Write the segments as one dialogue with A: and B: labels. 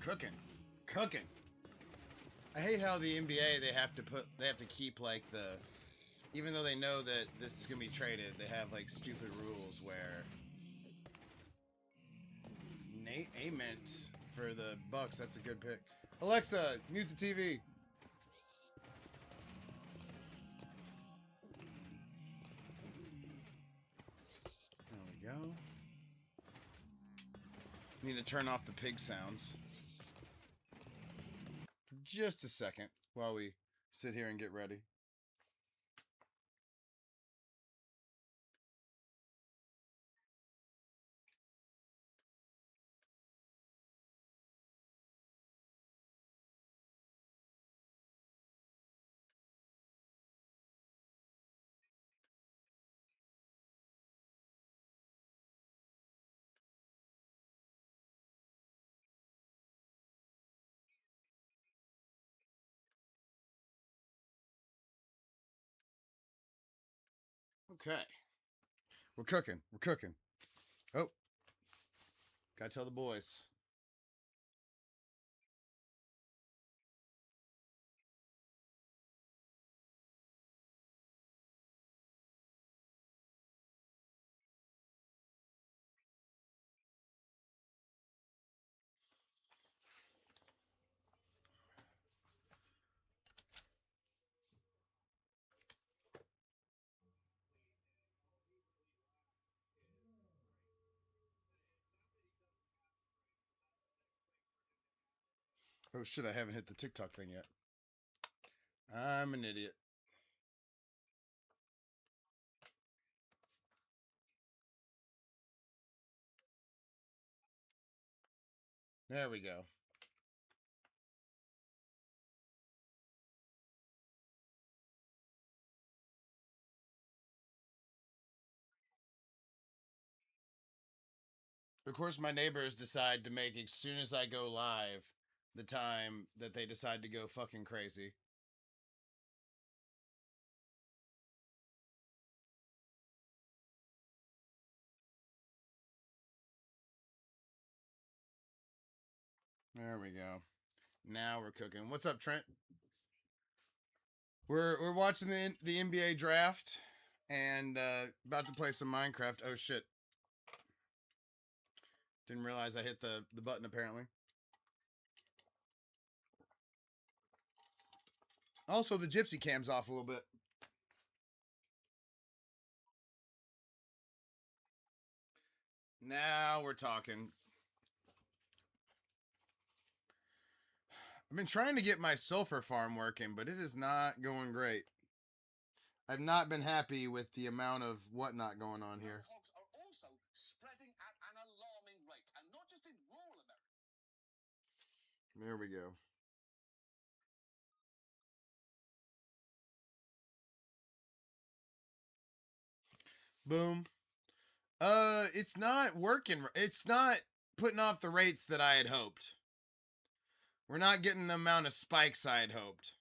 A: cooking. Cooking. I hate how the NBA, they have to keep, like, even though they know that this is going to be traded, they have, like, stupid rules where Nate Ament for the Bucks, that's a good pick. Alexa, mute the TV. There we go. Need to turn off the pig sounds. Just a second while we sit here and get ready. Okay. We're cooking. We're cooking. Oh. Gotta tell the boys. Oh shit, I haven't hit the TikTok thing yet. I'm an idiot. There we go. Of course, my neighbors decide to make, as soon as I go live, the time that they decide to go fucking crazy. There we go. Now we're cooking. What's up, Trent? We're watching the NBA draft and about to play some Minecraft. Oh shit. Didn't realize I hit the button apparently. Also, the gypsy cam's off a little bit. Now we're talking. I've been trying to get my sulfur farm working, but it is not going great. I've not been happy with the amount of whatnot going on here.
B: Hogs are also spreading at an alarming rate, and not just in rural America.
A: There we go. Boom. It's not working. It's not putting off the rates that I had hoped. We're not getting the amount of spikes I had hoped.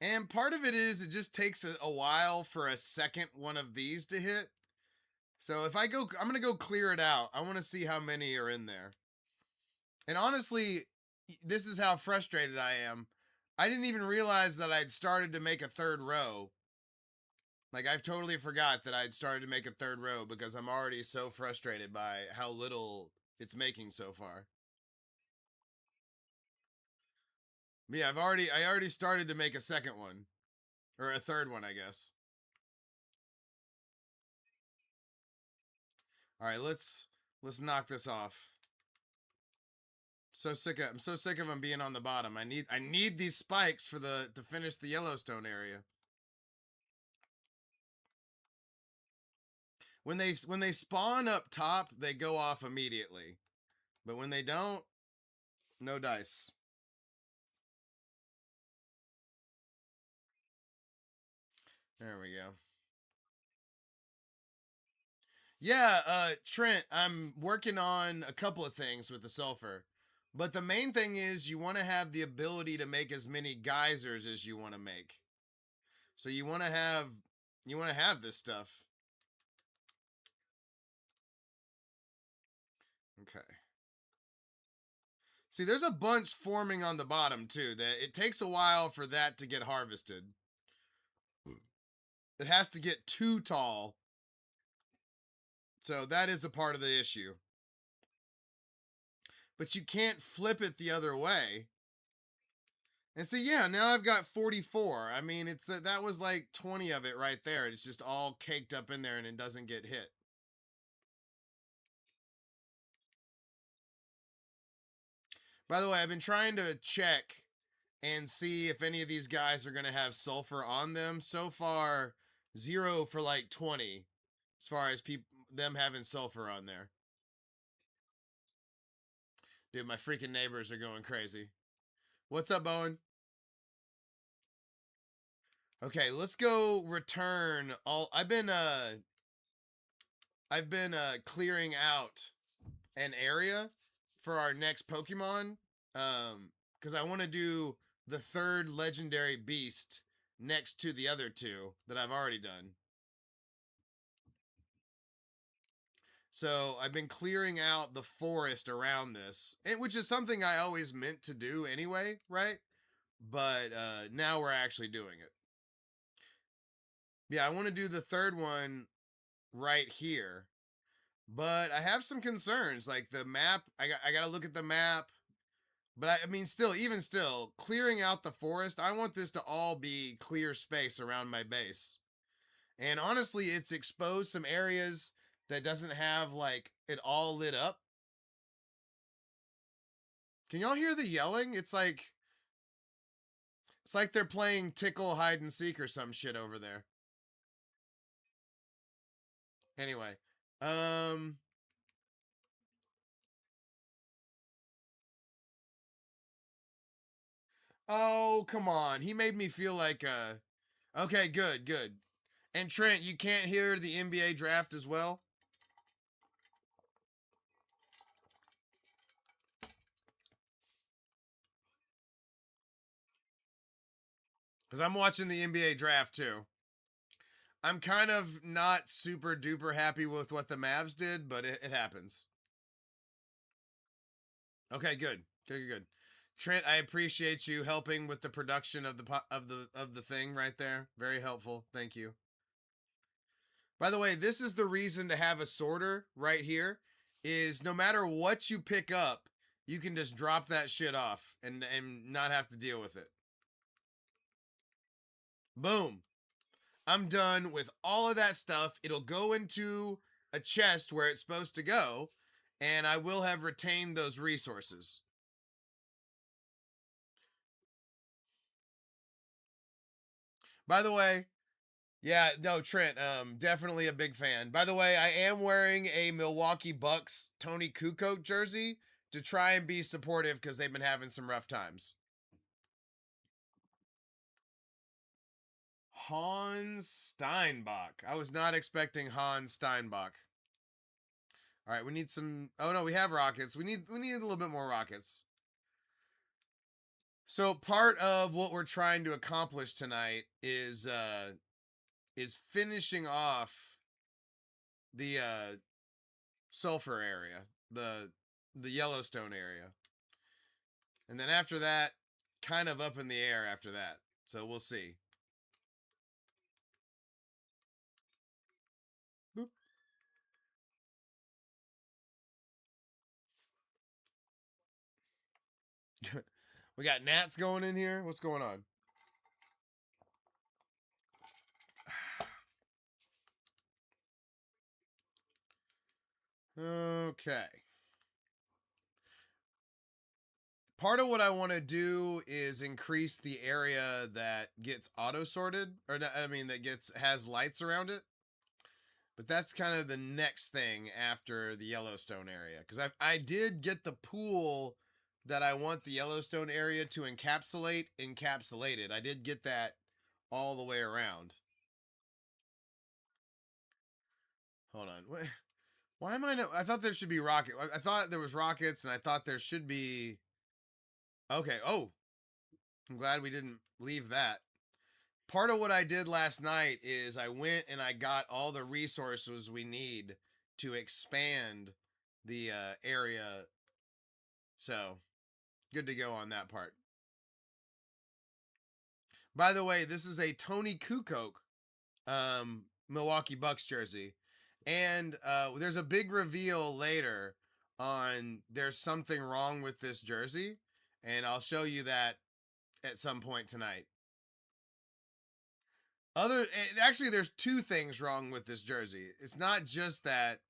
A: And part of it is it just takes a while for a second one of these to hit. So if I'm going to go clear it out. I want to see how many are in there. And honestly, this is how frustrated I am. I didn't even realize that I'd started to make a third row. Like, I've totally forgot that I'd started to make a third row because I'm already so frustrated by how little it's making so far. But yeah, I already started to make a second one. Or a third one, I guess. Alright, let's knock this off. I'm so sick of them being on the bottom. I need these spikes for to finish the Yellowstone area. When they spawn up top, they go off immediately. But when they don't, no dice. There we go. Yeah, Trent, I'm working on a couple of things with the sulfur. But the main thing is you want to have the ability to make as many geysers as you want to make. So you want to have this stuff. Okay. See, there's a bunch forming on the bottom too. That it takes a while for that to get harvested. It has to get too tall. So that is a part of the issue. But you can't flip it the other way. And see, yeah, now I've got 44. I mean, it's that was like 20 of it right there. It's just all caked up in there and it doesn't get hit. By the way, I've been trying to check and see if any of these guys are going to have sulfur on them. So far, 0 for like 20 as far as them having sulfur on there. Dude, my freaking neighbors are going crazy. What's up, Bowen? Okay, let's go return all I've been clearing out an area for our next Pokemon. Because I want to do the third legendary beast next to the other two that I've already done. So I've been clearing out the forest around this, which is something I always meant to do anyway, right? But now we're actually doing it. Yeah, I want to do the third one right here, but I have some concerns. Like the map, I got to look at the map. But I mean, even still, clearing out the forest, I want this to all be clear space around my base. And honestly, it's exposed some areas that doesn't have like it all lit up. Can y'all hear the yelling? It's like they're playing tickle hide and seek or some shit over there. Anyway, um oh, come on. He made me feel like okay, good, good. And Trent, you can't hear the NBA draft as well? Cuz I'm watching the NBA draft too. I'm kind of not super duper happy with what the Mavs did, but it happens. Okay, good. Good, good, good. Trent, I appreciate you helping with the production of the thing right there. Very helpful. Thank you. By the way, this is the reason to have a sorter right here is no matter what you pick up, you can just drop that shit off and not have to deal with it. Boom. I'm done with all of that stuff. It'll go into a chest where it's supposed to go, and I will have retained those resources. By the way, yeah, no, Trent, definitely a big fan. By the way, I am wearing a Milwaukee Bucks Tony Kukoc jersey to try and be supportive because they've been having some rough times. Hans Steinbach. I was not expecting Hans Steinbach. All right, we need some. Oh no, we have rockets. We need a little bit more rockets. So part of what we're trying to accomplish tonight is finishing off the sulfur area, the Yellowstone area. And then after that, kind of up in the air after that. So we'll see. Boop. We got gnats going in here. What's going on? Okay. Part of what I want to do is increase the area that gets auto sorted, or I mean that has lights around it. But that's kind of the next thing after the Yellowstone area, because I did get the pool that I want the Yellowstone area to encapsulated. I did get that all the way around. Hold on. Why am I no? I thought there should be rocket. I thought there was rockets, and I thought there should be. Okay. Oh, I'm glad we didn't leave that. Part of what I did last night is I went and I got all the resources we need to expand the area. So good to go on that part. By the way, this is a Tony Kukoc Milwaukee Bucks jersey. And there's a big reveal later on there's something wrong with this jersey. And I'll show you that at some point tonight. Actually, there's two things wrong with this jersey. It's not just that.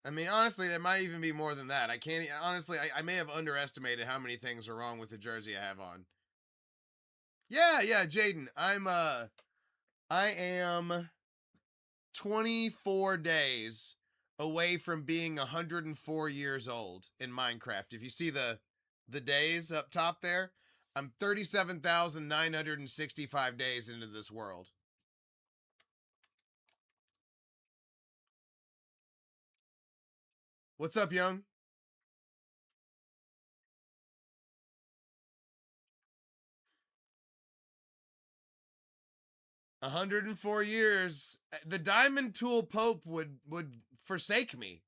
A: I mean, honestly, there might even be more than that. I can't honestly. I may have underestimated how many things are wrong with the jersey I have on. Yeah, Jaden. I am 24 days away from being 104 years old in Minecraft. If you see the days up top there, I'm 37,965 days into this world. What's up, young? 104 years. The Diamond Tool Pope would forsake me.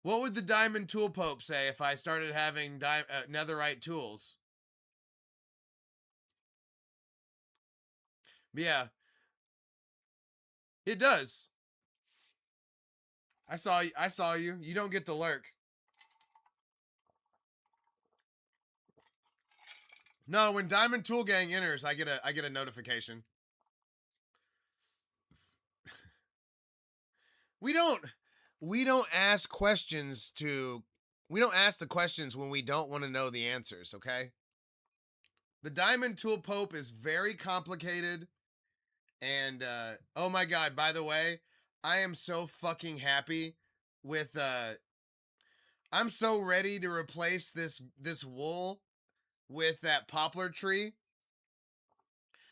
A: What would the Diamond Tool Pope say if I started having netherite tools? Yeah, it does. I saw you. I saw you. You don't get to lurk. No, when Diamond Tool Gang enters, I get a notification. We don't ask questions to we don't ask the questions when we don't want to know the answers, okay? The Diamond Tool Pope is very complicated. And oh my god, by the way, I am so fucking happy with I'm so ready to replace this wool with that poplar tree.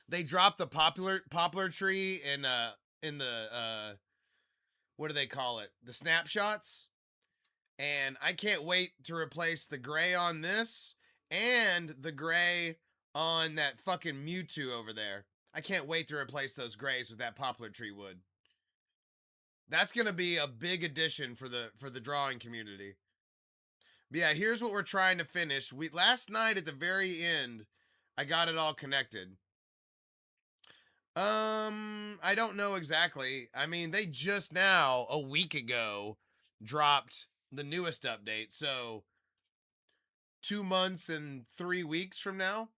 A: They dropped the poplar tree in the what do they call it? The snapshots. And I can't wait to replace the gray on this and the gray on that fucking Mewtwo over there. I can't wait to replace those grays with that poplar tree wood. That's gonna be a big addition for the drawing community. But yeah, here's what we're trying to finish. We last night at the very end, I got it all connected. I don't know exactly. I mean, they just now, a week ago, dropped the newest update. So 2 months and 3 weeks from now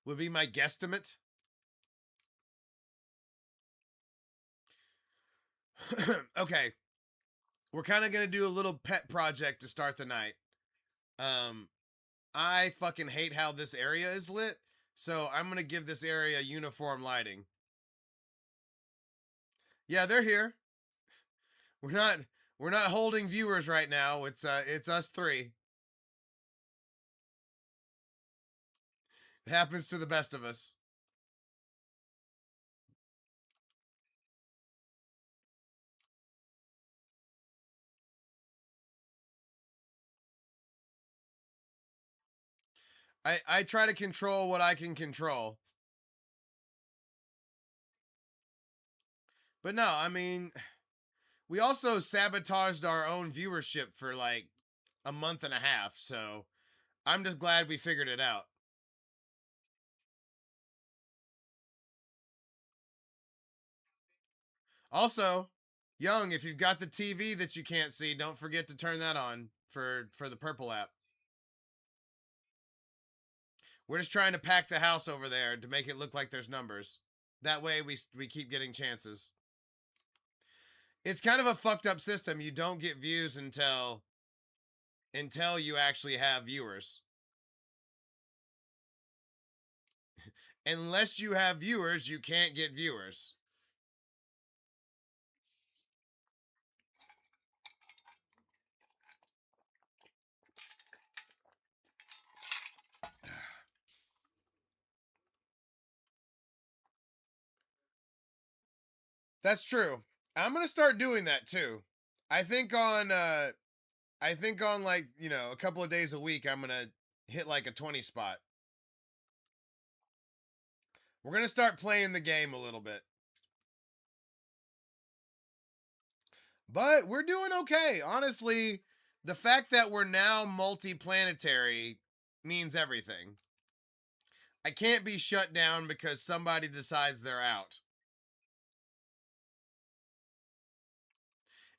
A: would be my guesstimate. Okay. We're kind of going to do a little pet project to start the night. I fucking hate how this area is lit. So I'm going to give this area uniform lighting. Yeah, they're here. We're not holding viewers right now. It's us three. It happens to the best of us. I try to control what I can control. But no, I mean, we also sabotaged our own viewership for like a month and a half, so I'm just glad we figured it out. Also, Young, if you've got the TV that you can't see, don't forget to turn that on for the purple app. We're just trying to pack the house over there to make it look like there's numbers. That way we keep getting chances. It's kind of a fucked up system. You don't get views until you actually have viewers. Unless you have viewers, you can't get viewers. That's true. I'm gonna start doing that too. I think on like, you know, a couple of days a week I'm gonna hit like a 20 spot. We're gonna start playing the game a little bit. But we're doing okay. Honestly, The fact that we're now multi-planetary means everything. I can't be shut down because somebody decides they're out.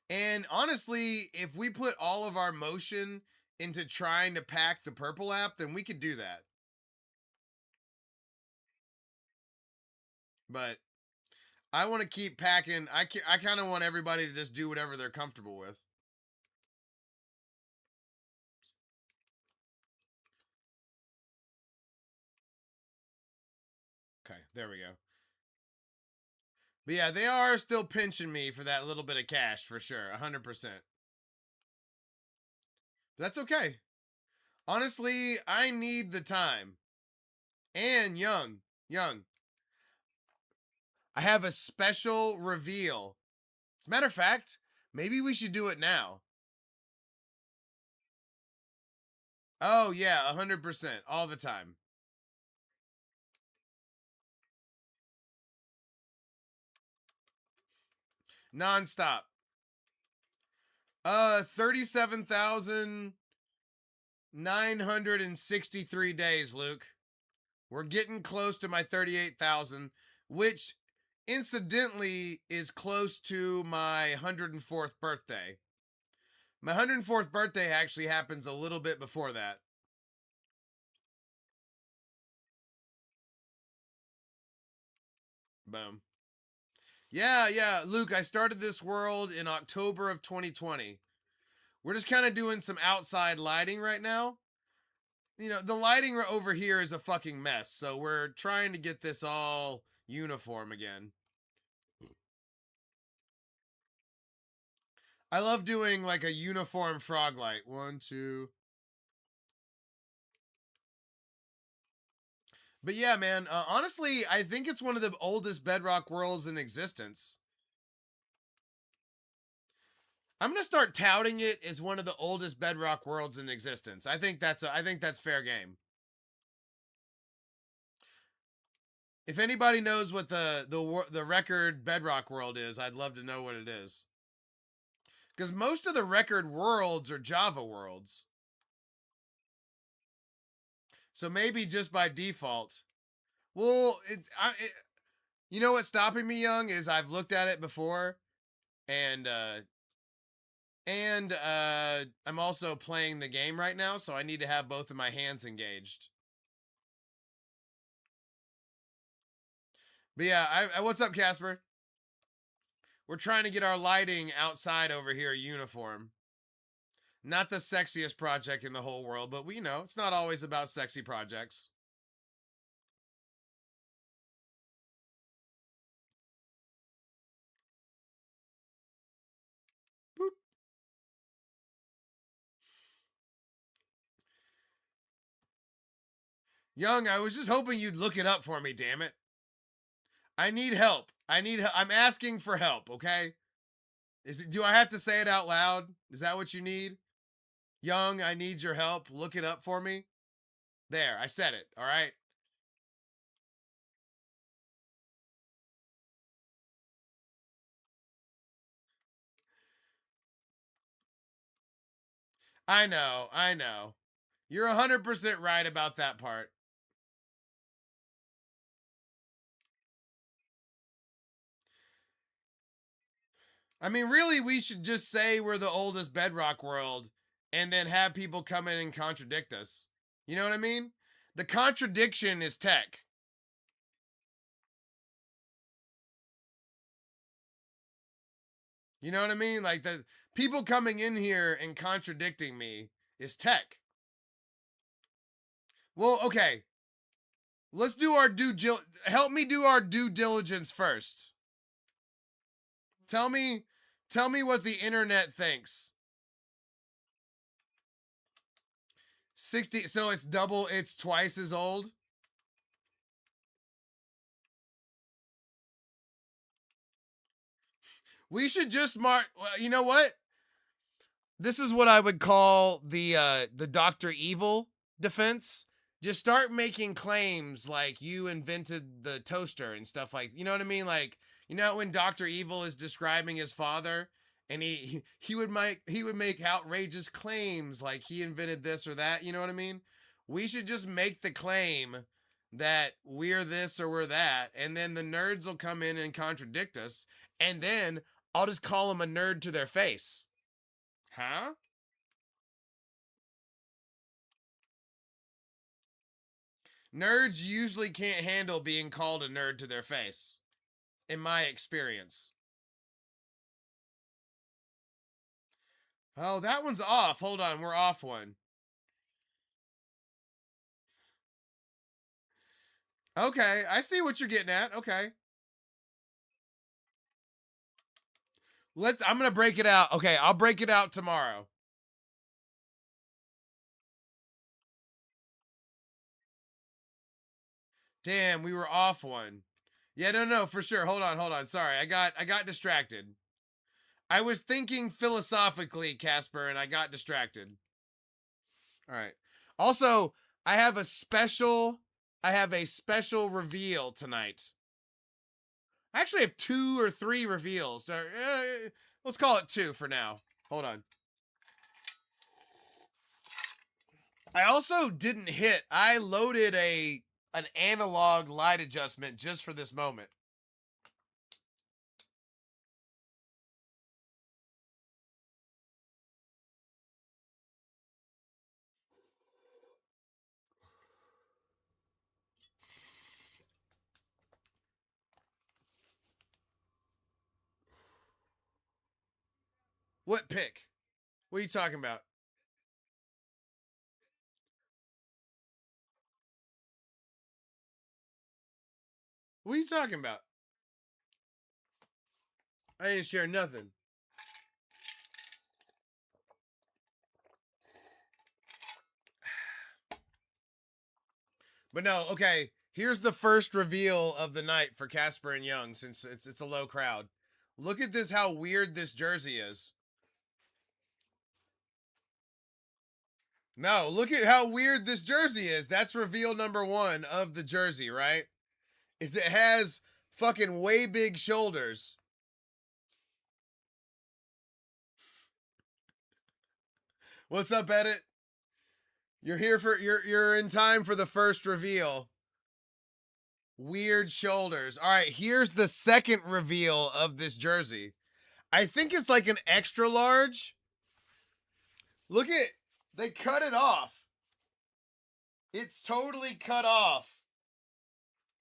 A: And honestly, if we put all of our motion into trying to pack the purple app, then we could do that. But I want to keep packing. I kind of want everybody to just do whatever they're comfortable with. Okay, there we go. But yeah, they are still pinching me for that little bit of cash for sure, 100%. That's okay. Honestly, I need the time. And young. I have a special reveal. As a matter of fact, maybe we should do it now. Oh yeah, 100%, all the time. Non-stop. 37,963 days, Luke. We're getting close to my 38,000, which incidentally is close to my 104th birthday. My 104th birthday actually happens a little bit before that. Boom. Yeah, Luke, I started this world in October of 2020. We're just kind of doing some outside lighting right now. You know, the lighting over here is a fucking mess, so we're trying to get this all uniform again. I love doing like a uniform frog light. One, two. But yeah, man, honestly, I think it's one of the oldest bedrock worlds in existence. I'm gonna start touting it as one of the oldest bedrock worlds in existence. I think that's fair game. If anybody knows what the record bedrock world is, I'd love to know what it is. Because most of the record worlds are Java worlds. So maybe just by default. Well, you know what's stopping me, young, is I've looked at it before, and I'm also playing the game right now, so I need to have both of my hands engaged. But yeah, what's up, Casper? We're trying to get our lighting outside over here uniform. Not the sexiest project in the whole world, but we know it's not always about sexy projects. Boop. Young, I was just hoping you'd look it up for me, damn it. I need help. I'm asking for help, okay? Do I have to say it out loud? Is that what you need? Young, I need your help. Look it up for me. There, I said it, all right? I know, I know. You're 100% right about that part. I mean, really, we should just say we're the oldest bedrock world and then have people come in and contradict us. You know what I mean? The contradiction is tech. You know what I mean? Like the people coming in here and contradicting me is tech. Well, okay. Let's do our help me do our due diligence first. Tell me what the internet thinks. 60, so it's twice as old. We should just mark, well, you know what? This is what I would call the Dr. Evil defense. Just start making claims like you invented the toaster and stuff like, you know what I mean? Like, you know when Dr. Evil is describing his father and he would make outrageous claims like he invented this or that. You know what I mean? We should just make the claim that we're this or we're that, and then the nerds will come in and contradict us, and then I'll just call them a nerd to their face. Huh? Nerds usually can't handle being called a nerd to their face, in my experience. Oh, that one's off. Hold on, we're off one. Okay, I see what you're getting at. Okay. I'm gonna break it out. Okay, I'll break it out tomorrow. Damn, we were off one. Yeah, no, for sure. Hold on. Sorry, I got distracted. I was thinking philosophically, Casper, and I got distracted. All right. Also, I have a special reveal tonight. I actually have 2 or 3 reveals. Let's call it 2 for now. Hold on. I also didn't hit. I loaded an analog light adjustment just for this moment. What pick? What are you talking about? What are you talking about? I didn't share nothing. But no, okay. Here's the first reveal of the night for Casper and Young, since it's a low crowd. Look at this, how weird this jersey is. No, look at how weird this jersey is. That's reveal number 1 of the jersey, right? Is it has fucking way big shoulders. What's up, Edit? You're in time for the first reveal. Weird shoulders. All right, here's the second reveal of this jersey. I think it's like an extra large. Look at, they cut it off. It's totally cut off.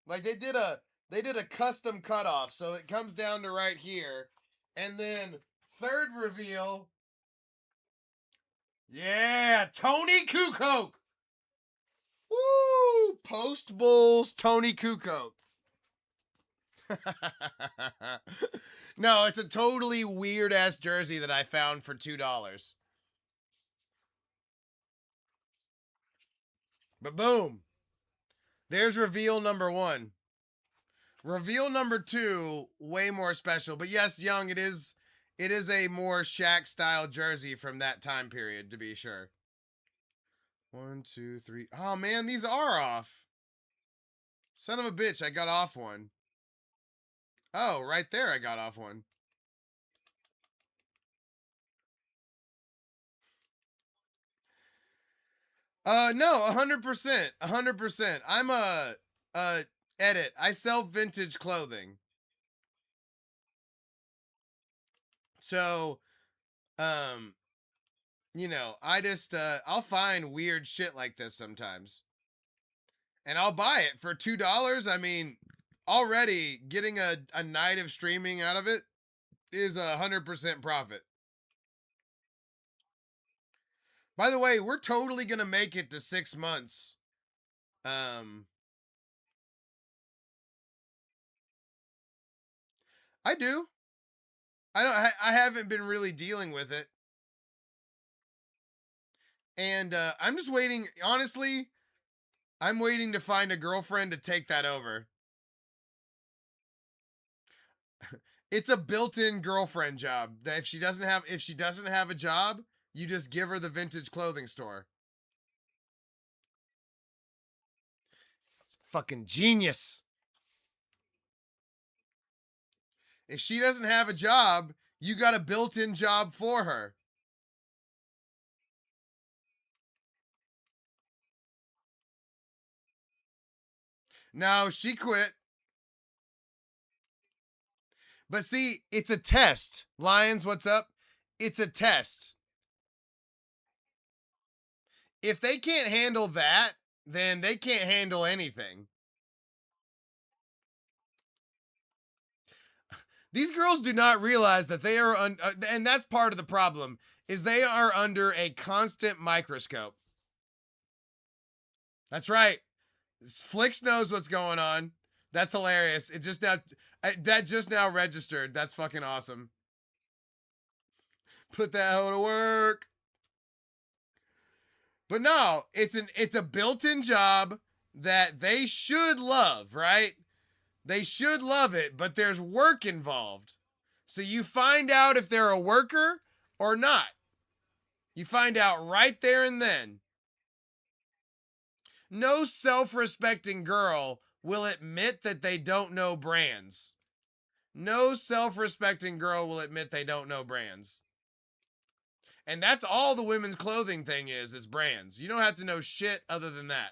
A: Like they did a custom cut off, so it comes down to right here. And then third reveal. Yeah, Tony Kukoc. Woo! Post Bulls Tony Kukoc. No, it's a totally weird ass jersey that I found for $2. But boom. There's reveal number 1. Reveal number 2, way more special. But yes, Young, it is a more Shaq style jersey from that time period, to be sure. 1, 2, 3. Oh man, these are off. Son of a bitch, I got off one. Oh, right there I got off one. No, 100%. 100%. I'm a edit. I sell vintage clothing. So, um, I just I'll find weird shit like this sometimes. And I'll buy it for $2. I mean, already getting a night of streaming out of it is 100% profit. By the way, we're totally gonna make it to 6 months. I do. I haven't been really dealing with it. And I'm just waiting, honestly, I'm waiting to find a girlfriend to take that over. It's a built-in girlfriend job. That if she doesn't have a job, you just give her the vintage clothing store. It's fucking genius. If she doesn't have a job, You got a built-in job for her. No, she quit. But see, it's a test. Lions, what's up? It's a test. If they can't handle that, then they can't handle anything. These girls do not realize that they are, and that's part of the problem, is they are under a constant microscope. That's right. Flix knows what's going on. That's hilarious. It just now, that just now registered. That's fucking awesome. Put that hoe to work. But no, it's a built-in job that they should love, right? They should love it, but there's work involved. So you find out if they're a worker or not. You find out right there and then. No self-respecting girl will admit that they don't know brands. No self-respecting girl will admit they don't know brands. And that's all the women's clothing thing is brands. You don't have to know shit other than that.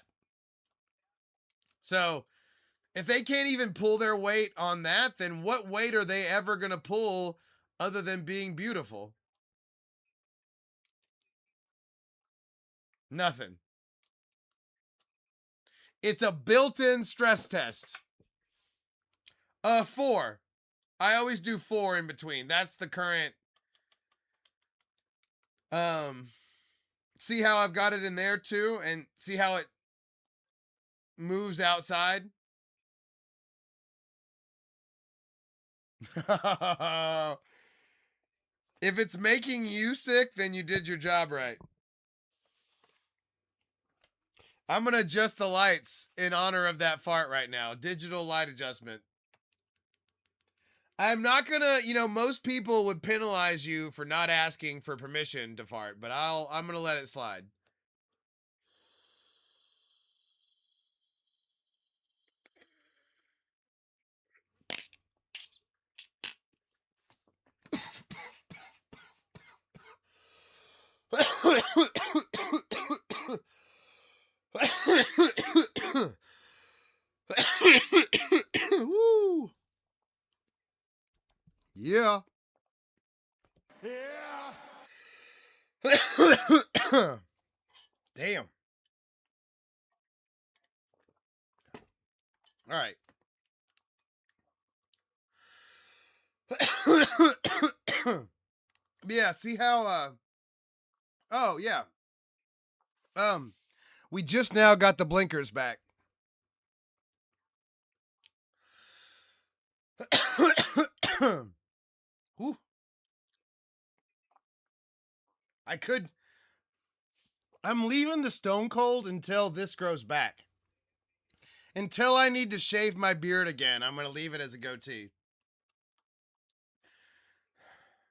A: So if they can't even pull their weight on that, then what weight are they ever going to pull other than being beautiful? Nothing. It's a built-in stress test. 4. I always do 4 in between. That's the current. See how I've got it in there too, and see how it moves outside. If it's making you sick, then you did your job right. I'm going to adjust the lights in honor of that fart right now. Digital light adjustment. I'm not going to, most people would penalize you for not asking for permission to fart, but I'm going to let it slide. Woo. Yeah. Yeah. Damn. All right. Yeah, see how oh yeah. We just now got the blinkers back. Ooh. I'm leaving the stone cold until this grows back. Until I need to shave my beard again, I'm going to leave it as a goatee.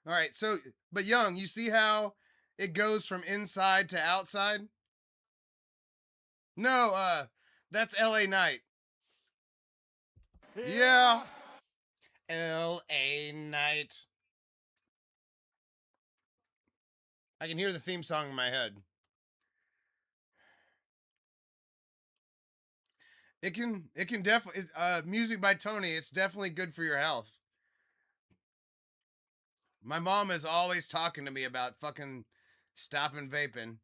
A: All right, so, but Young, you see how it goes from inside to outside? No, that's LA Night. Yeah. LA Night. I can hear the theme song in my head. It can definitely, music by Tony, it's definitely good for your health. My mom is always talking to me about fucking stopping vaping.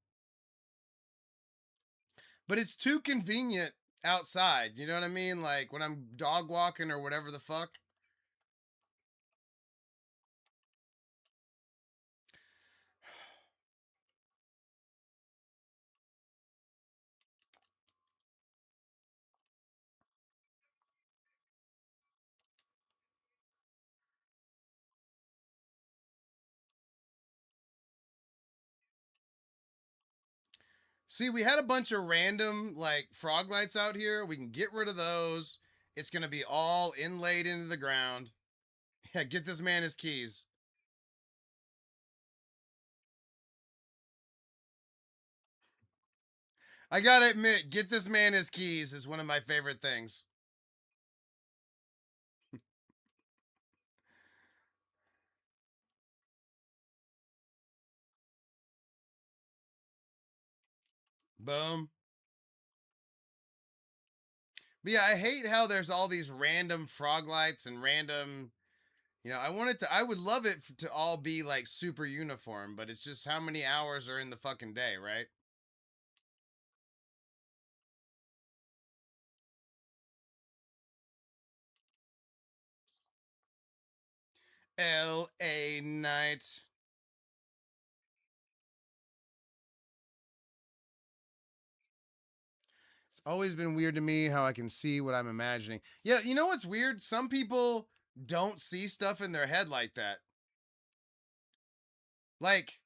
A: But it's too convenient outside. You know what I mean? Like when I'm dog walking or whatever the fuck. See, we had a bunch of random like frog lights out here. We can get rid of those. It's going to be all inlaid into the ground. Yeah, get this man his keys. I got to admit, get this man his keys is one of my favorite things. Boom. But yeah, I hate how there's all these random frog lights and random. I would love it to all be like super uniform, but it's just how many hours are in the fucking day, right? L.A. night. It's always been weird to me how I can see what I'm imagining. Yeah, you know what's weird? Some people don't see stuff in their head like that. Like,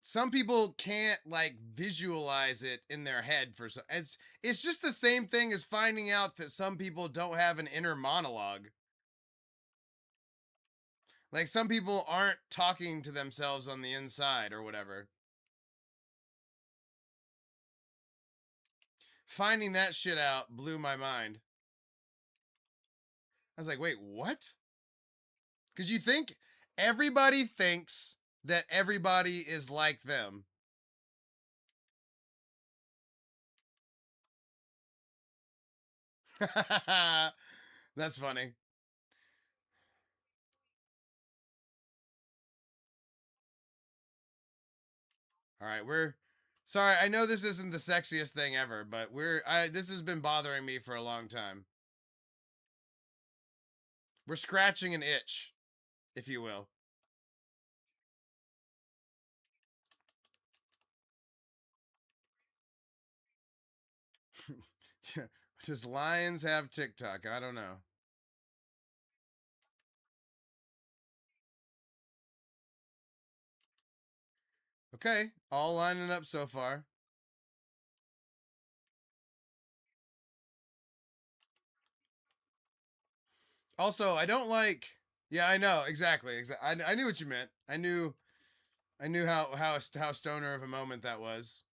A: some people can't like visualize it in their head for so it's just the same thing as finding out that some people don't have an inner monologue. Like some people aren't talking to themselves on the inside or whatever. Finding that shit out blew my mind. I was like, wait, what? Because you think everybody thinks that everybody is like them. That's funny. All right, we're sorry. I know this isn't the sexiest thing ever, but this has been bothering me for a long time. We're scratching an itch, if you will. Does lions have TikTok? I don't know. Okay, all lining up so far. Also, I don't like. Yeah, I know exactly. I knew what you meant. I knew how stoner of a moment that was.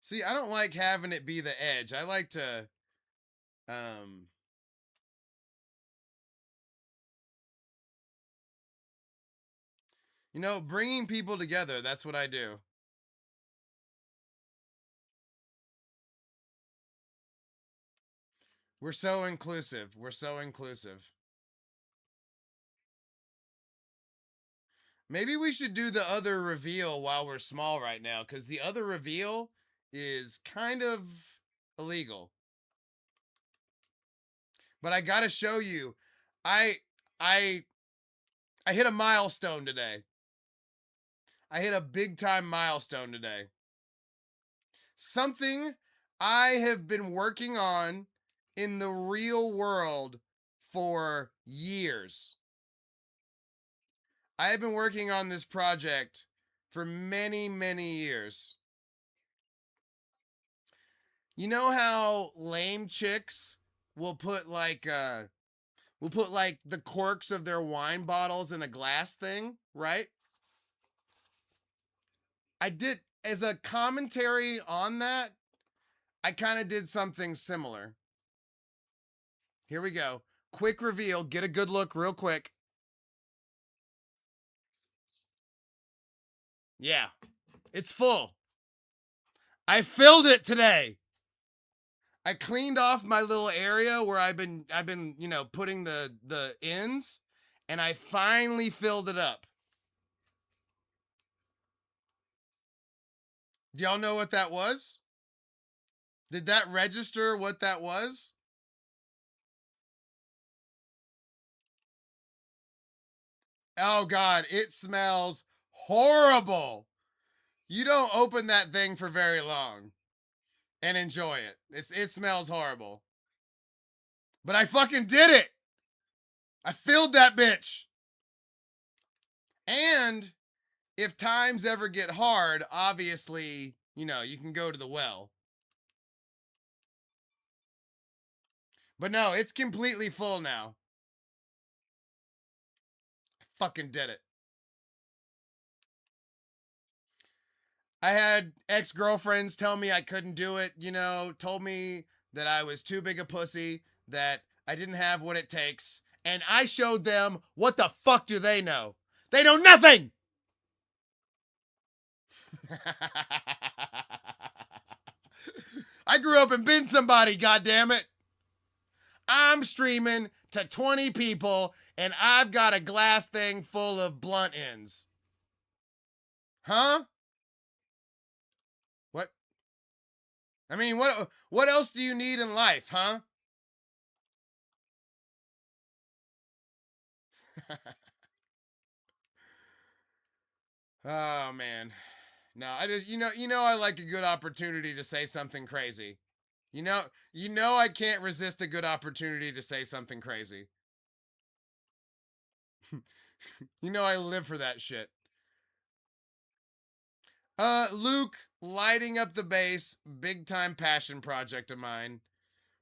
A: See, I don't like having it be the edge. I like to, um, bringing people together. That's what I do. We're so inclusive. We're so inclusive. Maybe we should do the other reveal while we're small right now, because the other reveal is kind of illegal. But I gotta show you. I I I hit a milestone today. I hit a big time milestone today. Something I have been working on in the real world for years. I have been working on this project for many, many years. You know how lame chicks will put like the corks of their wine bottles in a glass thing, right? I did as a commentary on that, I kind of did something similar. Here we go. Quick reveal, get a good look real quick. Yeah, it's full. I filled it today. I cleaned off my little area where I've been, putting the ends, and I finally filled it up. Do y'all know what that was? Did that register what that was? Oh god, it smells horrible. You don't open that thing for very long and enjoy it. It smells horrible. But I fucking did it. I filled that bitch. And if times ever get hard, obviously, you can go to the well. But no, it's completely full now. I fucking did it. I had ex-girlfriends tell me I couldn't do it, told me that I was too big a pussy, that I didn't have what it takes, and I showed them what the fuck do they know? They know nothing! I grew up and been somebody, goddammit. I'm streaming to 20 people and I've got a glass thing full of blunt ends. Huh? What? I mean, what else do you need in life, huh? Oh man. No, I just I like a good opportunity to say something crazy. I can't resist a good opportunity to say something crazy. I live for that shit. Luke, lighting up the base, big time passion project of mine.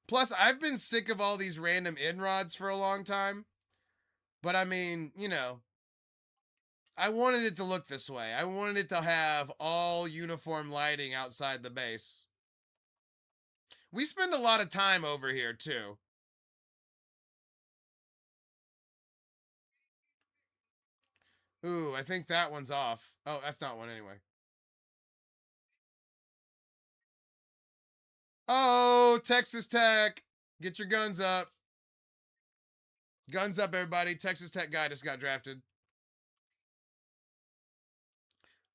A: Plus, I've been sick of all these random in-rods for a long time. But I mean, I wanted it to look this way. I wanted it to have all uniform lighting outside the base. We spend a lot of time over here, too. Ooh, I think that one's off. Oh, that's not one anyway. Oh, Texas Tech. Get your guns up. Guns up, everybody. Texas Tech guy just got drafted.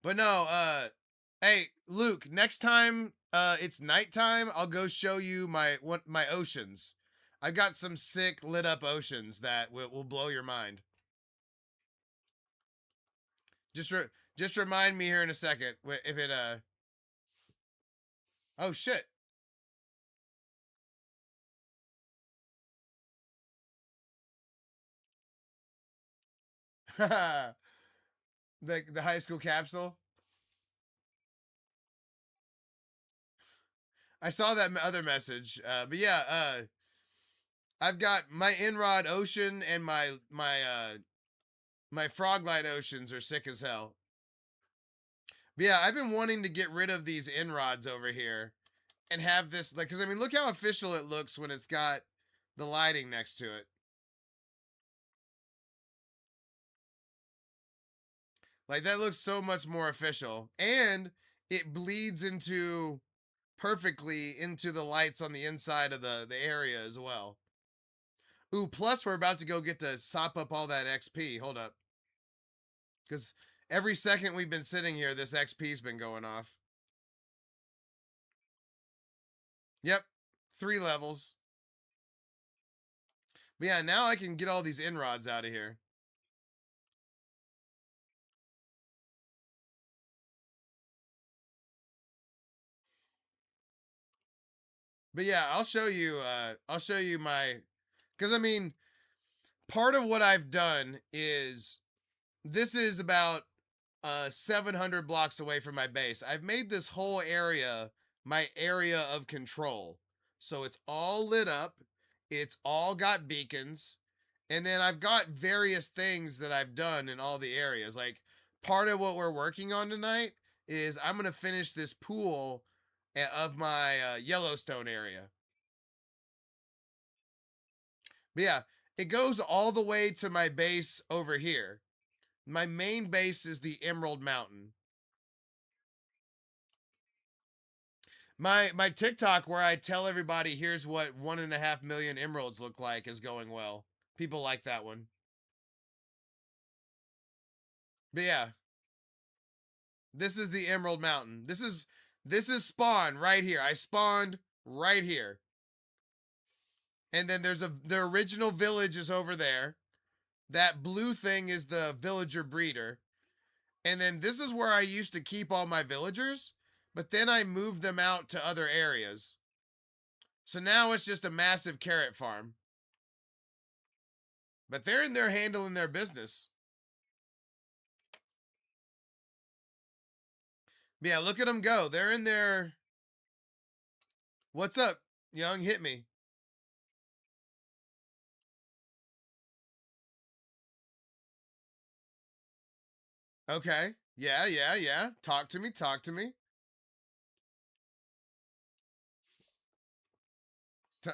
A: But no, hey, Luke, next time it's nighttime, I'll go show you my oceans. I've got some sick lit up oceans that will blow your mind. Just just remind me here in a second if it oh shit. The high school capsule. I saw that other message. But yeah, I've got my Inrod Ocean and my Froglight Oceans are sick as hell. But yeah, I've been wanting to get rid of these Inrods over here and have this because I mean, look how official it looks when it's got the lighting next to it. Like that looks so much more official, and it bleeds into perfectly into the lights on the inside of the area as well. Ooh, plus we're about to go get to sop up all that XP. Hold up. Because every second we've been sitting here, this XP's been going off. Yep. 3 levels. But yeah, now I can get all these inrods out of here. But yeah, I'll show you my because I mean, part of what I've done is this is about 700 blocks away from my base. I've made this whole area my area of control. So it's all lit up, it's all got beacons, and then I've got various things that I've done in all the areas. Like part of what we're working on tonight is I'm going to finish this pool of my Yellowstone area. But yeah, it goes all the way to my base over here. My main base is the Emerald Mountain. My TikTok where I tell everybody here's what 1.5 million emeralds look like is going well. People like that one. But yeah, this is the Emerald Mountain. This is spawn right here. I spawned right here. And then the original village is over there. That blue thing is the villager breeder. And then this is where I used to keep all my villagers, but then I moved them out to other areas. So now it's just a massive carrot farm. But they're in there handling their business. But yeah, look at them go. They're in there. What's up, young? Hit me. Okay. Yeah, yeah, yeah. Talk to me. Talk to me. T-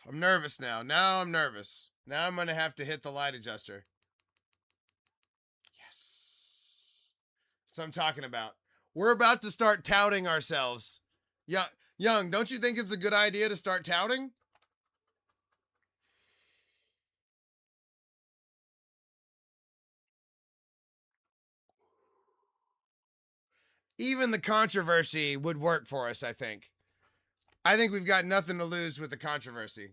A: I'm nervous now. Now I'm nervous. Now I'm going to have to hit the light adjuster. Yes. So I'm talking about. We're about to start touting ourselves. Yeah, Young, don't you think it's a good idea to start touting? Even the controversy would work for us, I think. I think we've got nothing to lose with the controversy.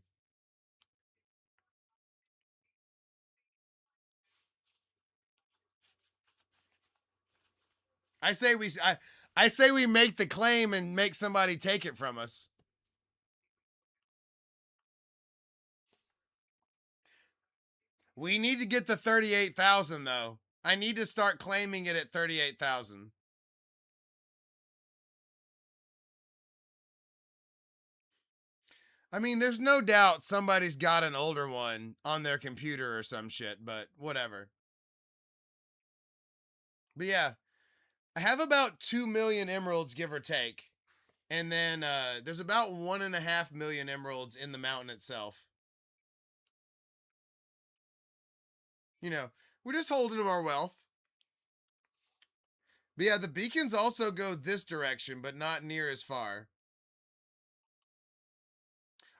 A: I say we make the claim and make somebody take it from us. We need to get the 38,000 though. I need to start claiming it at 38,000. I mean, there's no doubt somebody's got an older one on their computer or some shit, but whatever. But yeah, I have about 2 million emeralds, give or take. And then there's about 1.5 million emeralds in the mountain itself. You know, we're just holding our wealth. But yeah, the beacons also go this direction, but not near as far.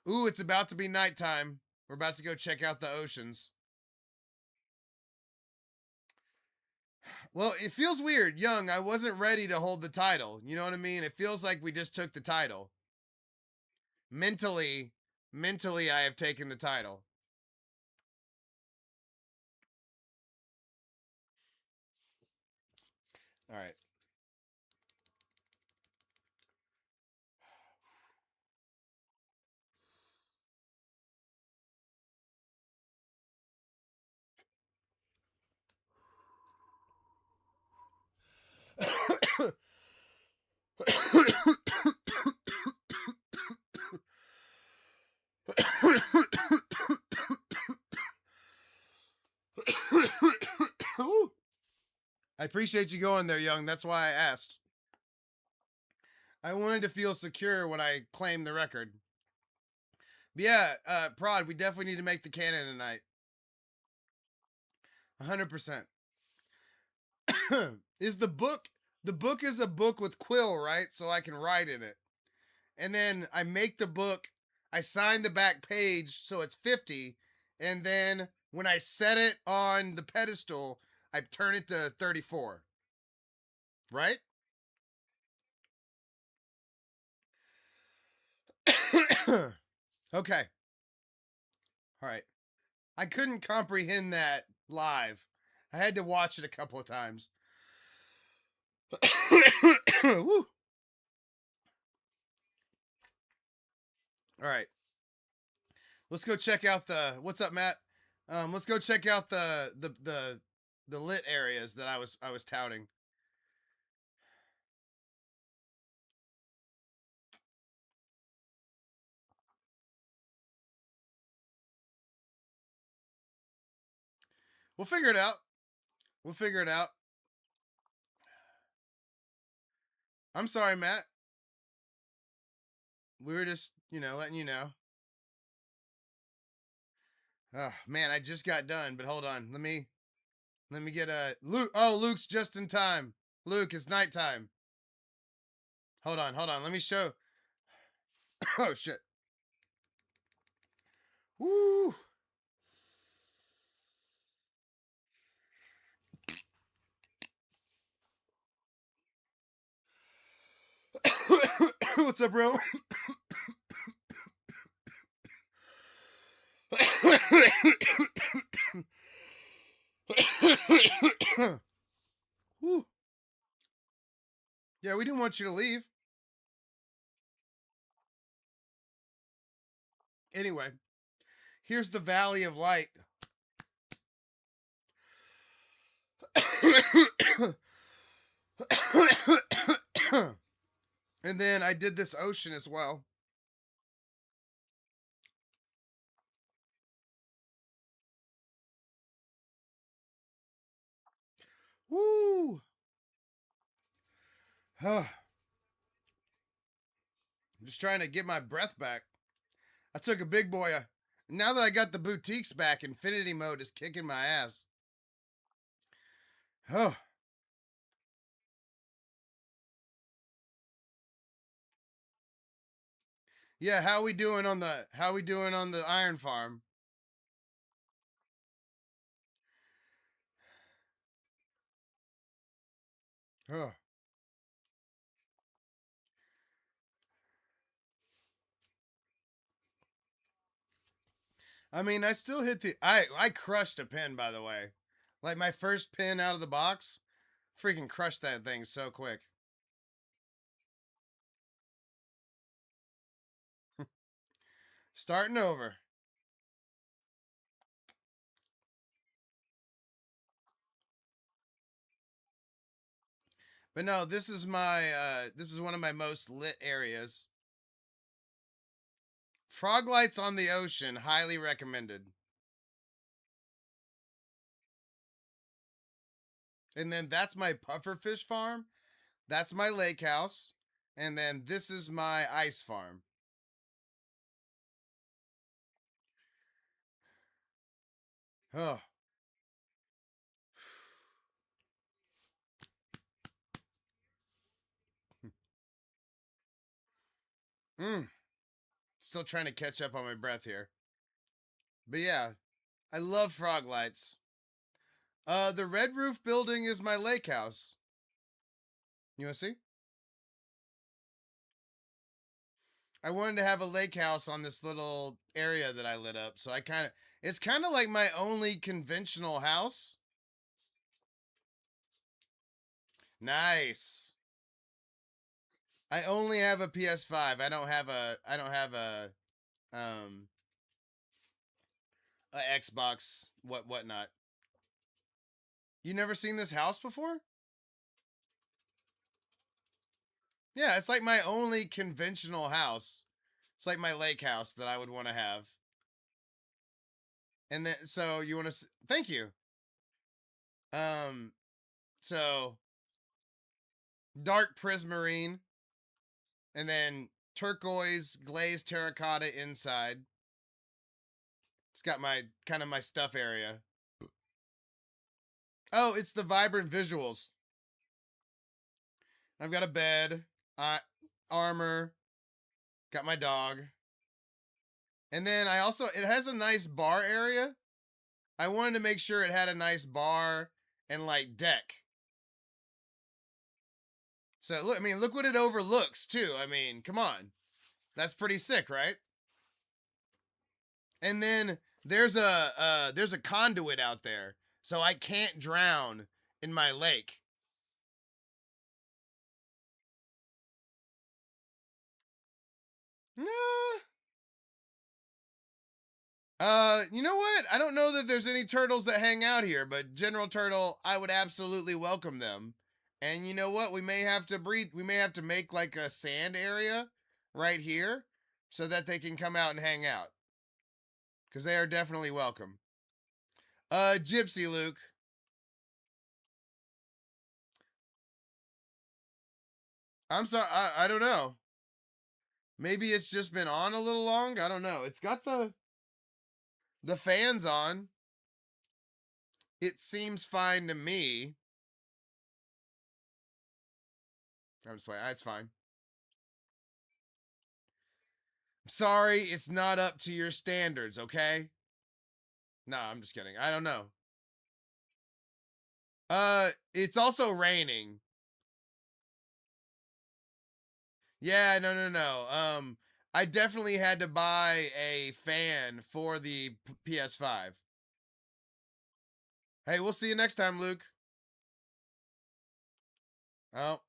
A: Ooh, it's about to be nighttime. We're about to go check out the oceans. Well, it feels weird. Young, I wasn't ready to hold the title. You know what I mean? It feels like we just took the title. Mentally, I have taken the title. All right. I appreciate you going there, Young. That's why I asked. I wanted to feel secure when I claimed the record. But yeah, Prod, we definitely need to make the canon tonight. 100%. Is the book is a book with quill, right? So I can write in it. And then I make the book, I sign the back page so it's 50, and then when I set it on the pedestal, I turn it to 34. Right? Okay. All right. I couldn't comprehend that live. I had to watch it a couple of times. Woo. All right. Let's go check out the what's up, Matt? Let's go check out the lit areas that I was touting. We'll figure it out. We'll figure it out. I'm sorry, Matt. We were just, letting you know. Oh, man, I just got done, but hold on. Let me get a Luke. Oh, Luke's just in time. Luke, it's nighttime. Hold on. Let me show. Oh shit. Woo. What's up, bro? Woo. Yeah, we didn't want you to leave. Anyway, here's the Valley of Light. And then I did this ocean as well. Woo! I'm just trying to get my breath back. I took a big boy. Now that I got the boutiques back, infinity mode is kicking my ass. Oh. Yeah, how we doing on the iron farm? Huh. I mean, I still hit the I crushed a pin, by the way. Like my first pin out of the box, freaking crushed that thing so quick. Starting over. But no, this is one of my most lit areas. Frog lights on the ocean, highly recommended. And then that's my pufferfish farm. That's my lake house. And then this is my ice farm. Oh. Mm. Still trying to catch up on my breath here. But yeah, I love frog lights. The red roof building is my lake house. You want to see? I wanted to have a lake house on this little area that I lit up. So it's kind of like my only conventional house. Nice. I only have a PS5. I don't have um a Xbox whatnot. You never seen this house before? Yeah, it's like my only conventional house. It's like my lake house that I would want to have. And then so you want to thank you. Um so dark prismarine and then turquoise glazed terracotta inside. It's got my kind of my stuff area. Oh, it's the vibrant visuals. I've got a bed, uh, armor, got my dog. And then I also it has a nice bar area. I wanted to make sure it had a nice bar and like deck. So look, I mean, look what it overlooks too. I mean, come on. That's pretty sick, right? And then there's a conduit out there. So I can't drown in my lake. Nah. You know what? I don't know that there's any turtles that hang out here, but General Turtle, I would absolutely welcome them. And you know what? We may have to make like a sand area right here so that they can come out and hang out. Cuz they are definitely welcome. Gypsy Luke. I'm sorry. I don't know. Maybe it's just been on a little long. I don't know. It's got the fans on. It seems fine to me. I'm just playing. It's fine. Sorry, it's not up to your standards, okay? No, I'm just kidding. I don't know. It's also raining. Yeah, no. I definitely had to buy a fan for the PS5. Hey, we'll see you next time, Luke. Oh,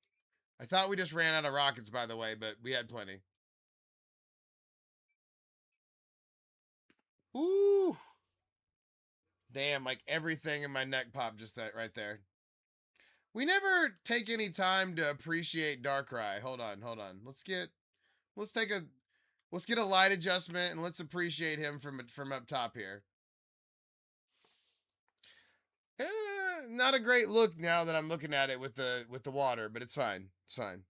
A: I thought we just ran out of rockets, by the way, but we had plenty. Ooh. Damn, like everything in my neck popped just that right there. We never take any time to appreciate Darkrai. Hold on. Let's take a let's get a light adjustment and let's appreciate him from up top here. Not a great look now that I'm looking at it with the water, but it's fine. It's fine.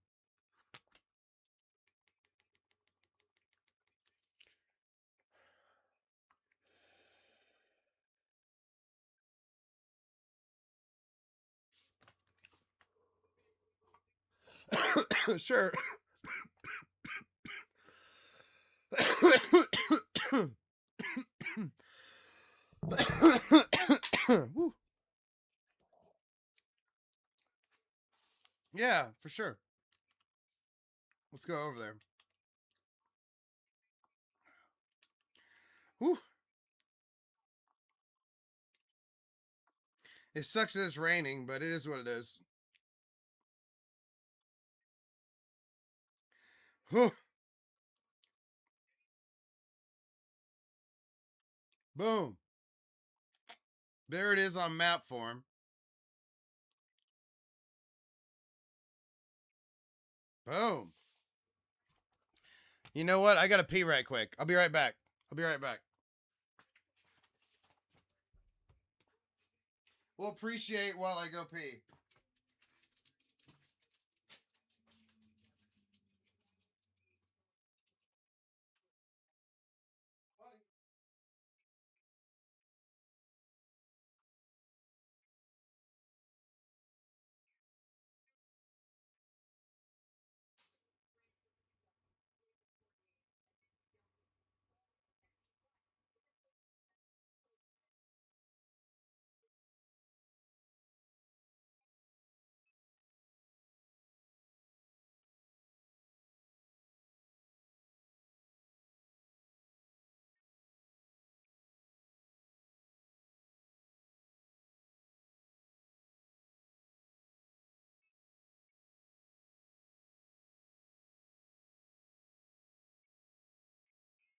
A: Sure. Woo. Yeah, for sure. Let's go over there. Whew. It sucks that it's raining, but it is what it is. Whew. Boom. There it is on map form. Boom. You know what? I gotta pee right quick. I'll be right back. I'll be right back. We'll appreciate while I go pee.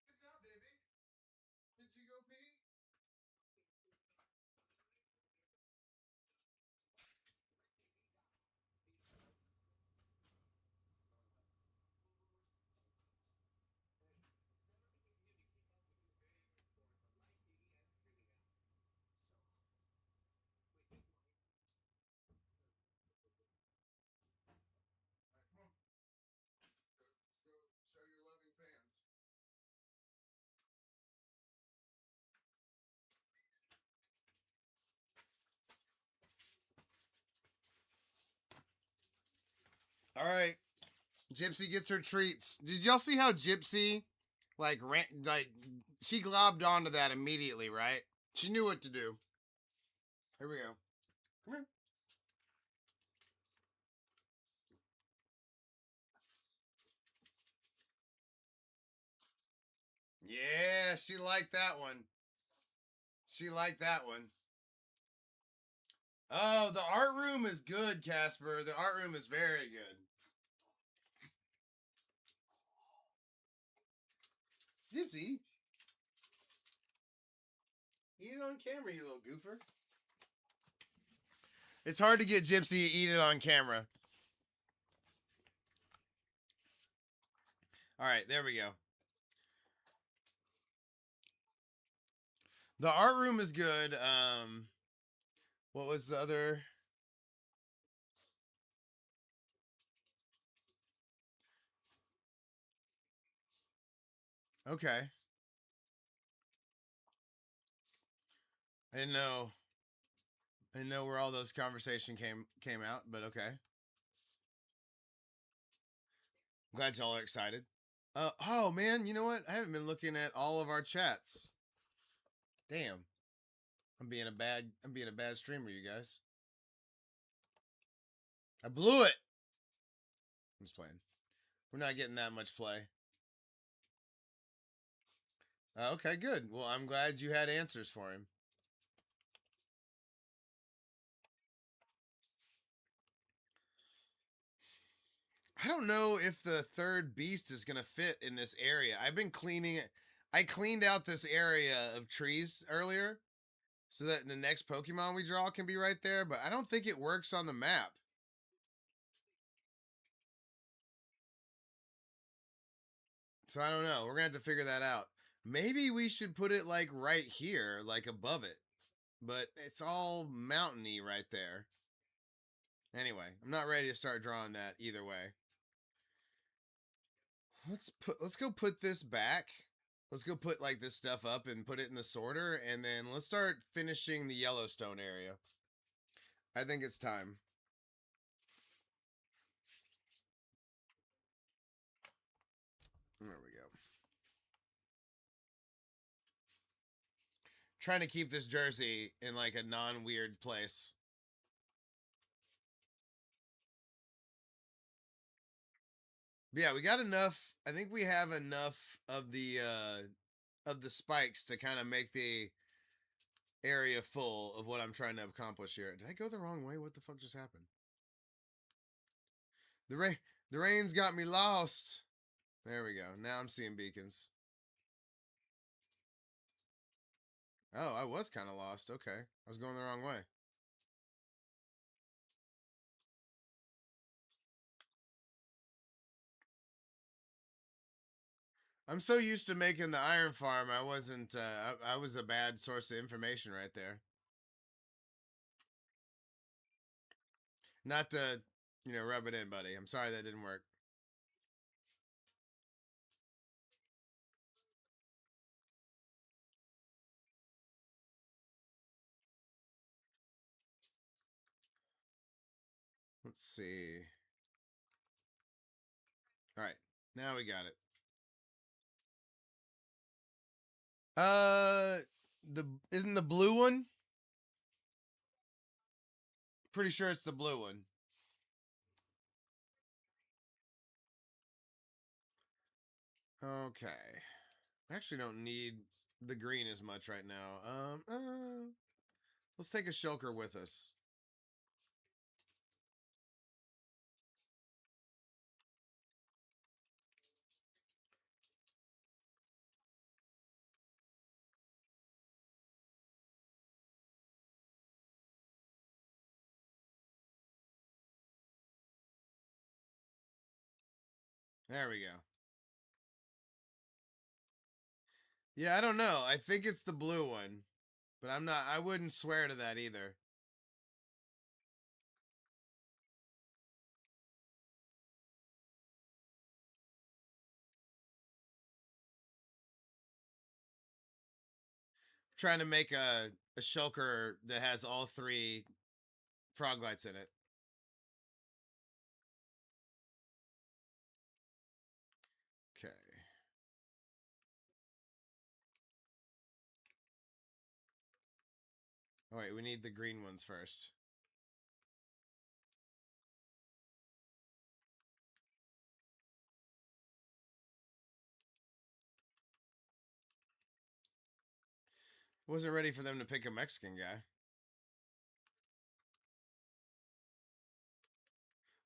A: Good job, baby. Did you go pee? All right, come on. Let's go show your loving fans. All right. Gypsy gets her treats. Did y'all see how Gypsy, like she globbed onto that immediately, right? She knew what to do. Here we go. Come here. Yeah, she liked that one. She liked that one. Oh, the art room is good, Casper. The art room is very good. Gypsy, eat it on camera, you little goofer. It's hard to get Gypsy to eat it on camera. All right, there we go. The art room is good. What was the other? Okay, I didn't know. I didn't know where all those conversation came out, but okay. Glad y'all are excited. Oh man, you know what? I haven't been looking at all of our chats. Damn, I'm being a bad streamer, you guys. I blew it. I'm just playing. We're not getting that much play. Okay, good. Well, I'm glad you had answers for him. I don't know if the third beast is going to fit in this area. I've been cleaning it. I cleaned out this area of trees earlier so that the next Pokemon we draw can be right there, but I don't think it works on the map. So I don't know. We're going to have to figure that out. Maybe we should put it like right here, like above it. But it's all mountainy right there. Anyway, I'm not ready to start drawing that either way. Let's go put this back. Let's go put like this stuff up and put it in the sorter, and then let's start finishing the Yellowstone area. I think it's time. There we go. trying to keep this jersey in like a non-weird place. But yeah, we got enough. I think we have enough of the spikes to kind of make the area full of what I'm trying to accomplish here. Did I go the wrong way? What the fuck just happened? The rain's got me lost. There we go. Now I'm seeing beacons. Oh, I was kind of lost. Okay. I was going the wrong way. I'm so used to making the iron farm, I wasn't, I was a bad source of information right there. Not to, rub it in, buddy. I'm sorry that didn't work. Let's see. All right. Now we got it. The isn't the blue one? Pretty sure it's the blue one. Okay. I actually don't need the green as much right now. Let's take a shulker with us. There we go. Yeah, I don't know. I think it's the blue one, but I wouldn't swear to that either. Trying to make a shulker that has all 3 frog lights in it. Okay. Oh wait, we need the green ones first. Wasn't ready for them to pick a Mexican guy.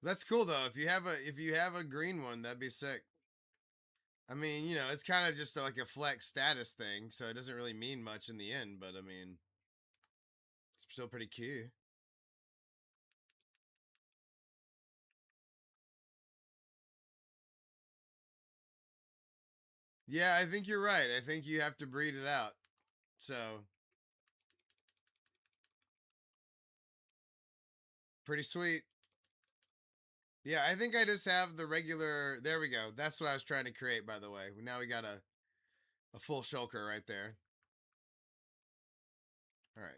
A: That's cool though. If you have a green one, that'd be sick. I mean, it's kind of just like a flex status thing, so it doesn't really mean much in the end, but I mean, it's still pretty key. Yeah, I think you're right. I think you have to breed it out. So, pretty sweet. Yeah, I think I just have the regular. There we go. That's what I was trying to create, by the way. Now we got a full shulker right there. All right.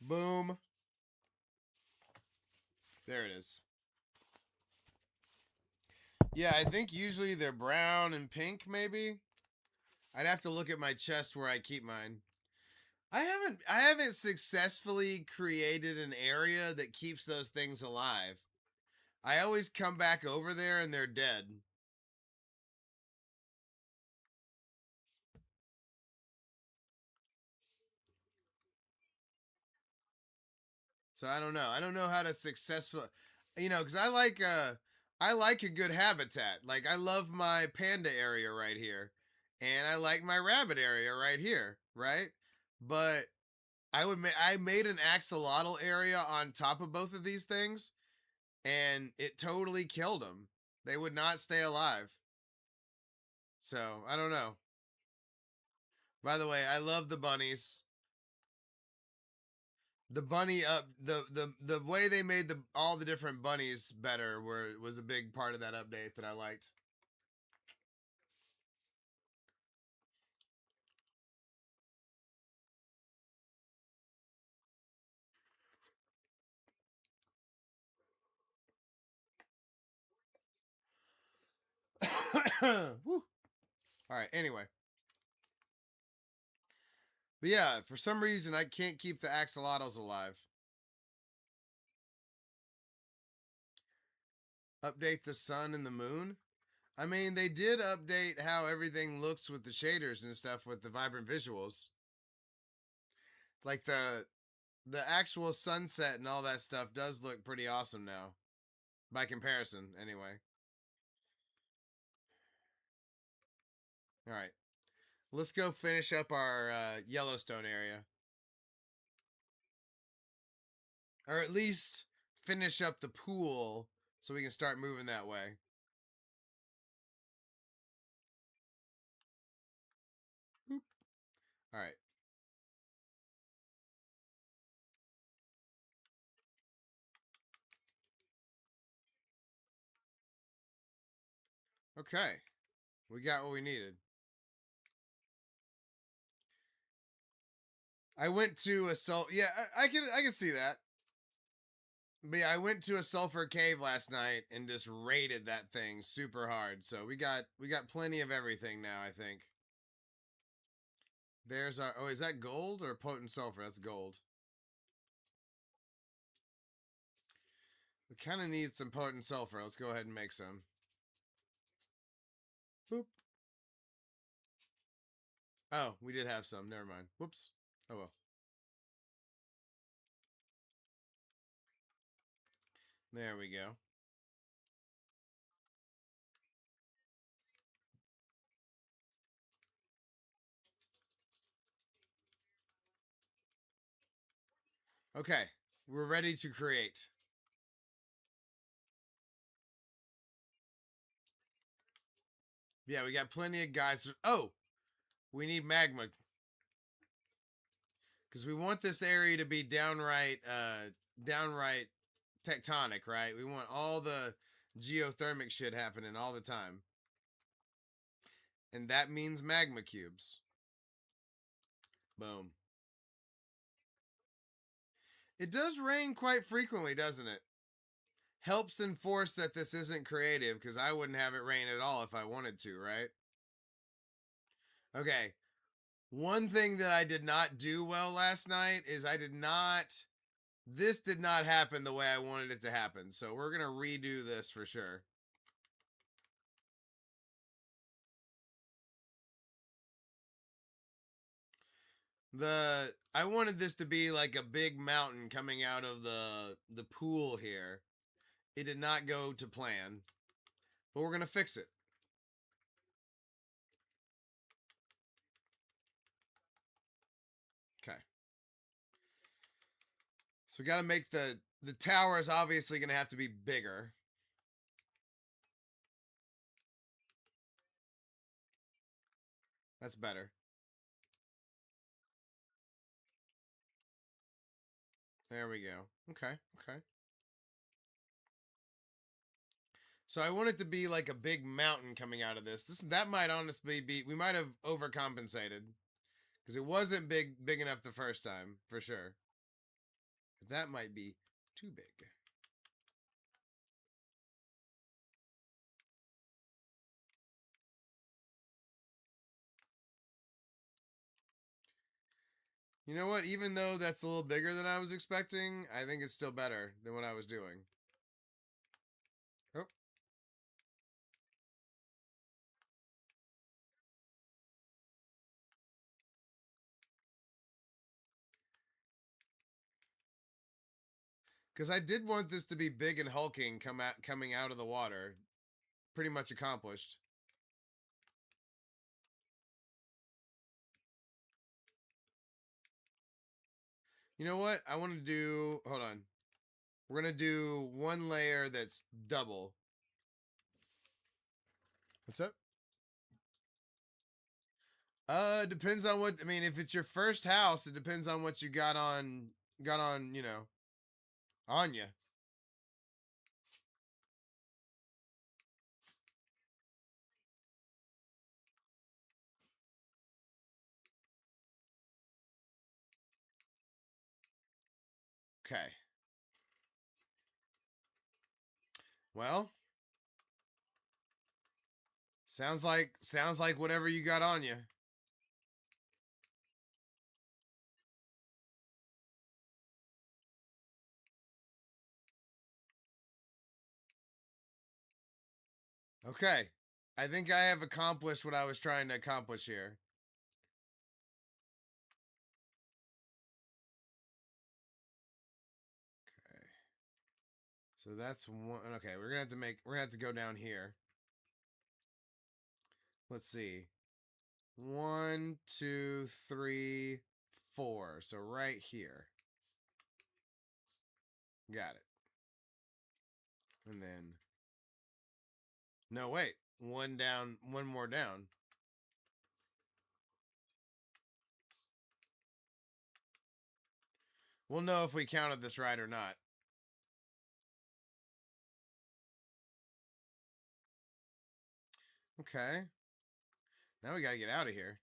A: Boom. There it is. Yeah, I think usually they're brown and pink, maybe. I'd have to look at my chest where I keep mine. I haven't successfully created an area that keeps those things alive. I always come back over there and they're dead. So I don't know. I don't know how to successfully, because I like a good habitat. Like I love my panda area right here, and I like my rabbit area right here, right? But I made an axolotl area on top of both of these things, and it totally killed them. They would not stay alive. So I don't know. By the way, I love the bunnies. The bunny up the way they made all the different bunnies better was a big part of that update that I liked. Woo. All right. Anyway, but yeah, for some reason I can't keep the axolotls alive. Update the sun and the moon. I mean, they did update how everything looks with the shaders and stuff with the vibrant visuals. Like the actual sunset and all that stuff does look pretty awesome now. By comparison, anyway. All right. Let's go finish up our Yellowstone area. Or at least finish up the pool so we can start moving that way. Boop. All right. Okay. We got what we needed. I went to a yeah, I can see that. But yeah, I went to a sulfur cave last night and just raided that thing super hard. So we got plenty of everything now, I think. There's our is that gold or potent sulfur? That's gold. We kind of need some potent sulfur. Let's go ahead and make some. Boop. Oh, we did have some. Never mind. Whoops. Oh well. There we go. Okay. We're ready to create. Yeah, we got plenty of guys. Oh, we need magma because we want this area to be downright tectonic, right? We want all the geothermic shit happening all the time. And that means magma cubes. Boom. It does rain quite frequently, doesn't it? Helps enforce that this isn't creative because I wouldn't have it rain at all if I wanted to, right? Okay. One thing that I did not do well last night is this did not happen the way I wanted it to happen. So we're going to redo this for sure. I wanted this to be like a big mountain coming out of the pool here. It did not go to plan, but we're going to fix it. Okay. So we got to make the tower is obviously going to have to be bigger. That's better. There we go. Okay. Okay. So I want it to be like a big mountain coming out of this. That might honestly be we might have overcompensated because it wasn't big enough the first time for sure. But that might be too big. You know what? Even though that's a little bigger than I was expecting, I think it's still better than what I was doing. Oh. Because I did want this to be big and hulking coming out of the water. Pretty much accomplished. You know what? I want to do... Hold on. We're going to do one layer that's double. What's up? Depends on what... I mean, if it's your first house, it depends on what you got on, you know, on you. Okay. Well, Sounds like whatever you got on you. Okay. I think I have accomplished what I was trying to accomplish here. Okay. So that's one. Okay, we're gonna have to go down here. Let's see. 1, 2, 3, 4. So right here. Got it. And then no, wait. One down, one more down. We'll know if we counted this right or not. Okay. Now we gotta get out of here.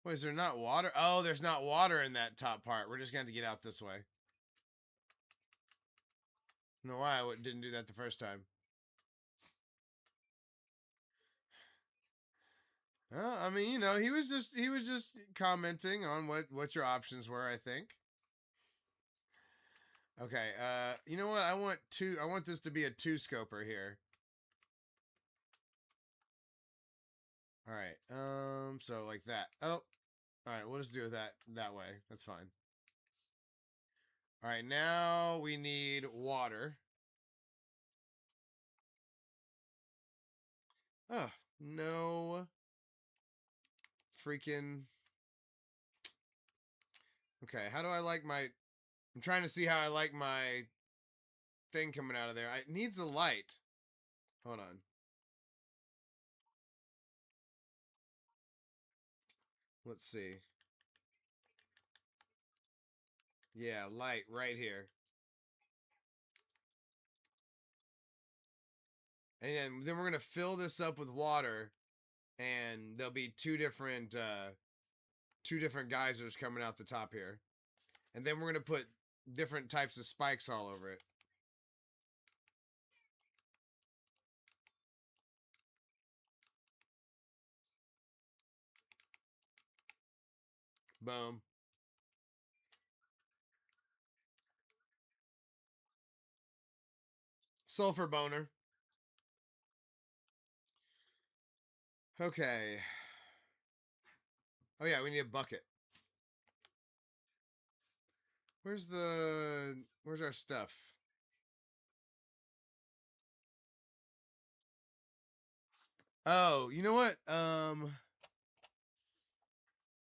A: Wait, is there not water? Oh, there's not water in that top part. We're just gonna have to get out this way. I don't know why I didn't do that the first time. I mean, you know, he was just commenting on what your options were, I think. Okay, you know what? I want this to be a 2-scoper here. All right. So like that. Oh. All right, we'll just do it that way. That's fine. All right, now we need water. Oh, no freaking. Okay, how do I like my... I'm trying to see how I like my thing coming out of there. It needs a light. Hold on. Let's see. Yeah, light right here. And then we're going to fill this up with water, and there'll be two different geysers coming out the top here. And then we're going to put different types of spikes all over it. Boom. Sulfur boner. Okay. Oh yeah, we need a bucket. Where's our stuff? Oh, you know what?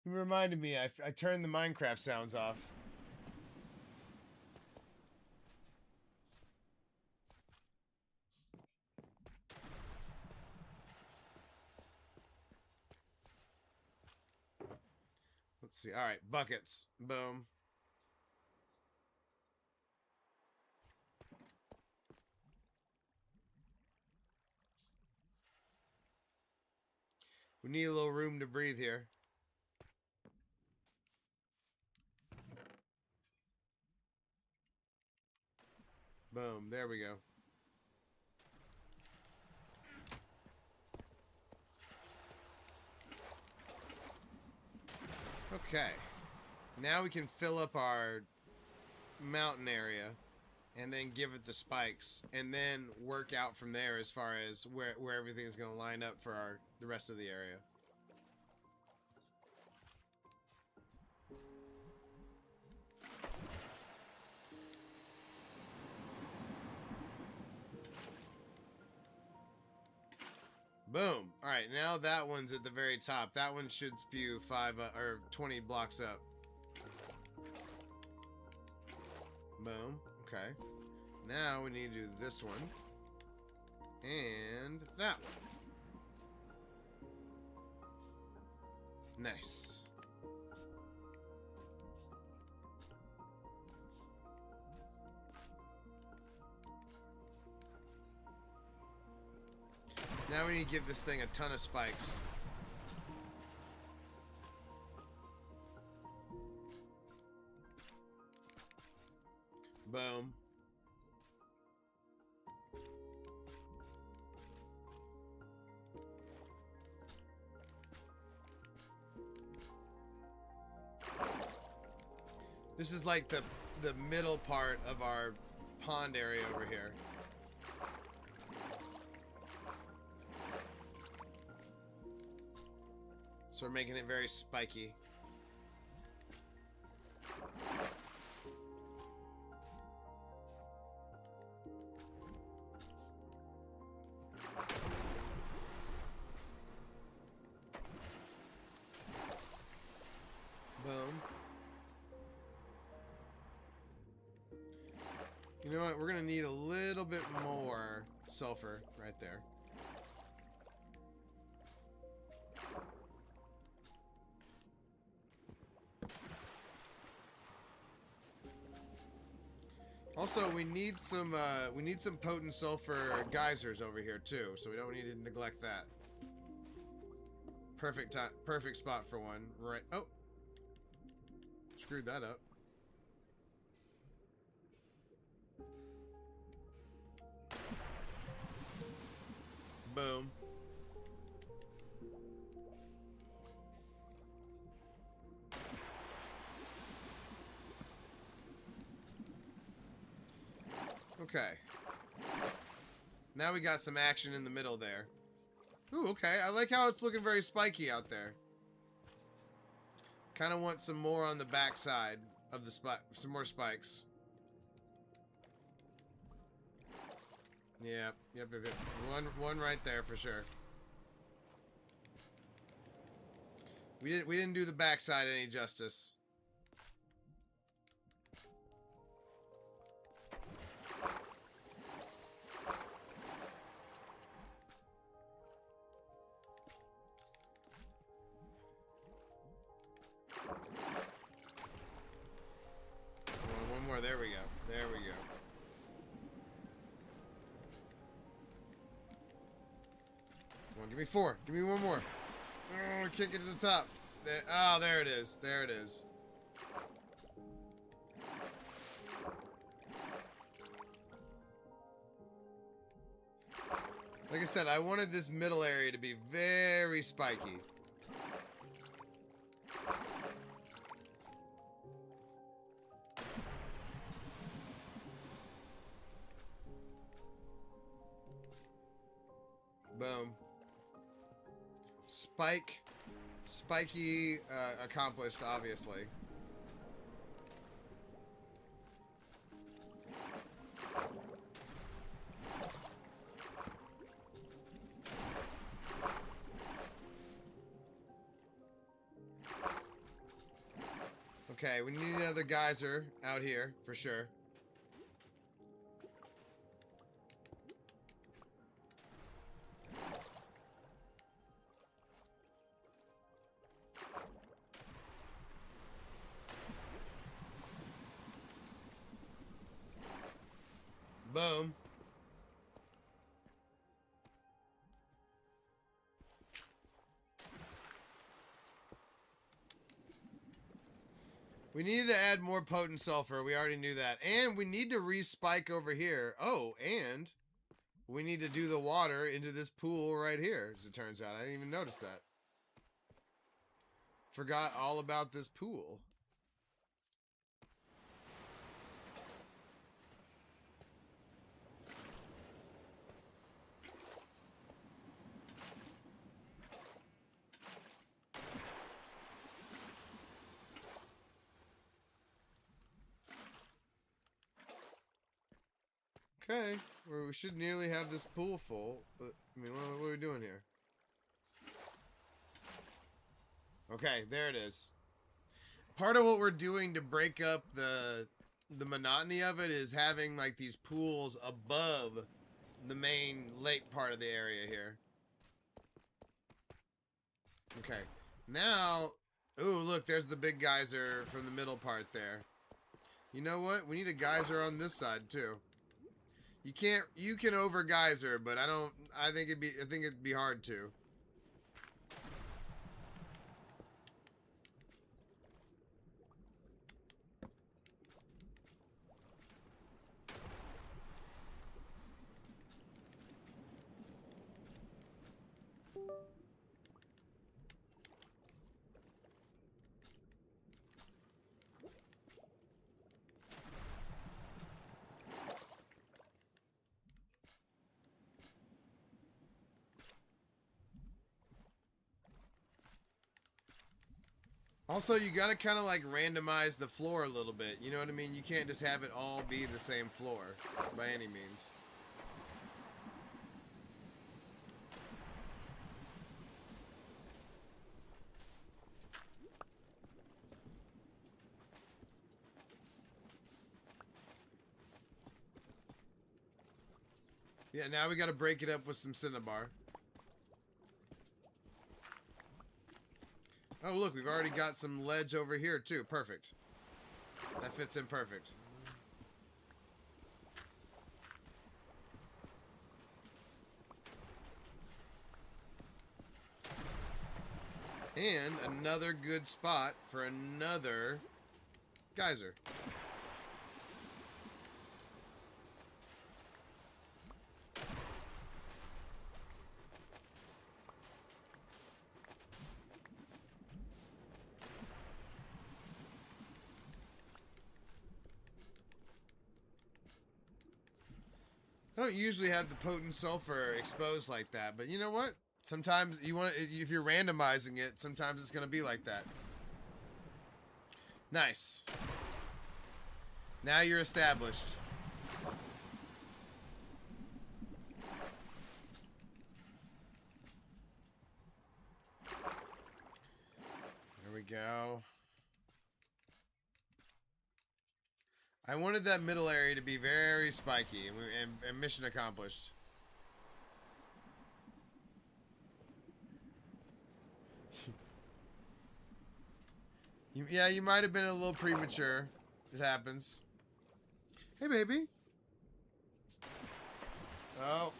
A: It reminded me, I turned the Minecraft sounds off. Let's see. All right, buckets. Boom. We need a little room to breathe here. Boom. There we go. Okay. Now we can fill up our mountain area and then give it the spikes and then work out from there as far as where everything is going to line up for the rest of the area. Boom. All right, now that one's at the very top. That one should spew 5 or 20 blocks up. Boom. Okay. Now we need to do this one and that one. Nice. Now we need to give this thing a ton of spikes. Boom. This is like the middle part of our pond area over here. So we're making it very spiky. Boom. You know what? We're gonna need a little bit more sulfur right there. Also, we need some potent sulfur geysers over here too, so we don't need to neglect that. Perfect spot for one. Right. Oh, screwed that up. Boom. Okay. Now we got some action in the middle there. Ooh, okay. I like how it's looking very spiky out there. Kind of want some more on the back side of the some more spikes. Yep. One right there for sure. We didn't do the backside any justice. One more. There we go. There we go. Come on, give me 4. Give me one more. Oh, I can't get to the top. Oh, there it is. There it is. Like I said, I wanted this middle area to be very spiky. Boom. Spiky accomplished, obviously. Okay, we need another geyser out here, for sure. Boom. We needed to add more potent sulfur. We already knew that. And we need to re-spike over here. Oh, and we need to do the water into this pool right here, as it turns out. I didn't even notice that. Forgot all about this pool. Okay, we should nearly have this pool full. I mean, what are we doing here? Okay, there it is. Part of what we're doing to break up the monotony of it is having like these pools above the main lake part of the area here. Okay, now, ooh, look, there's the big geyser from the middle part there. You know what? We need a geyser on this side too. You can over geyser, but I think it'd be hard to. Also, you gotta kind of like randomize the floor a little bit. You know what I mean? You can't just have it all be the same floor by any means. Yeah, now we gotta break it up with some cinnabar. Oh, look, we've already got some ledge over here, too. Perfect. That fits in perfect. And another good spot for another geyser. I don't usually have the potent sulfur exposed like that, but you know what? Sometimes you want, if you're randomizing it, sometimes it's going to be like that. Nice. Now you're established. There we go. I wanted that middle area to be very spiky, and mission accomplished. Yeah, you might have been a little premature. It happens. Hey, baby. Oh.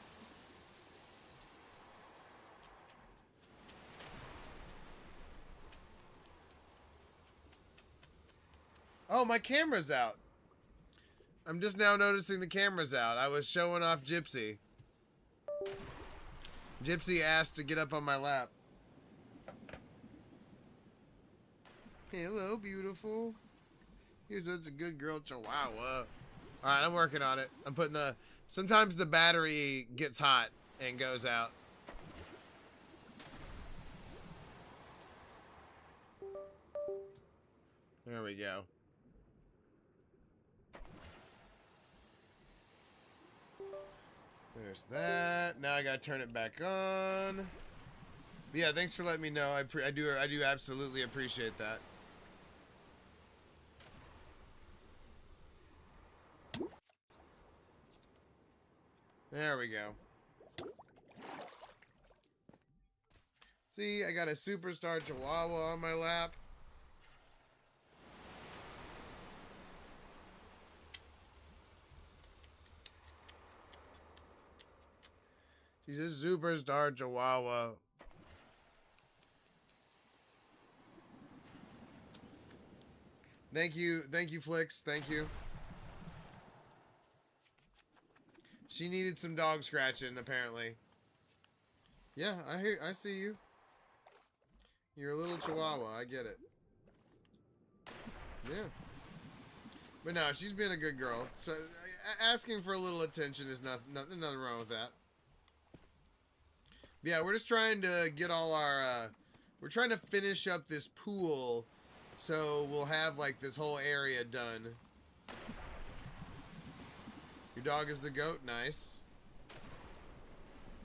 A: Oh, my camera's out. I'm just now noticing the camera's out. I was showing off Gypsy. Gypsy asked to get up on my lap. Hello, beautiful. You're such a good girl, Chihuahua. Alright, I'm working on it. I'm putting the... Sometimes the battery gets hot and goes out. There we go. There's that. Now I gotta turn it back on. But yeah, thanks for letting me know. I do absolutely appreciate that. There we go. See, I got a superstar Chihuahua on my lap. He's a superstar Chihuahua. Thank you, Flicks. Thank you. She needed some dog scratching, apparently. Yeah, I see you. You're a little Chihuahua. I get it. Yeah. But no, she's been a good girl. So asking for a little attention is nothing wrong with that. But yeah, we're just trying to get all our. We're trying to finish up this pool, so we'll have like this whole area done. Your dog is the goat. Nice.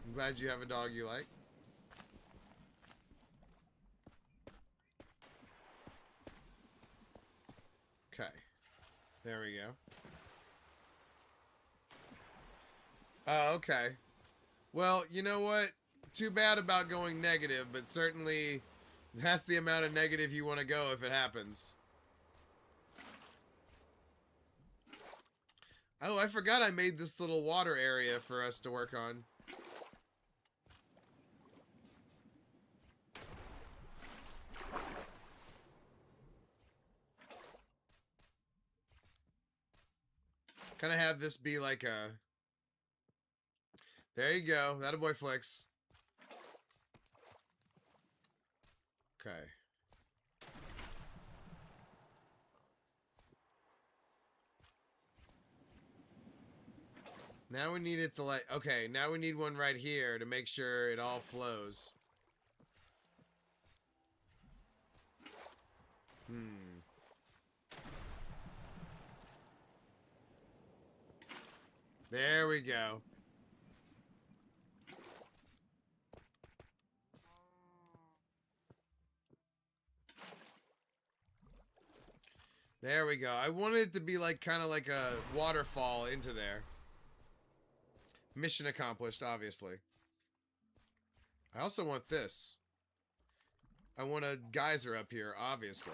A: I'm glad you have a dog you like. Okay. There we go. Oh, okay. Well, you know what? Too bad about going negative, but certainly that's the amount of negative you want to go if it happens. Oh, I forgot I made this little water area for us to work on. Kind of have this be like a... There you go. That a boy flicks. Okay. Now we need it to like... Okay, now we need one right here to make sure it all flows. There we go. There we go. I wanted it to be like kind of like a waterfall into there. Mission accomplished, obviously. I also want this. I want a geyser up here, obviously.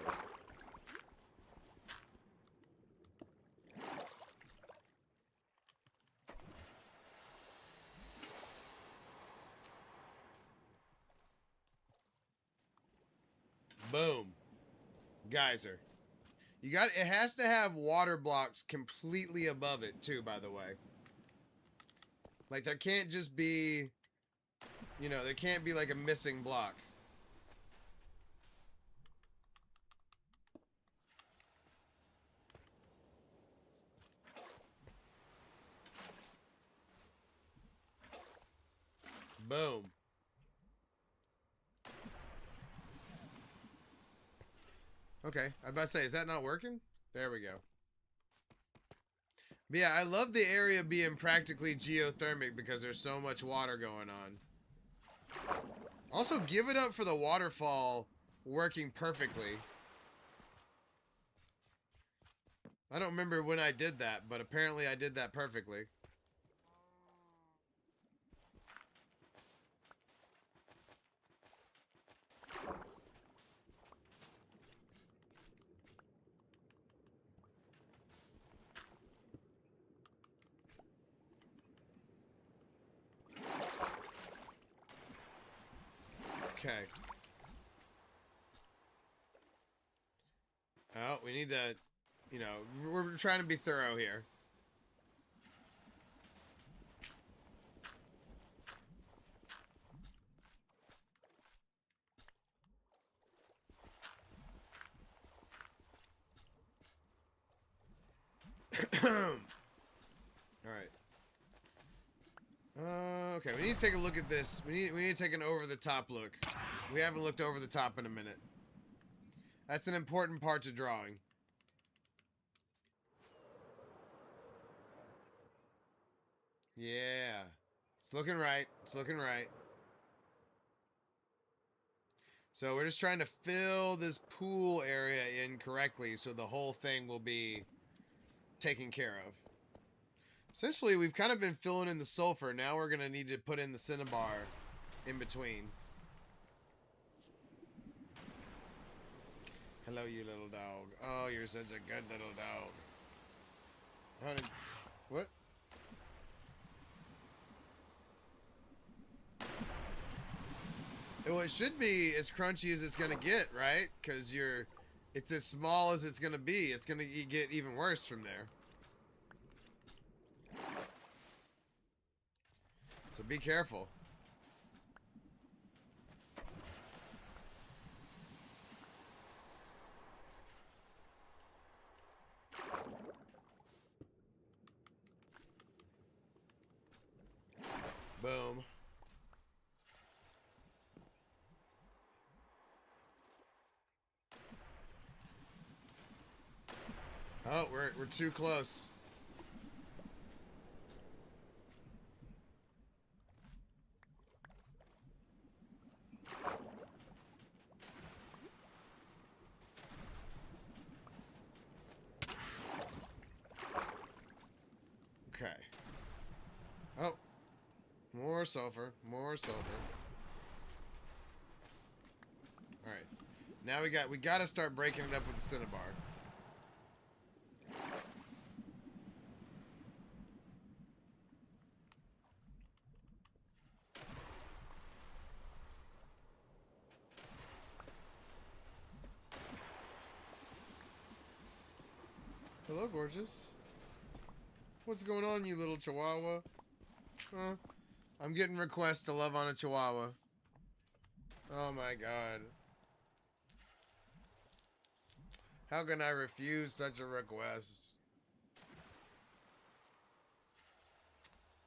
A: Boom. Geyser. You got it has to have water blocks completely above it too, by the way. Like there can't just be, you know, there can't be like a missing block. Boom. Okay, I was about to say, is that not working? There we go. But yeah, I love the area being practically geothermic because there's so much water going on. Also, give it up for the waterfall working perfectly. I don't remember when I did that, but apparently I did that perfectly. Okay. Oh, we need to, you know, we're trying to be thorough here. Alright. Okay, we need to take a look at this. We need to take an over-the-top look. We haven't looked over the top in a minute. That's an important part to drawing. Yeah. It's looking right. It's looking right. So we're just trying to fill this pool area in correctly so the whole thing will be taken care of. Essentially, we've kind of been filling in the sulfur. Now we're going to need to put in the cinnabar in between. Hello, you little dog. Oh, you're such a good little dog. How did... What? Well, it should be as crunchy as it's going to get, right? Because it's as small as it's going to be. It's going to get even worse from there. So be careful. Boom. Oh, we're too close. Okay. Oh. More sulfur. More sulfur. Alright. Now we gotta start breaking it up with the cinnabar. Hello, gorgeous. What's going on, you little chihuahua? Huh? I'm getting requests to love on a chihuahua. Oh my god. How can I refuse such a request?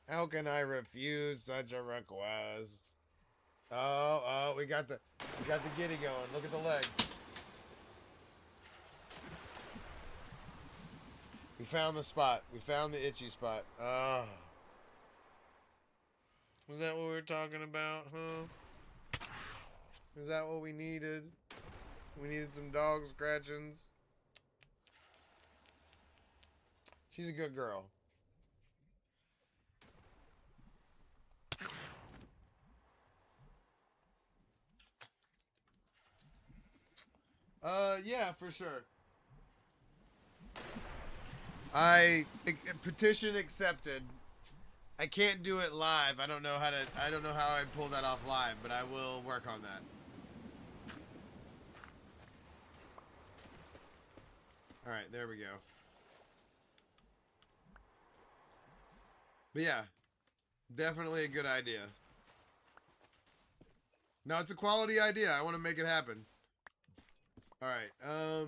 A: How can I refuse such a request? Oh, we got the giddy going. Look at the leg. We found the spot. We found the itchy spot. Oh. Was that what we were talking about, huh? Is that what we needed? We needed some dog scratchings. She's a good girl. Yeah, for sure. Petition accepted. I can't do it live. I don't know how I'd pull that off live, but I will work on that. All right, there we go. But yeah, definitely a good idea. No, it's a quality idea. I want to make it happen. All right.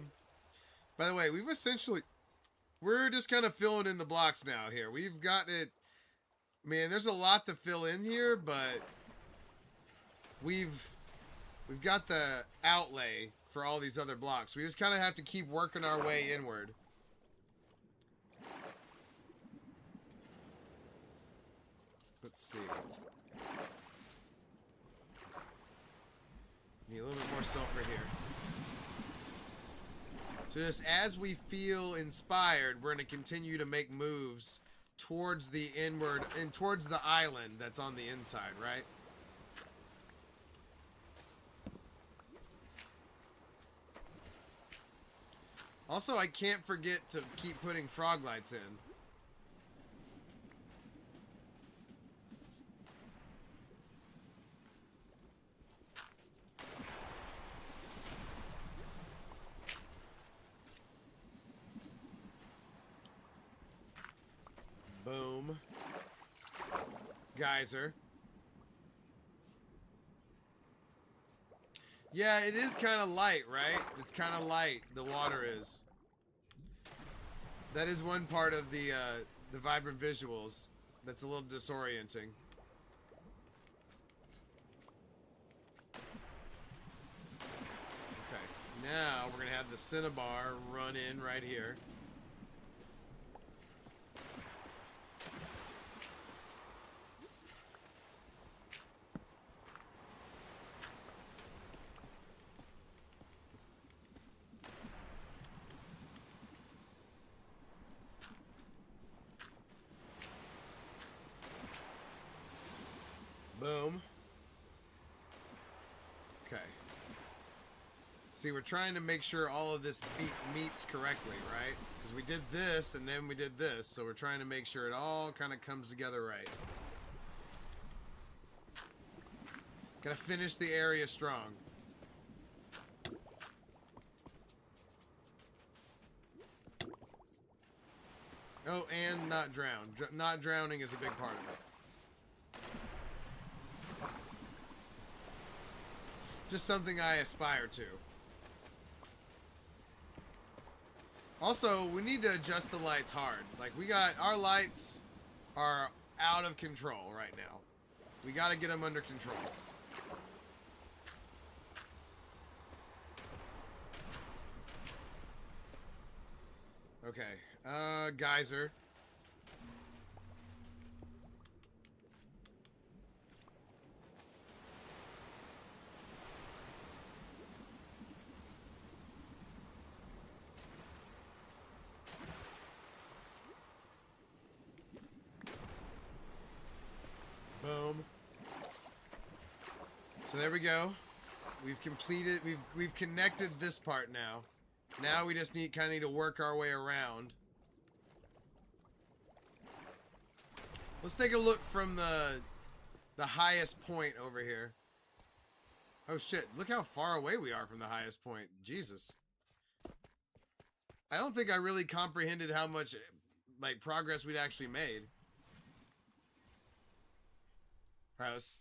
A: By the way, we're just kind of filling in the blocks now here. We've got it. Man, there's a lot to fill in here, but we've got the outlay for all these other blocks. We just kind of have to keep working our way inward. Let's see. Need a little bit more sulfur here. So just as we feel inspired, we're going to continue to make moves towards the inward and towards the island that's on the inside, right? Also, I can't forget to keep putting frog lights in. Boom. Geyser. Yeah, it is kind of light, right? It's kind of light, the water is. That is one part of the vibrant visuals that's a little disorienting. Okay, now we're going to have the cinnabar run in right here. Boom. Okay. See, we're trying to make sure all of this meets correctly, right? Because we did this, and then we did this, so we're trying to make sure it all kind of comes together right. Gotta finish the area strong. Oh, and not drown. Not drowning is a big part of it. Just something I aspire to. Also, we need to adjust the lights hard. Like, our lights are out of control right now. We gotta get them under control. Okay, geyser. Boom. So there we go. We've completed, we've connected this part now. Now we just kind of need to work our way around. Let's take a look from the highest point over here. Oh shit, look how far away we are from the highest point. Jesus. I don't think I really comprehended how much like progress we'd actually made. Alright,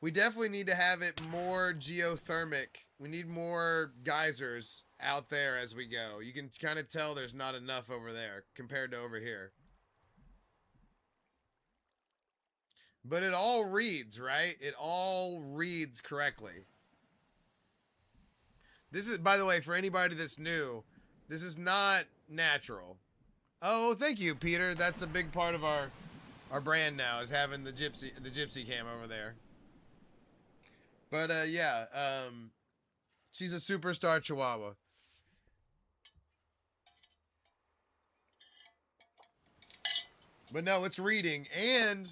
A: we definitely need to have it more geothermic. We need more geysers out there as we go. You can kind of tell there's not enough over there compared to over here. But it all reads, right? It all reads correctly. This is, by the way, for anybody that's new, This is not natural. Oh, thank you, Peter. That's a big part of our brand now, is having the gypsy cam over there. But yeah, she's a superstar Chihuahua. But no, it's reading, and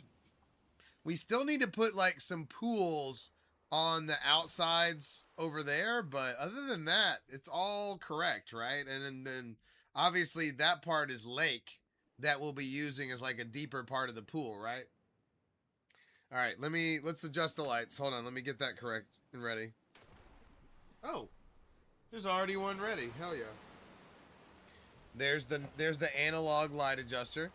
A: we still need to put like some pools on the outsides over there, but other than that, it's all correct, right? And then obviously that part is lake that we'll be using as like a deeper part of the pool, right? All right, let's adjust the lights. Hold on, let me get that correct and ready. Oh, there's already one ready. Hell yeah. There's the analog light adjuster.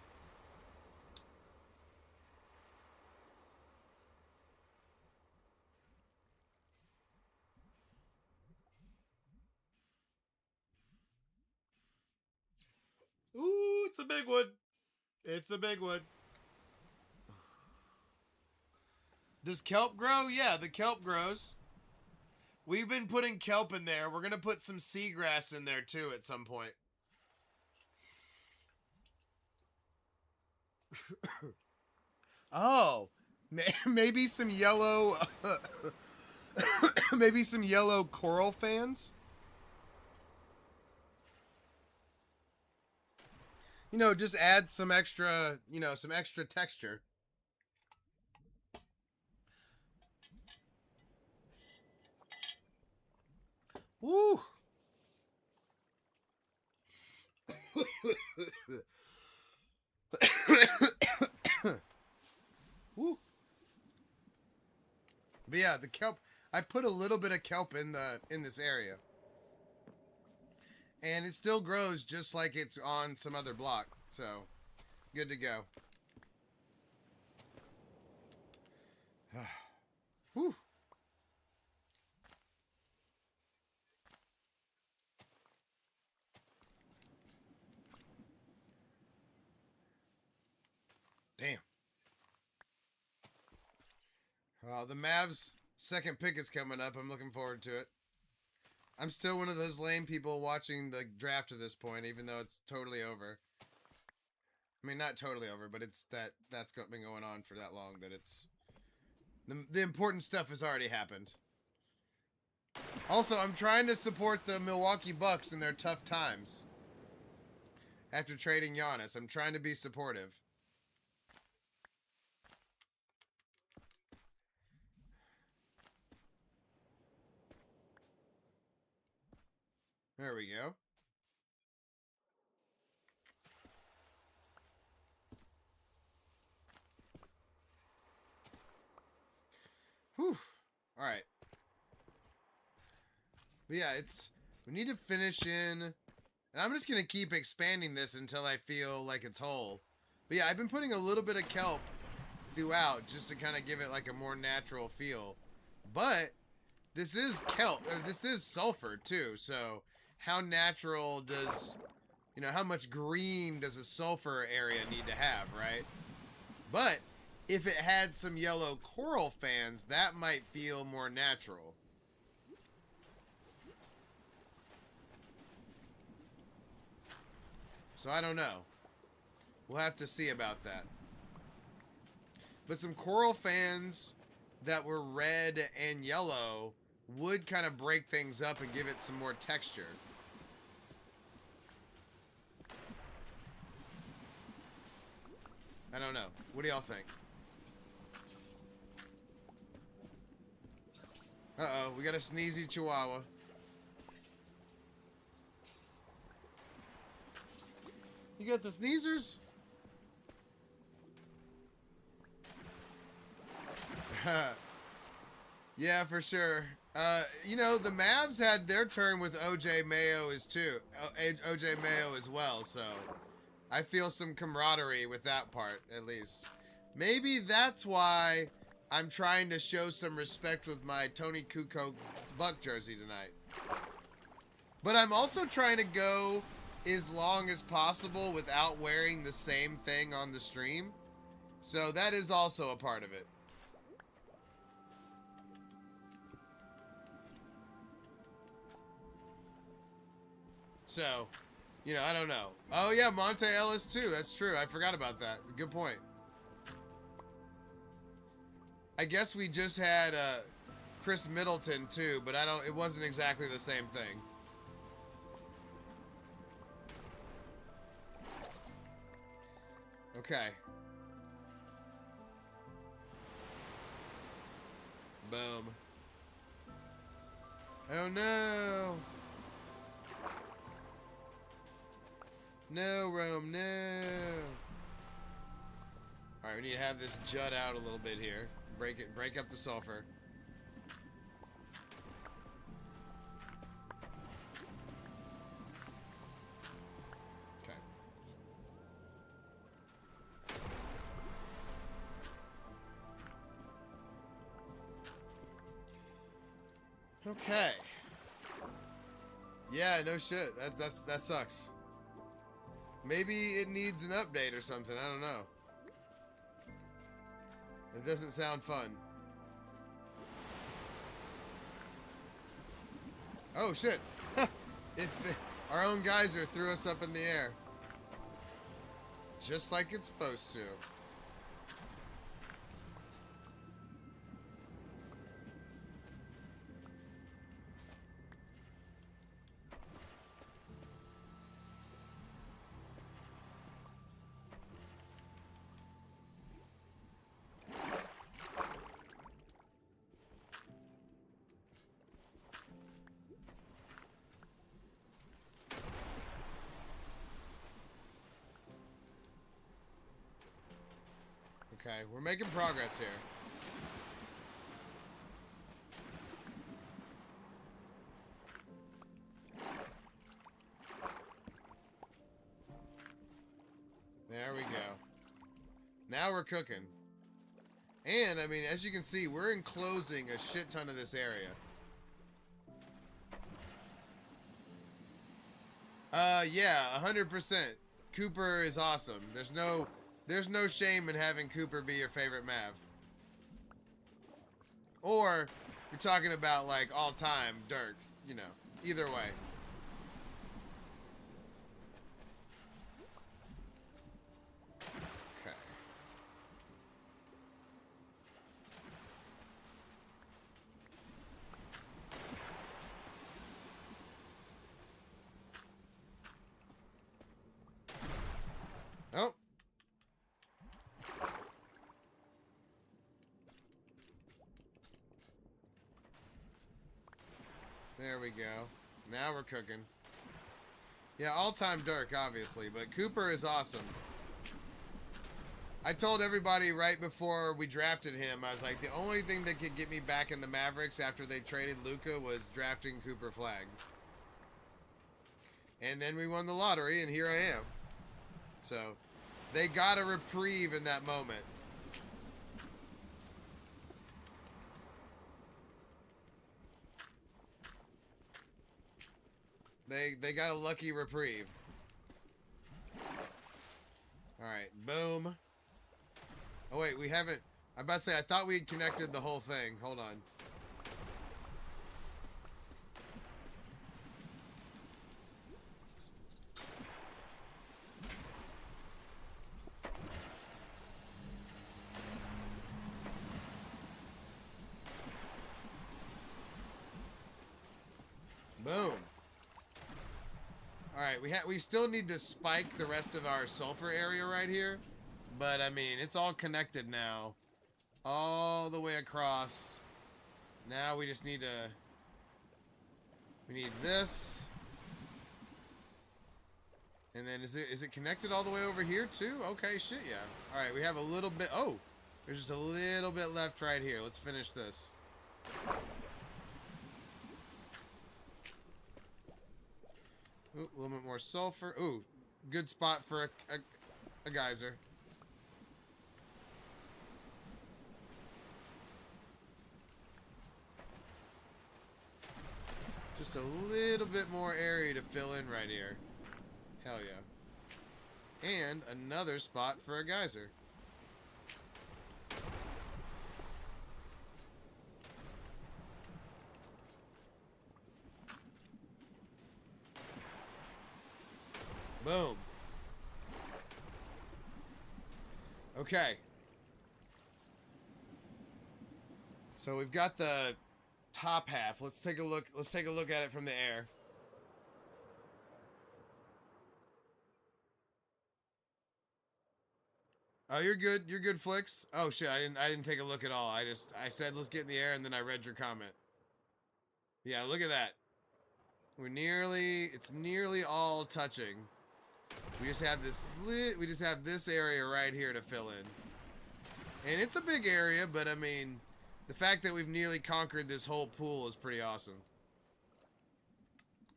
A: Ooh, it's a big one. It's a big one. Does kelp grow? Yeah, the kelp grows. We've been putting kelp in there. We're going to put some seagrass in there too at some point. Oh, maybe some yellow maybe some yellow coral fans? You know, just add some extra, some extra texture. Woo! Woo! But yeah, the kelp. I put a little bit of kelp in this area, and it still grows just like it's on some other block. So, good to go. Whew. Damn. The Mavs' second pick is coming up. I'm looking forward to it. I'm still one of those lame people watching the draft at this point, even though it's totally over. I mean, not totally over, but that's been going on for that long that it's the important stuff has already happened. Also, I'm trying to support the Milwaukee Bucks in their tough times. After trading Giannis, I'm trying to be supportive. There we go. Whew. All right. But yeah, we need to finish in, and I'm just gonna keep expanding this until I feel like it's whole. But yeah, I've been putting a little bit of kelp throughout just to kind of give it like a more natural feel. But this is kelp, or this is sulfur too. So how natural does, how much green does a sulfur area need to have, right? But if it had some yellow coral fans, that might feel more natural. So I don't know. We'll have to see about that. But some coral fans that were red and yellow would kind of break things up and give it some more texture. I don't know. What do y'all think? Uh-oh, we got a sneezy chihuahua. You got the sneezers? Yeah, for sure. The Mavs had their turn with OJ Mayo OJ Mayo as well, so I feel some camaraderie with that part, at least. Maybe that's why I'm trying to show some respect with my Tony Kukoc Buck jersey tonight. But I'm also trying to go as long as possible without wearing the same thing on the stream. So that is also a part of it. So, You know, I don't know. Oh yeah, Monte Ellis too. That's true. I forgot about that. Good point. I guess we just had Chris Middleton too, but I don't. It wasn't exactly the same thing. Okay. Boom. Oh no. No, Rome, no. Alright, we need to have this jut out a little bit here. Break up the sulfur. Okay. Okay. Yeah, no shit. That sucks. Maybe it needs an update or something. I don't know. It doesn't sound fun. Oh shit! Our own geyser threw us up in the air, just like it's supposed to. Okay, we're making progress here. There we go. Now we're cooking. And, I mean, as you can see, we're enclosing a shit ton of this area. Yeah, 100%. Cooper is awesome. There's no shame in having Cooper be your favorite Mav. Or, you're talking about, like, all-time Dirk. You know, either way. Okay. Oh. There we go. Now we're cooking. Yeah, all-time Dirk, obviously, but Cooper is awesome. I told everybody right before we drafted him, I was like, the only thing that could get me back in the Mavericks after they traded Luka was drafting Cooper Flag. And then we won the lottery, and here I am. So, they got a reprieve in that moment. They got a lucky reprieve. Alright, boom. Oh wait, we haven't... I'm about to say, I thought we had connected the whole thing. Hold on. Boom. Alright, we still need to spike the rest of our sulfur area right here. But, I mean, it's all connected now. All the way across. Now we just need to... We need this. And then is it connected all the way over here too? Okay, shit, yeah. Alright, we have a little bit... Oh! There's just a little bit left right here. Let's finish this. Ooh, a little bit more sulfur. Ooh, good spot for a geyser. Just a little bit more area to fill in right here. Hell yeah. And another spot for a geyser. Okay. So we've got the top half. Let's take a look. Let's take a look at it from the air. Oh, you're good. You're good, Flicks. Oh shit, I didn't take a look at all. I said let's get in the air and then I read your comment. Yeah, look at that. It's nearly all touching. We just have this area right here to fill in. And it's a big area, but I mean, the fact that we've nearly conquered this whole pool is pretty awesome.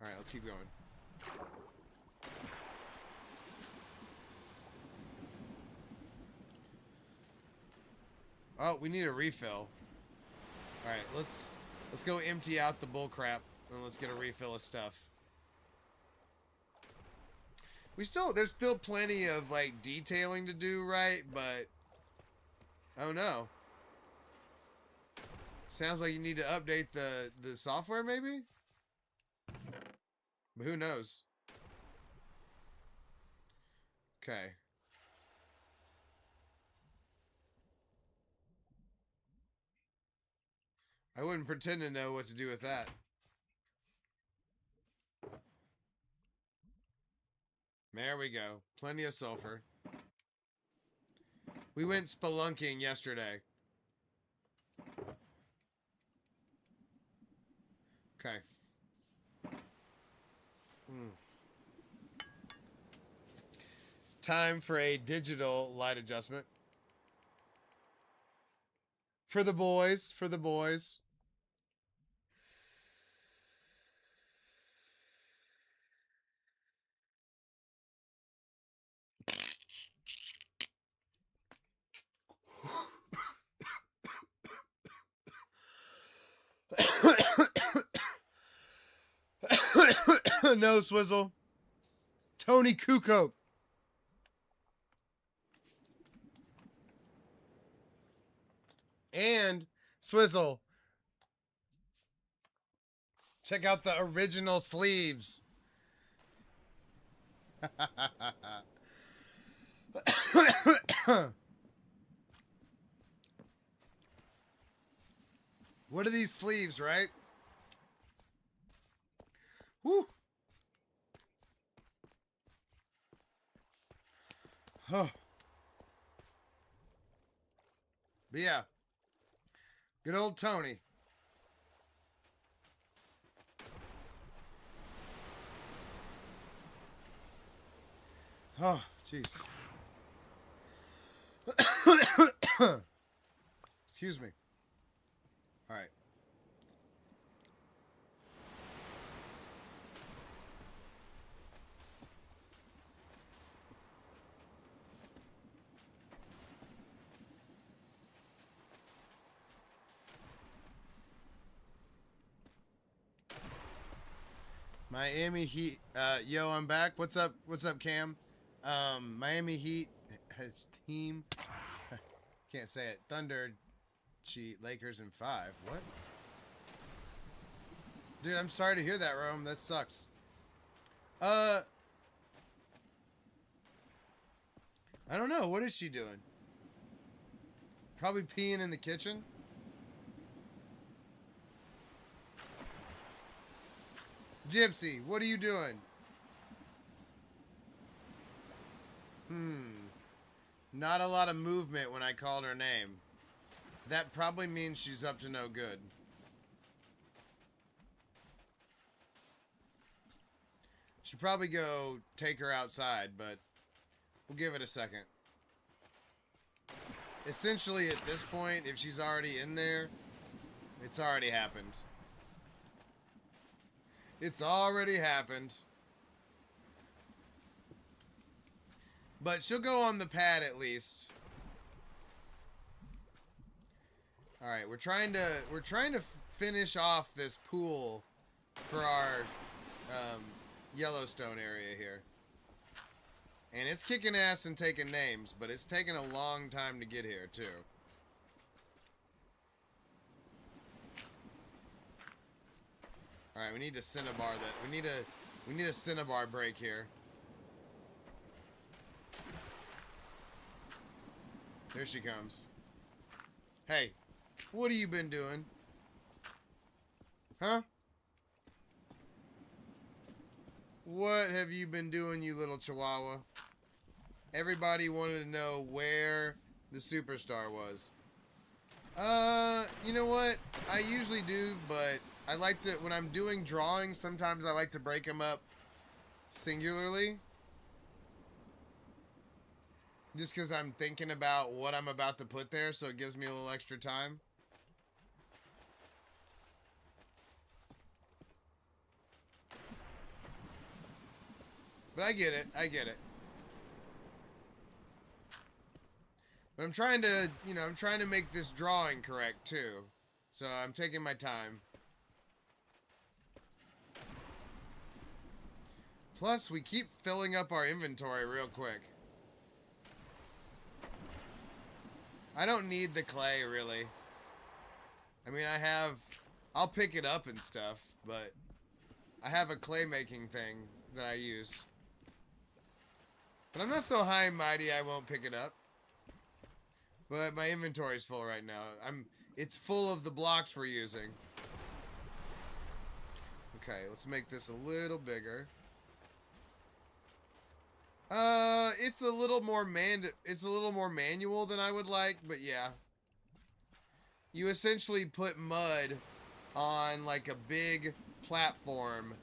A: All right, let's keep going. Oh, we need a refill. All right, let's go empty out the bull crap and let's get a refill of stuff. There's still plenty of like detailing to do, right? But oh no. Sounds like you need to update the software maybe? But who knows? Okay. I wouldn't pretend to know what to do with that. There we go. Plenty of sulfur. We went spelunking yesterday. Okay. Time for a digital light adjustment. For the boys. For the boys. No, Swizzle. Tony Kukoc. And Swizzle. Check out the original sleeves. What are these sleeves, right? Whew. Oh. But yeah. Good old Tony. Oh, jeez. Excuse me. All right. Miami Heat. Yo, I'm back. What's up? What's up, Cam? Miami Heat has team. Can't say it. Thunder cheat Lakers in 5. What? Dude, I'm sorry to hear that, Rome. That sucks. I don't know. What is she doing? Probably peeing in the kitchen. Gypsy, what are you doing? Not a lot of movement when I called her name. That probably means she's up to no good. Should probably go take her outside, but we'll give it a second. Essentially, at this point, if she's already in there, it's already happened. It's already happened. But she'll go on the pad at least. All right, we're trying to finish off this pool for our Yellowstone area here. And it's kicking ass and taking names, but it's taken a long time to get here too. All right, we need to cinnabar that. We need a cinnabar break here. There she comes. Hey, what have you been doing? Huh? What have you been doing, you little chihuahua? Everybody wanted to know where the superstar was. You know what? I usually do, but I like to, when I'm doing drawings, sometimes I like to break them up singularly. Just because I'm thinking about what I'm about to put there, so it gives me a little extra time. But I get it. I get it. But I'm trying to, you know, I'm trying to make this drawing correct, too. So I'm taking my time. Plus, we keep filling up our inventory real quick. I don't need the clay, really. I mean, I'll pick it up and stuff, but I have a clay making thing that I use. But I'm not so high and mighty I won't pick it up. But my inventory's full right now. It's full of the blocks we're using. Okay, let's make this a little bigger. It's a little more manual than I would like, but yeah. You essentially put mud on like a big platform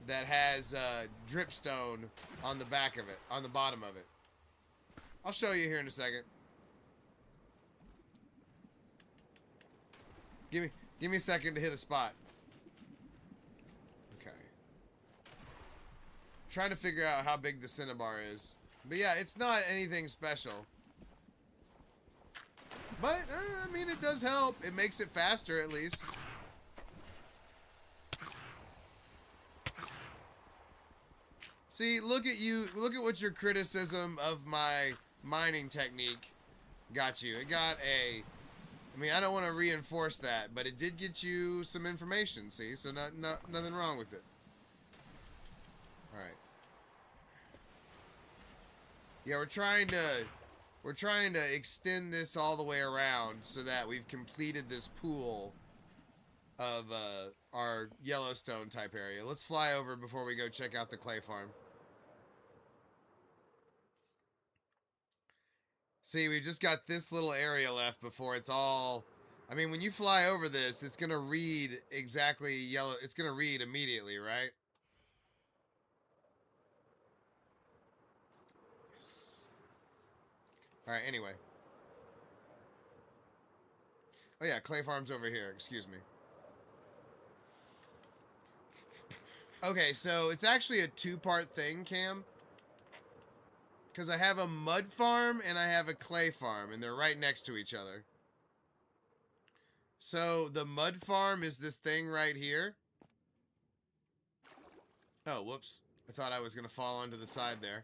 A: that has dripstone on the back of it, on the bottom of it. I'll show you here in a second. Give me a second to hit a spot. Okay. I'm trying to figure out how big the cinnabar is. But yeah, it's not anything special. But, I mean, it does help. It makes it faster, at least. See, look at you. Look at what your criticism of my mining technique got you. It got a... I mean, I don't want to reinforce that, but it did get you some information, see? So nothing wrong with it. Alright. Yeah, we're trying to extend this all the way around so that we've completed this pool of our Yellowstone type area. Let's fly over before we go check out the clay farm. See, we've just got this little area left before it's all... I mean, when you fly over this, it's going to read exactly yellow. It's going to read immediately, right? Yes. All right, anyway. Oh, yeah, clay farm's over here. Excuse me. Okay, so it's actually a two-part thing, Cam. Because I have a mud farm and I have a clay farm, and they're right next to each other. So the mud farm is this thing right here. Oh, whoops. I thought I was going to fall onto the side there.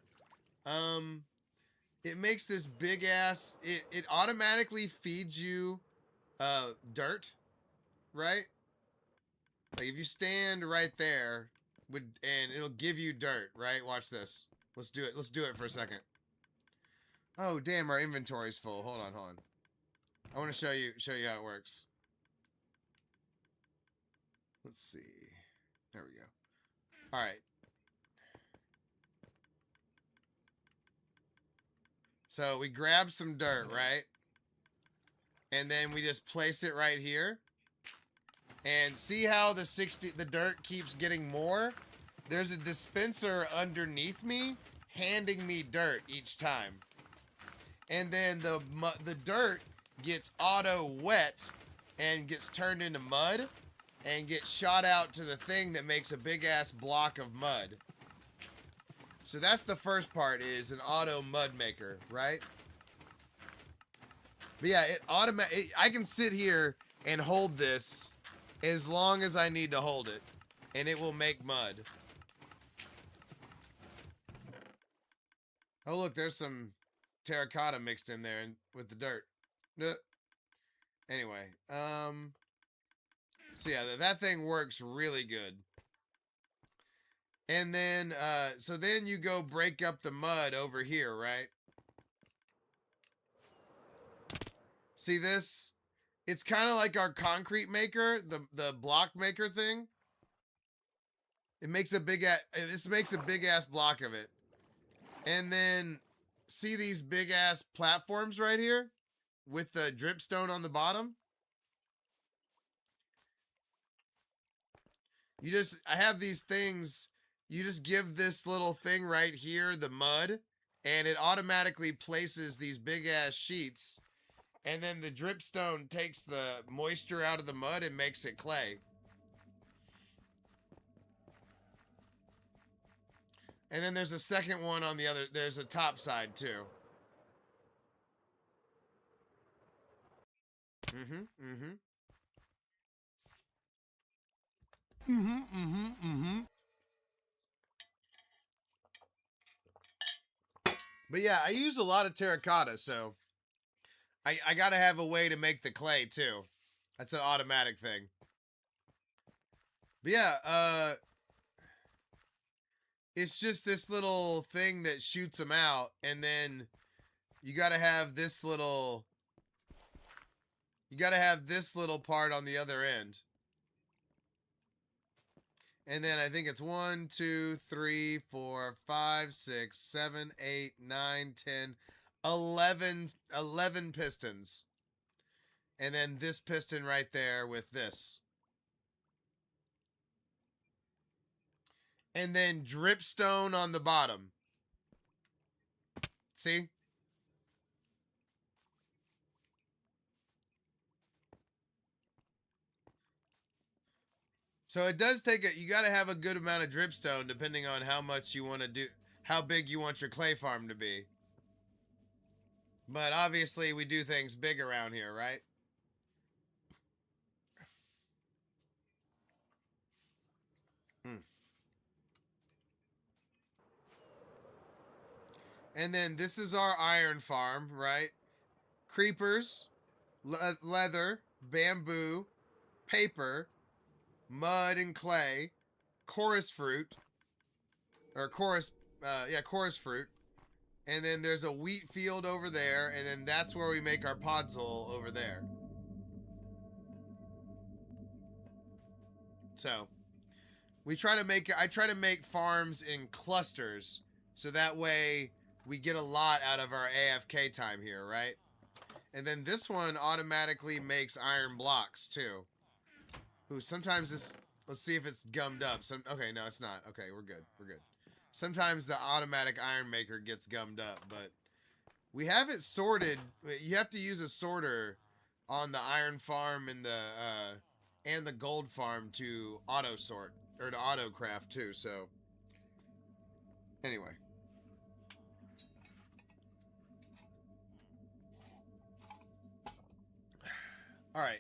A: It makes this big ass... It automatically feeds you dirt, right? Like if you stand right there, and it'll give you dirt, right? Watch this. Let's do it. Let's do it for a second. Oh, damn, our inventory's full. Hold on. I want to show you how it works. Let's see. There we go. All right. So we grab some dirt, right? And then we just place it right here. And see how the dirt keeps getting more? There's a dispenser underneath me handing me dirt each time. And then the dirt gets auto wet and gets turned into mud and gets shot out to the thing that makes a big ass block of mud. So that's the first part, is an auto mud maker, right? But yeah, I can sit here and hold this as long as I need to hold it, and it will make mud. Oh look, there's some terracotta mixed in there with the dirt. Anyway, so yeah, that thing works really good. And then, so then you go break up the mud over here, right? See this? It's kind of like our concrete maker, the block maker thing. It makes a this makes a big ass block of it. And then see these big ass platforms right here with the dripstone on the bottom? I have these things. You just give this little thing right here the mud, and it automatically places these big ass sheets. And then the dripstone takes the moisture out of the mud and makes it clay. And then there's a second one on the other. There's a top side too. Mm-hmm. Mm-hmm. Mm-hmm. Mm-hmm. Mm-hmm. But yeah, I use a lot of terracotta, so I gotta have a way to make the clay too. That's an automatic thing. But yeah, it's just this little thing that shoots them out, and then you gotta have this little part on the other end. And then I think it's 1, 2, 3, 4, 5, 6, 7, 8, 9, 10, 11 pistons. And then this piston right there with this. And then dripstone on the bottom. See? So it does take you got to have a good amount of dripstone depending on how much you want to do, how big you want your clay farm to be. But obviously we do things big around here, right? Hmm. And then this is our iron farm, right? Creepers, leather, bamboo, paper, mud and clay, chorus fruit, or chorus fruit. And then there's a wheat field over there, and then that's where we make our podzol over there. So I try to make farms in clusters, so that way we get a lot out of our AFK time here, right? And then this one automatically makes iron blocks too. Ooh, sometimes this. Let's see if it's gummed up. Okay, no, it's not. Okay, we're good. We're good. Sometimes the automatic iron maker gets gummed up, but we have it sorted. You have to use a sorter on the iron farm and the gold farm to auto sort or to auto craft too. So anyway. All right.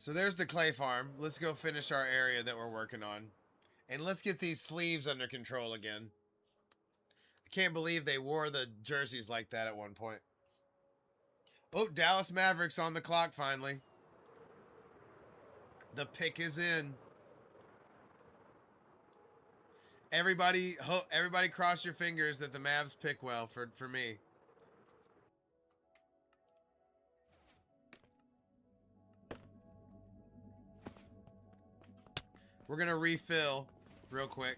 A: So there's the clay farm. Let's go finish our area that we're working on. And let's get these sleeves under control again. I can't believe they wore the jerseys like that at one point. Oh, Dallas Mavericks on the clock finally. The pick is in. Everybody cross your fingers that the Mavs pick well for me. We're going to refill real quick.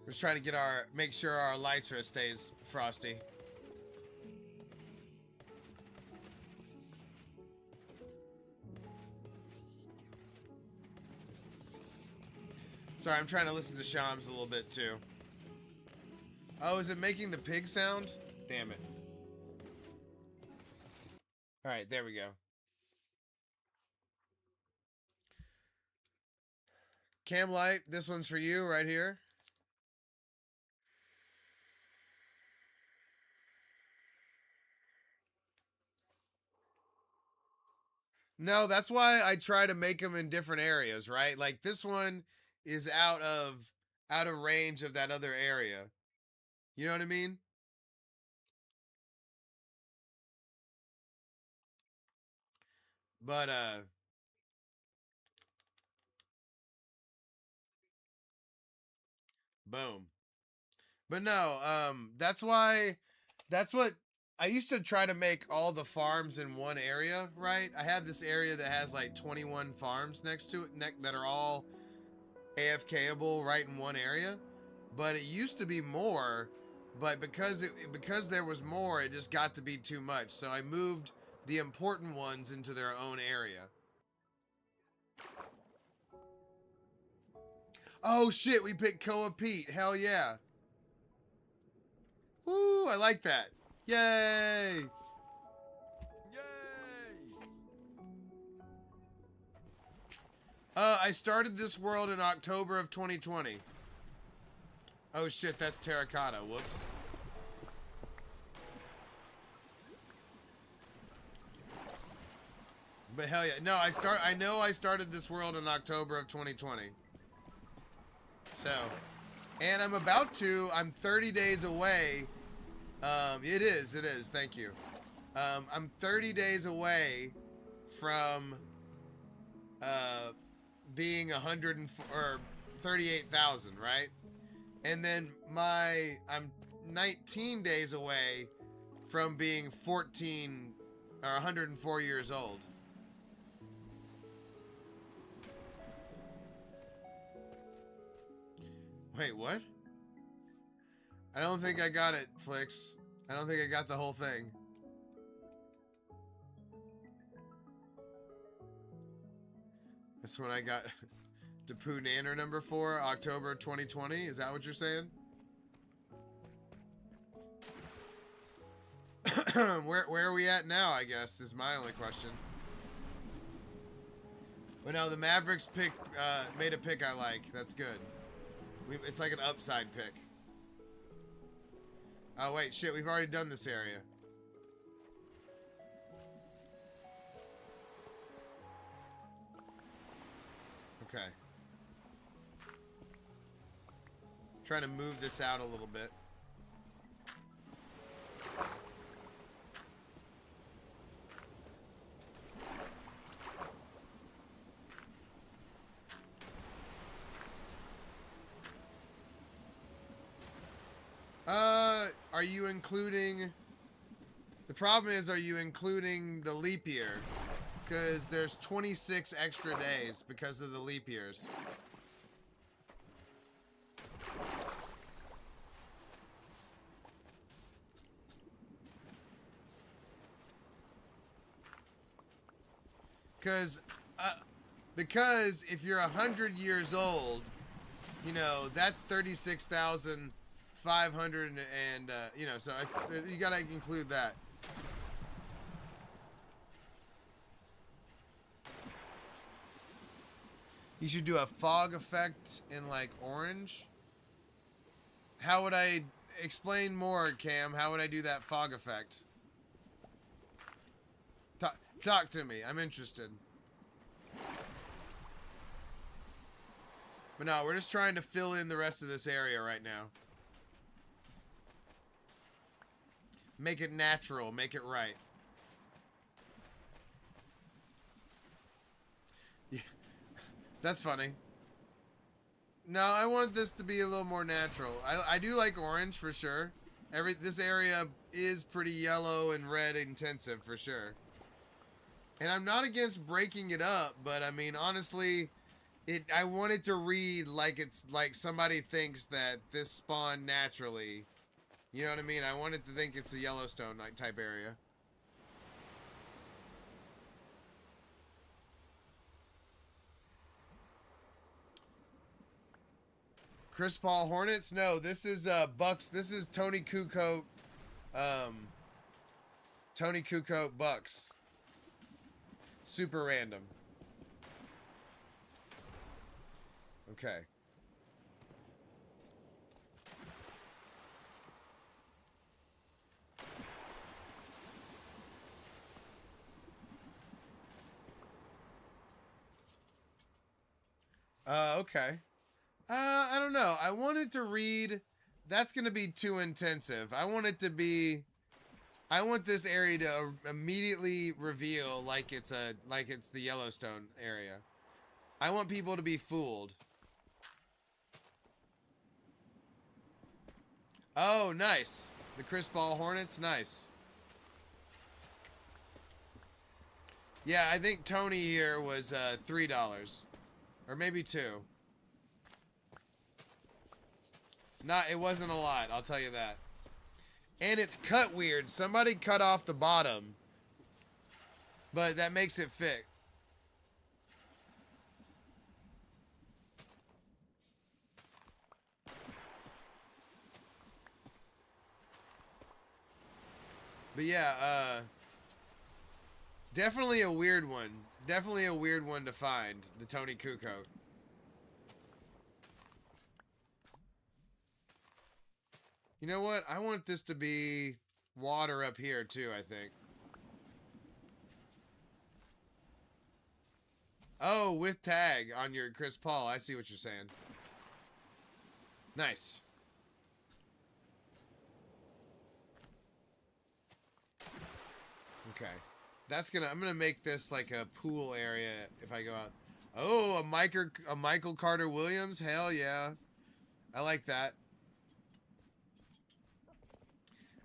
A: We're just trying to make sure our elytra stays frosty. Sorry, I'm trying to listen to Shams a little bit too. Oh, is it making the pig sound? Damn it. All right, there we go. Cam Light, this one's for you right here. No, that's why I try to make them in different areas, right? Like this one is out of range of that other area. You know what I mean? But Boom. But no, that's why, that's what, I used to try to make all the farms in one area, right? I have this area that has like 21 farms next to it that are all AFKable right in one area. But it used to be more, but because there was more, it just got to be too much. So I moved the important ones into their own area. Oh shit, we picked Koa Pete. Hell yeah. Woo, I like that. Yay! I started this world in October of 2020. Oh shit, that's terracotta. Whoops. But hell yeah. No, I know I started this world in October of 2020. So, and I'm 30 days away. It is. Thank you. I'm 30 days away from being 38,000, right? And then I'm 19 days away from being 14 or 104 years old. Wait, what? I don't think I got it, Flix. I don't think I got the whole thing. That's when I got Depu Nanner number 4, October 2020. Is that what you're saying? Where are we at now, I guess, is my only question. But no, the Mavericks pick made a pick I like. That's good. It's like an upside pick. Oh wait, shit, we've already done this area. Okay. Trying to move this out a little bit. Are you including... The problem is, are you including the leap year? Because there's 26 extra days because of the leap years. Because if you're 100 years old, you know, that's 36,500 and, you know, so it's, you gotta include that. You should do a fog effect in, like, orange. How would I... Explain more, Cam. How would I do that fog effect? Talk to me. I'm interested. But no, we're just trying to fill in the rest of this area right now. Make it natural. Make it right. Yeah. That's funny. No, I want this to be a little more natural. I do like orange for sure. This area is pretty yellow and red intensive for sure. And I'm not against breaking it up, but I mean, honestly, I want it to read like it's like somebody thinks that this spawned naturally. You know what I mean? I want it to think it's a Yellowstone type area. Chris Paul Hornets? No, this is Bucks. This is Tony Kukoc. Tony Kukoc Bucks. Super random. Okay. Okay. I don't know. I wanted to read. That's going to be too intensive. I want it to be. I want this area to immediately reveal like it's the Yellowstone area. I want people to be fooled. Oh, nice. The crisp ball hornets, nice. Yeah, I think Tony here was $3. Or maybe 2. It wasn't a lot, I'll tell you that. And it's cut weird. Somebody cut off the bottom. But that makes it fit. But yeah, definitely a weird one. Definitely a weird one to find, the Tony Kukoc. You know what? I want this to be water up here too, I think. Oh, with tag on your Chris Paul. I see what you're saying. Nice. Okay. I'm gonna make this like a pool area if I go out. Oh, a Michael Carter Williams? Hell yeah. I like that.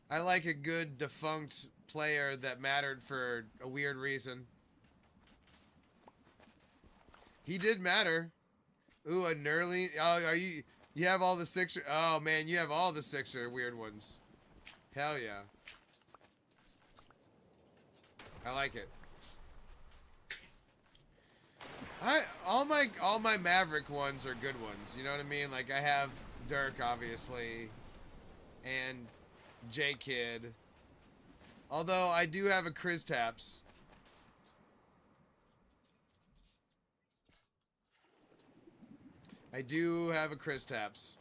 A: I like a good defunct player that mattered for a weird reason. He did matter. Ooh, a Nerly. Oh, you have all the Sixer. Oh man, you have all the Sixer weird ones. Hell yeah. I like it. All my Maverick ones are good ones. You know what I mean? Like I have Dirk obviously, and J Kid. Although I do have a Kristaps. I do have a Kristaps.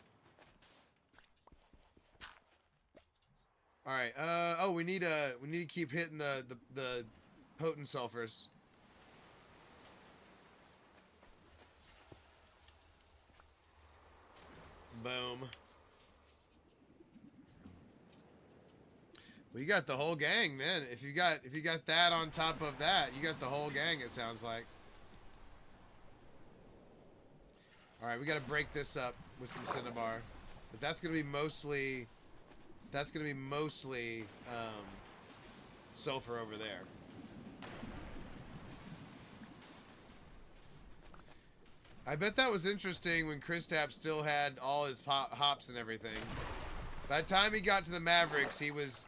A: All right. Oh, we need to keep hitting the potent sulfurs. Boom. Well, you got the whole gang, man. If you got that on top of that, you got the whole gang. It sounds like. All right, we got to break this up with some Cinnabar, but that's gonna be mostly sulfur over there. I bet that was interesting when Kristaps still had all his hops and everything. By the time he got to the Mavericks, he was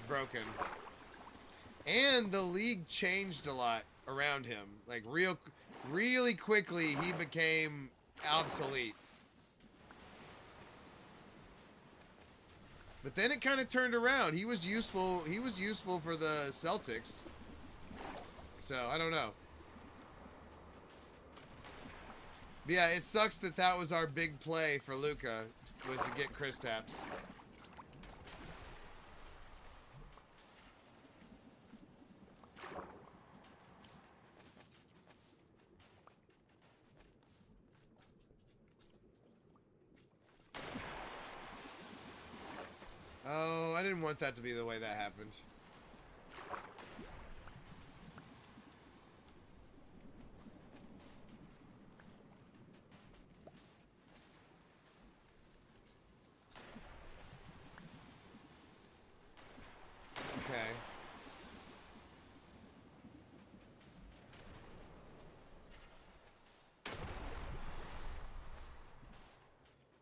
A: broken. And the league changed a lot around him. Like really quickly, he became obsolete. But then it kind of turned around. He was useful for the Celtics. So, I don't know. But yeah, it sucks that was our big play for Luka, was to get Kristaps. Oh, I didn't want that to be the way that happened. Okay.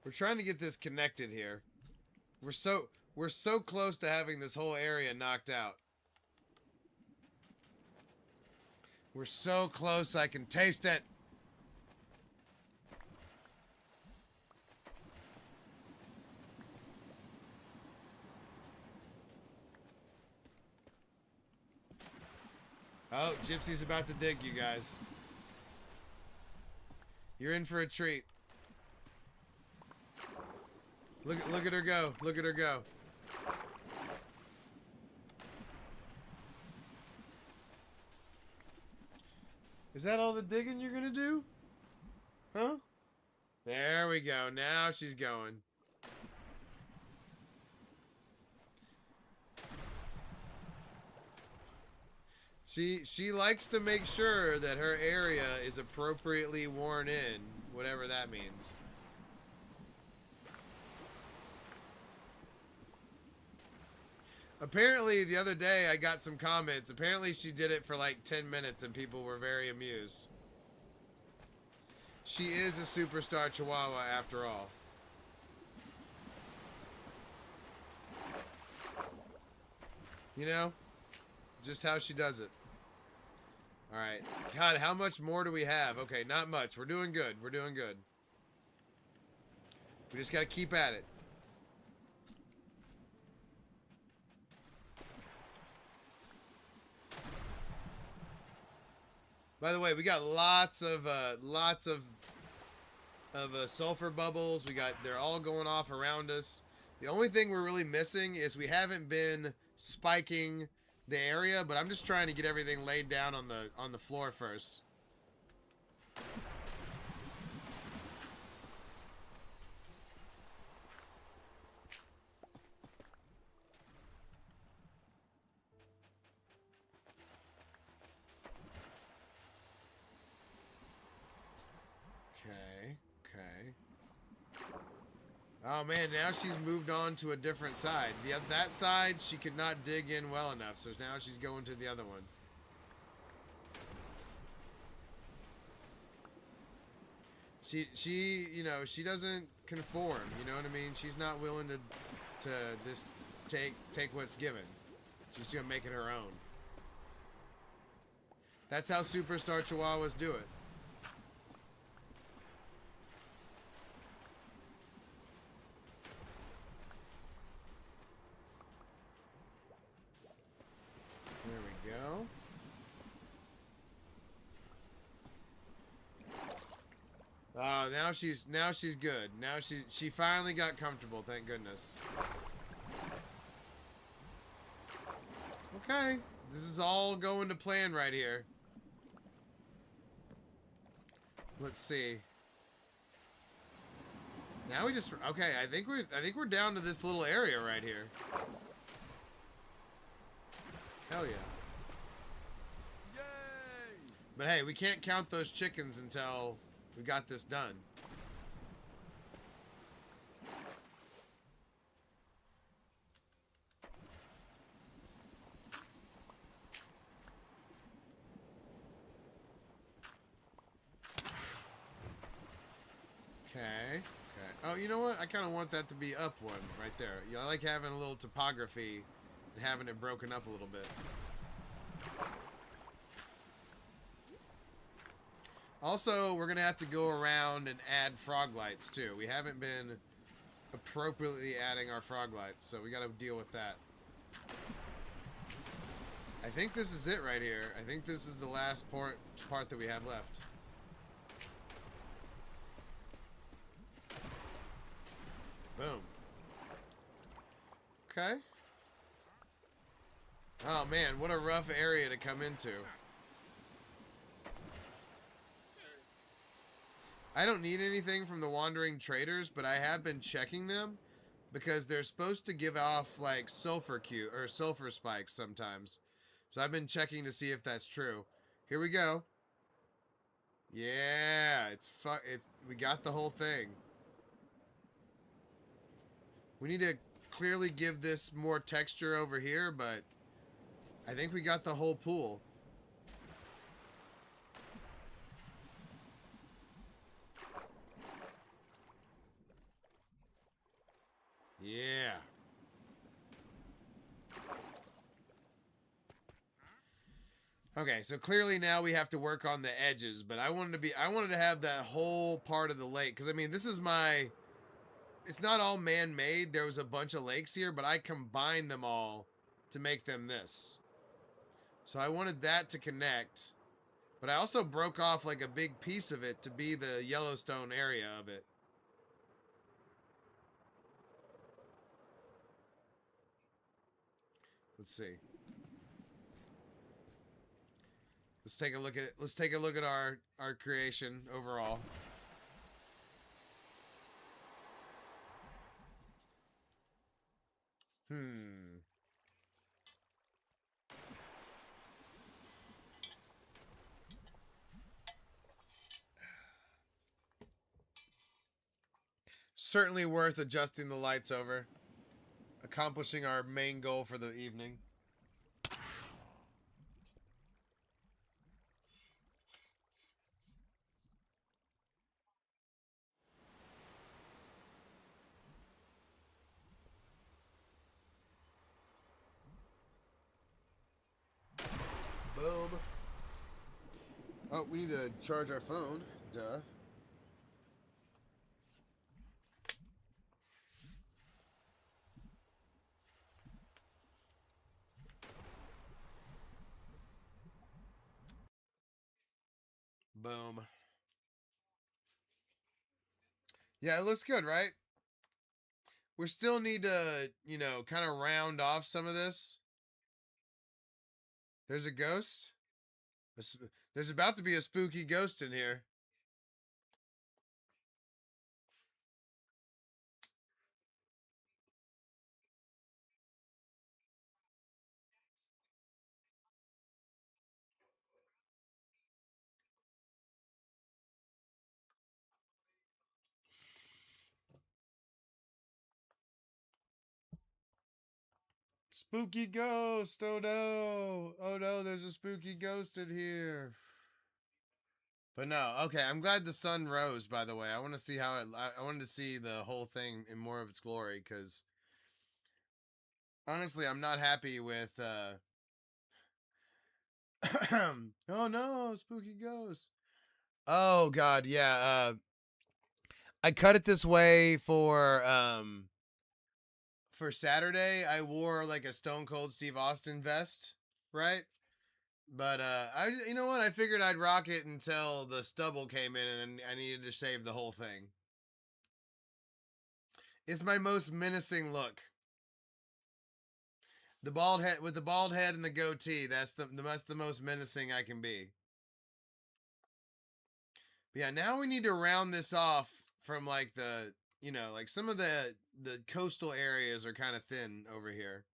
A: We're trying to get this connected here. We're so close to having this whole area knocked out. We're so close, I can taste it. Oh, Gypsy's about to dig, you guys. You're in for a treat. Look at her go. Look at her go. Is that all the digging you're gonna do? Huh? There we go. Now she's going. She likes to make sure that her area is appropriately worn in, whatever that means. Apparently, the other day I got some comments. Apparently, she did it for like 10 minutes and people were very amused. She is a superstar Chihuahua after all. You know? Just how she does it. Alright. God, how much more do we have? Okay, not much. We're doing good. We're doing good. We just gotta keep at it. By the way, we got lots of sulfur bubbles. They're all going off around us. The only thing we're really missing is we haven't been spiking the area, but I'm just trying to get everything laid down on the floor first. Okay. Oh man, now she's moved on to a different side. That side she could not dig in well enough, so now she's going to the other one. She you know, she doesn't conform, you know what I mean? She's not willing to just take what's given. She's gonna make it her own. That's how superstar Chihuahuas do it. There we go. Oh, now she's good. Now she finally got comfortable, thank goodness. Okay, this is all going to plan right here. Let's see. Now we just okay. I think we're down to this little area right here. Hell yeah.
C: Yay!
A: But hey, we can't count those chickens until we got this done. Okay. Oh, you know what? I kind of want that to be up one right there. You know, I like having a little topography and having it broken up a little bit. Also, we're going to have to go around and add frog lights too. We haven't been appropriately adding our frog lights, so we got to deal with that. I think this is it right here. I think this is the last part that we have left. Boom. Okay. Oh man, what a rough area to come into. I don't need anything from the wandering traders, but I have been checking them because they're supposed to give off like sulfur spikes sometimes. So I've been checking to see if that's true. Here we go. Yeah, we got the whole thing. We need to clearly give this more texture over here, but I think we got the whole pool. Yeah. Okay, so clearly now we have to work on the edges, but I wanted to have that whole part of the lake, because I mean, it's not all man-made. There was a bunch of lakes here, but I combined them all to make them this. So I wanted that to connect, but I also broke off like a big piece of it to be the Yellowstone area of it. Let's see. Let's take a look at our creation overall. Certainly worth adjusting the lights over accomplishing our main goal for the evening. Boom. Oh, we need to charge our phone. Duh. Boom. Yeah, it looks good, right? We still need to, you know, kind of round off some of this. There's a ghost. There's about to be a spooky ghost in here. Spooky ghost. Oh no. Oh no, there's a spooky ghost in here. But no, okay. I'm glad the sun rose. By the way, I want to see how it. I wanted to see the whole thing in more of its glory because honestly, I'm not happy with. Oh no, spooky ghost. Oh god, yeah. I cut it this way for Saturday. I wore like a Stone Cold Steve Austin vest, right? But I you know what? I figured I'd rock it until the stubble came in and I needed to shave the whole thing. It's my most menacing look. The bald head with the bald head and the goatee. That's the most menacing I can be. But yeah, now we need to round this off from like the, you know, like some of the coastal areas are kind of thin over here.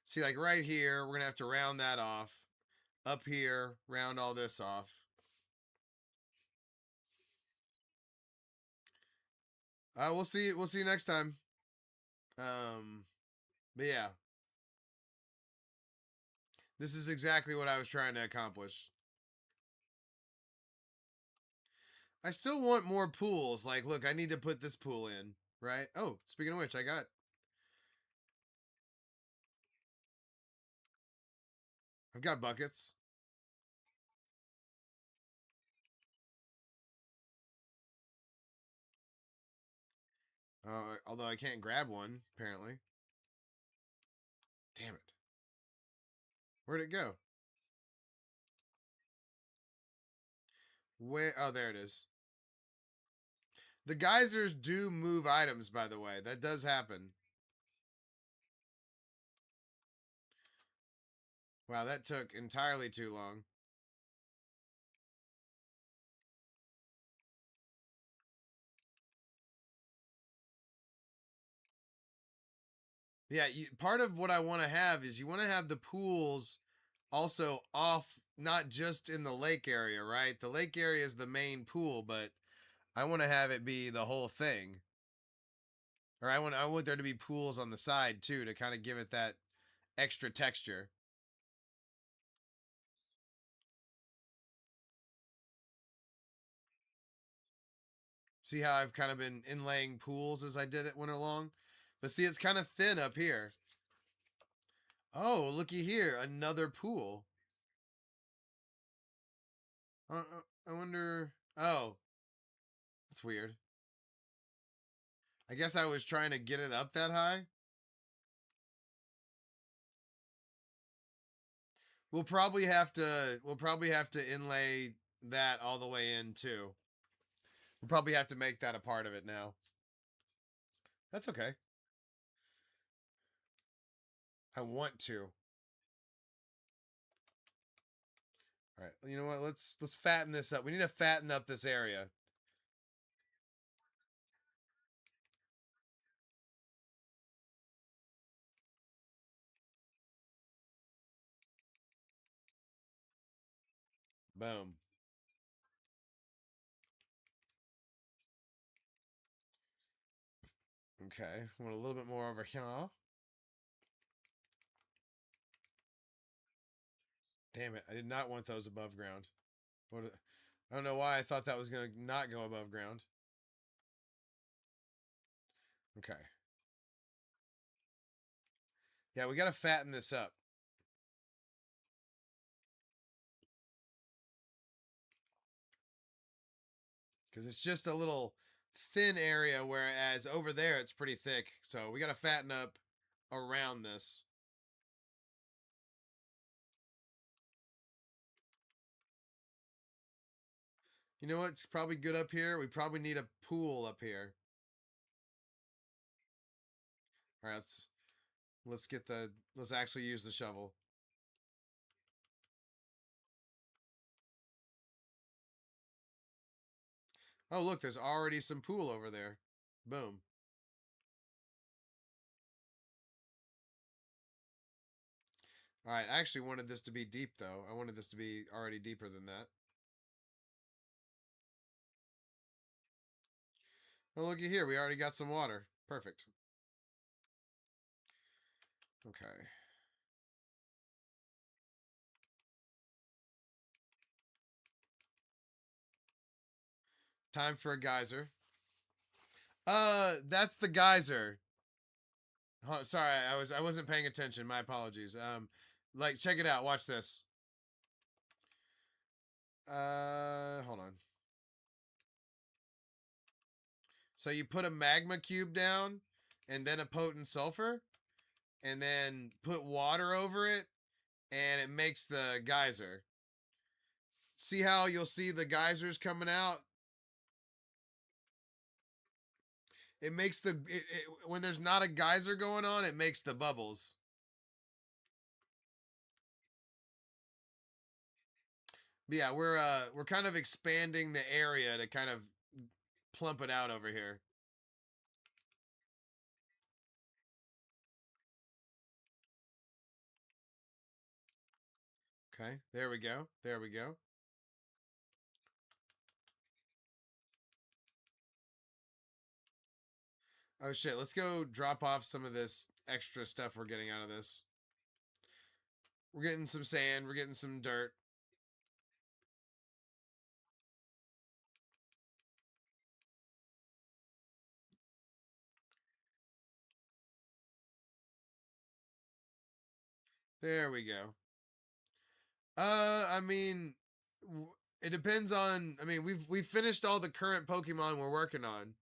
A: See, like right here, we're gonna have to round that off. Up here, round all this off. We'll see. We'll see you next time. But yeah, this is exactly what I was trying to accomplish. I still want more pools. Like, look, I need to put this pool in, right? Oh, speaking of which, I've got buckets. Although I can't grab one, apparently. Damn it. Where'd it go? Where? Oh, there it is. The geysers do move items, by the way. That does happen. Wow, that took entirely too long. Yeah, part of what I want to have is you want to have the pools also off, not just in the lake area, right? The lake area is the main pool, but I want to have it be the whole thing. Or I want there to be pools on the side too to kind of give it that extra texture. See how I've kind of been inlaying pools as I did it went along? But see, it's kind of thin up here. Oh, looky here, another pool. I wonder. Oh, that's weird. I guess I was trying to get it up that high. We'll probably have to inlay that all the way in too. We'll probably have to make that a part of it now. That's okay. I want to. All right. You know what? Let's fatten this up. We need to fatten up this area. Boom. Okay, want a little bit more over here. Damn it, I did not want those above ground. I don't know why I thought that was going to not go above ground. Okay. Yeah, we got to fatten this up. Because it's just a little thin area, whereas over there it's pretty thick. So we got to fatten up around this. You know what's probably good up here? We probably need a pool up here. All right, let's actually use the shovel. Oh, look, there's already some pool over there. Boom. All right, I actually wanted this to be deep, though. I wanted this to be already deeper than that. Oh, looky here. We already got some water. Perfect. Okay. Time for a geyser. That's the geyser. Oh, sorry, I wasn't paying attention. My apologies. Like, check it out. Watch this. Hold on. So you put a magma cube down, and then a potent sulfur, and then put water over it, and it makes the geyser. See how you'll see the geysers coming out? It makes when there's not a geyser going on, it makes the bubbles. But yeah, we're kind of expanding the area to kind of plump it out over here. Okay, there we go. There we go. Oh shit, let's go drop off some of this extra stuff we're getting out of this. We're getting some sand, we're getting some dirt. There we go. I mean, it depends on. I mean, we've finished all the current Pokemon we're working on.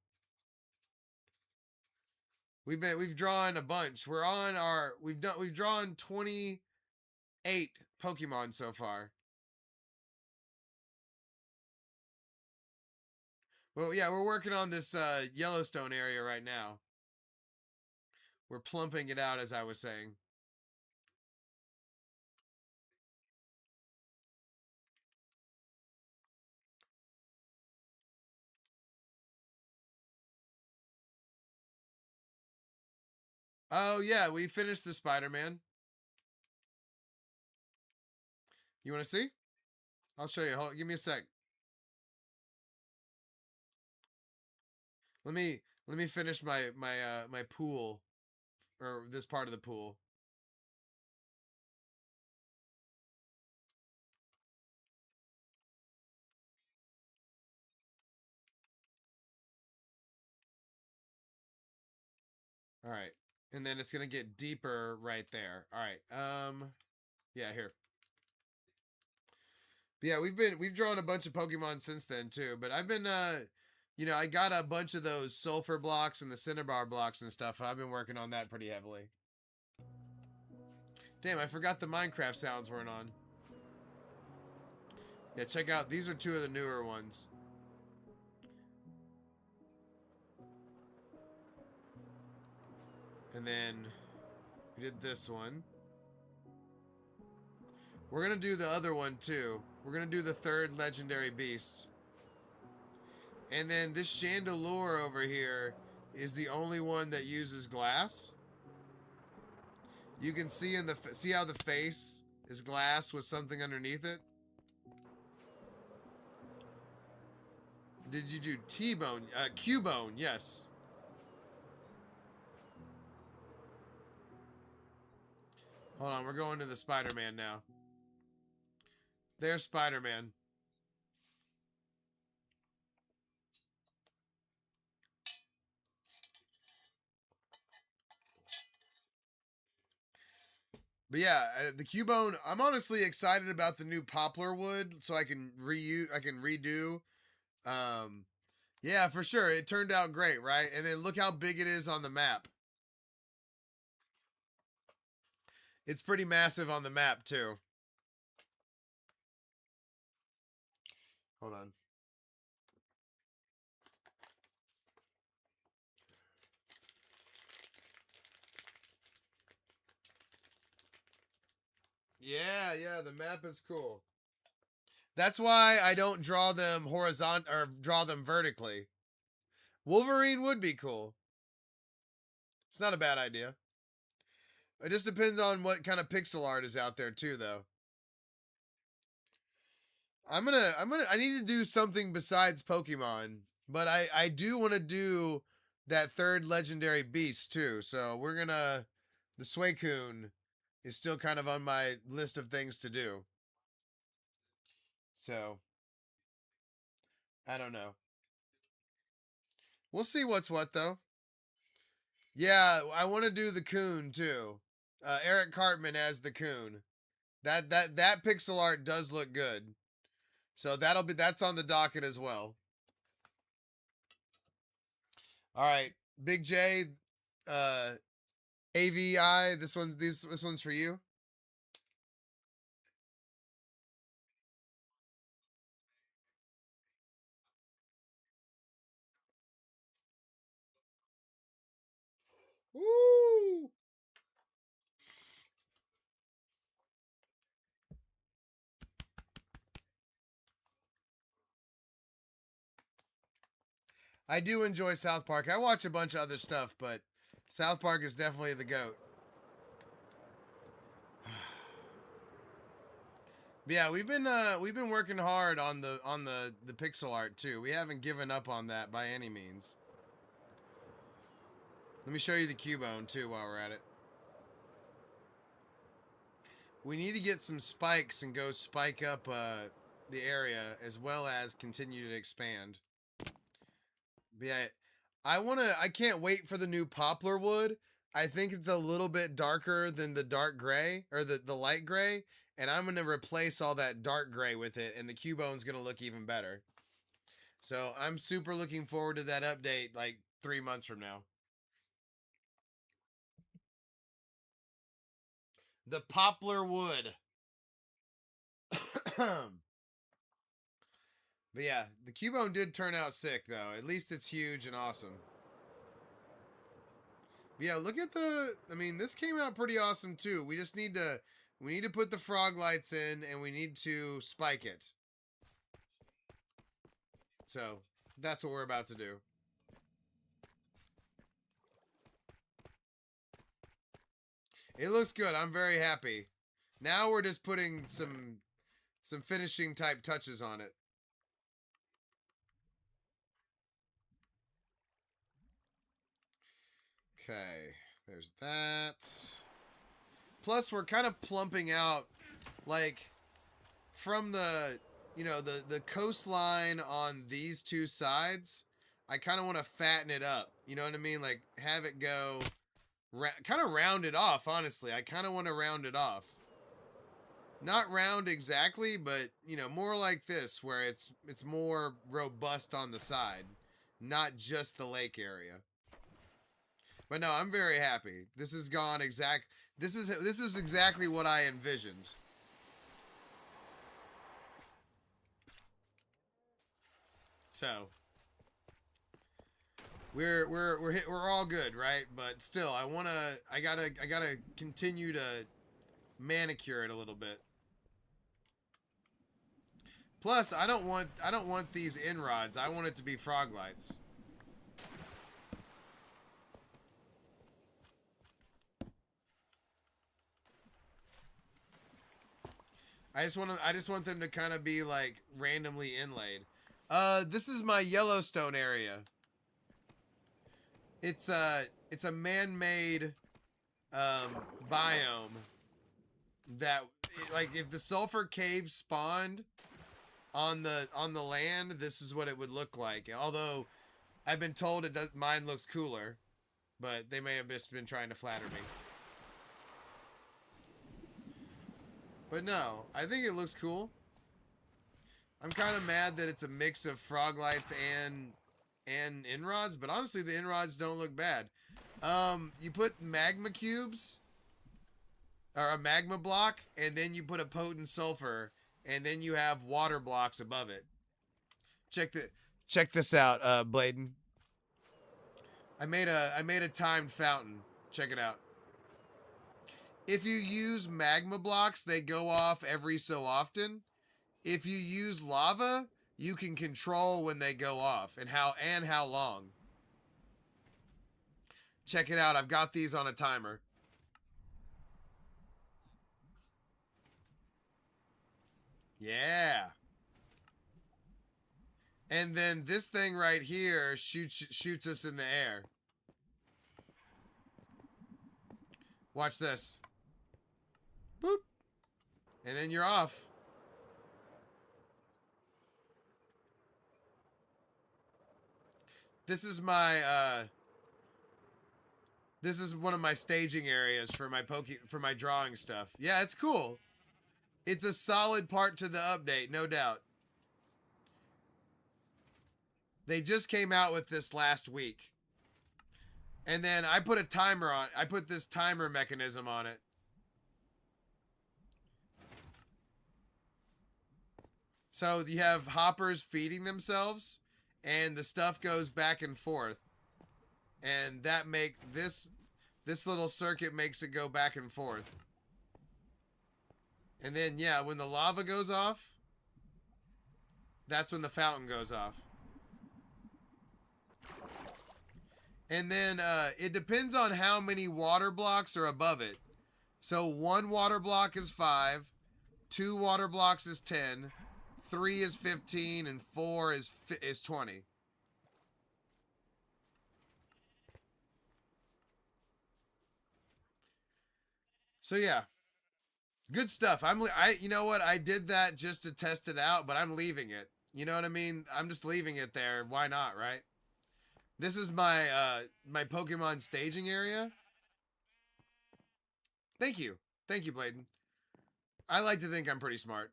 A: We've drawn a bunch. We've drawn 28 Pokemon so far. Well, yeah, we're working on this Yellowstone area right now. We're plumping it out, as I was saying. Oh yeah, we finished the Spider-Man. You want to see? I'll show you. Give me a sec. Let me finish my pool, or this part of the pool. All right. And then it's going to get deeper right there. All right. Yeah, here. But yeah, we've drawn a bunch of Pokemon since then too, but I've been you know, I got a bunch of those sulfur blocks and the cinnabar blocks and stuff. I've been working on that pretty heavily. Damn, I forgot the Minecraft sounds weren't on. Yeah, check out, these are two of the newer ones. And then we did this one. We're gonna do the other one too. We're gonna do the third legendary beast. And then this Chandelure over here is the only one that uses glass. You can see see how the face is glass with something underneath it. Did you do T-bone? Cubone, yes. Hold on, we're going to the Spider-Man now. There's Spider-Man. But yeah, the Cubone, I'm honestly excited about the new poplar wood so I can redo. Yeah, for sure. It turned out great, right? And then look how big it is on the map. It's pretty massive on the map too. Hold on. Yeah, the map is cool. That's why I don't draw them horizontal or draw them vertically. Wolverine would be cool. It's not a bad idea. It just depends on what kind of pixel art is out there too, though. I need to do something besides Pokemon, but I do want to do that third legendary beast too. So the Suicune is still kind of on my list of things to do. So, I don't know. We'll see what's what though. Yeah, I want to do the Coon too. Eric Cartman as the Coon. That pixel art does look good. So that's on the docket as well. All right, Big J, uh, AVI. This one's for you. Woo! I do enjoy South Park. I watch a bunch of other stuff, but South Park is definitely the GOAT. Yeah, we've been working hard on the pixel art too. We haven't given up on that by any means. Let me show you the Cubone too while we're at it. We need to get some spikes and go spike up the area as well as continue to expand. But yeah, I can't wait for the new poplar wood. I think it's a little bit darker than the dark gray or the light gray, and I'm gonna replace all that dark gray with it, and the Cubone's gonna look even better. So I'm super looking forward to that update like 3 months from now. The poplar wood. But yeah, the Cubone did turn out sick though. At least it's huge and awesome. But yeah, look at I mean, this came out pretty awesome too. We need to put the frog lights in and we need to spike it. So, that's what we're about to do. It looks good. I'm very happy. Now we're just putting some finishing type touches on it. Okay, there's that. Plus, we're kind of plumping out, like, from the, the coastline on these two sides. I kind of want to fatten it up. You know what I mean? Like, have it go, kind of round it off, honestly. I kind of want to round it off. Not round exactly, but, more like this, where it's more robust on the side. Not just the lake area. But no, I'm very happy. This has gone this is exactly what I envisioned. So we're all good, right? But still, I gotta continue to manicure it a little bit. Plus, I don't want these in rods. I want it to be frog lights. I just want them to kind of be like randomly inlaid. This is my Yellowstone area. It's a man-made biome that, like, if the sulfur cave spawned on the land, this is what it would look like. Although I've been told mine looks cooler, but they may have just been trying to flatter me. But no, I think it looks cool. I'm kind of mad that it's a mix of frog lights and inrods, but honestly, the inrods don't look bad. You put magma cubes or a magma block, and then you put a potent sulfur, and then you have water blocks above it. Check this out, Bladen. I made a timed fountain. Check it out. If you use magma blocks, they go off every so often. If you use lava, you can control when they go off and how long. Check it out. I've got these on a timer. Yeah. And then this thing right here shoots us in the air. Watch this. Boop. And then you're off. This is my this is one of my staging areas for my drawing stuff. Yeah, it's cool. It's a solid part to the update, no doubt. They just came out with this last week. And then I put a timer on. I put this timer mechanism on it. So you have hoppers feeding themselves, and the stuff goes back and forth. And that this little circuit makes it go back and forth. And then, yeah, when the lava goes off, that's when the fountain goes off. And then it depends on how many water blocks are above it. So 1 water block is 5, 2 water blocks is 10, 3 is 15, and 4 is 20. So yeah, good stuff. You know what? I did that just to test it out, but I'm leaving it. You know what I mean? I'm just leaving it there. Why not, right? This is my my Pokemon staging area. Thank you, Bladen. I like to think I'm pretty smart,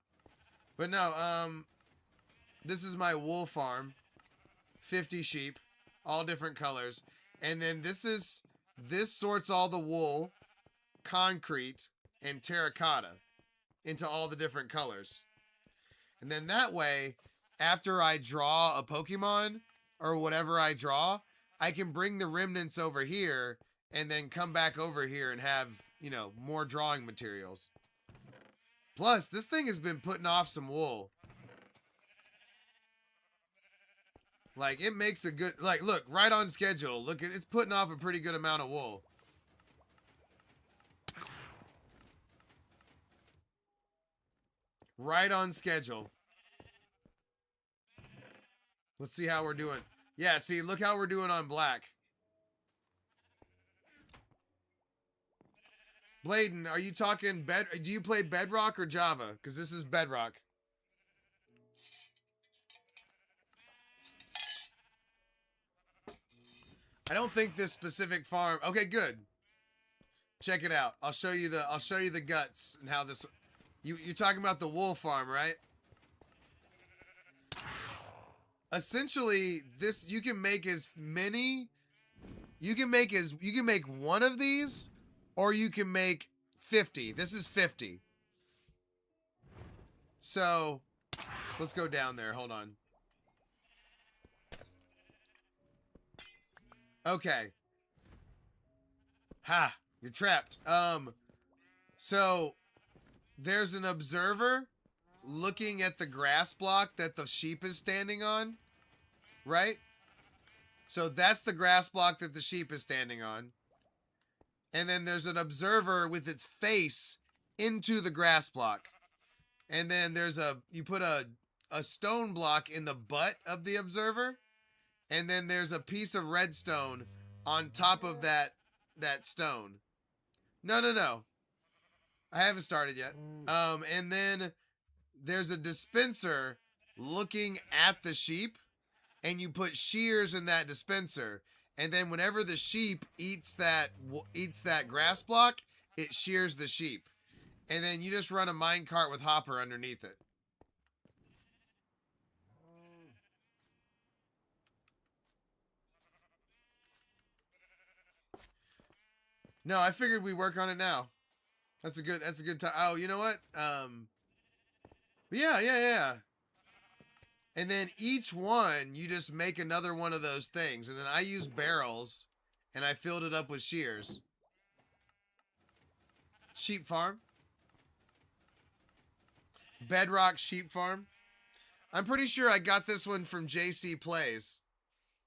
A: but no. This is my wool farm. 50 sheep, all different colors, and then this sorts all the wool, concrete, and terracotta into all the different colors. And then that way, after I draw a Pokemon or whatever I draw, I can bring the remnants over here and then come back over here and have, you know, more drawing materials. Plus, this thing has been putting off some wool. Like, it makes a good, like, look, right on schedule. Look, it's putting off a pretty good amount of wool. Right on schedule. Let's see how we're doing. Yeah, see, look how we're doing on black. Bladen, are you talking do you play Bedrock or Java? Because this is Bedrock. I don't think this specific farm. Okay, good. Check it out. I'll show you the guts and how this. You're talking about the wool farm, right? Essentially, this you can make as many. You can make one of these, or you can make 50. This is 50. So, let's go down there. Hold on. Okay. Ha! You're trapped. So there's an observer looking at the grass block that the sheep is standing on, right? So that's the grass block that the sheep is standing on. And then there's an observer with its face into the grass block. And then you put a stone block in the butt of the observer. And then there's a piece of redstone on top of that stone. No. I haven't started yet. And then there's a dispenser looking at the sheep, and you put shears in that dispenser, and then whenever the sheep eats that grass block, it shears the sheep, and then you just run a minecart with Hopper underneath it. No, I figured we work on it now. That's a good time. Oh, you know what? Yeah. And then each one, you just make another one of those things. And then I use barrels, and I filled it up with shears. Sheep farm. Bedrock sheep farm. I'm pretty sure I got this one from JC Plays.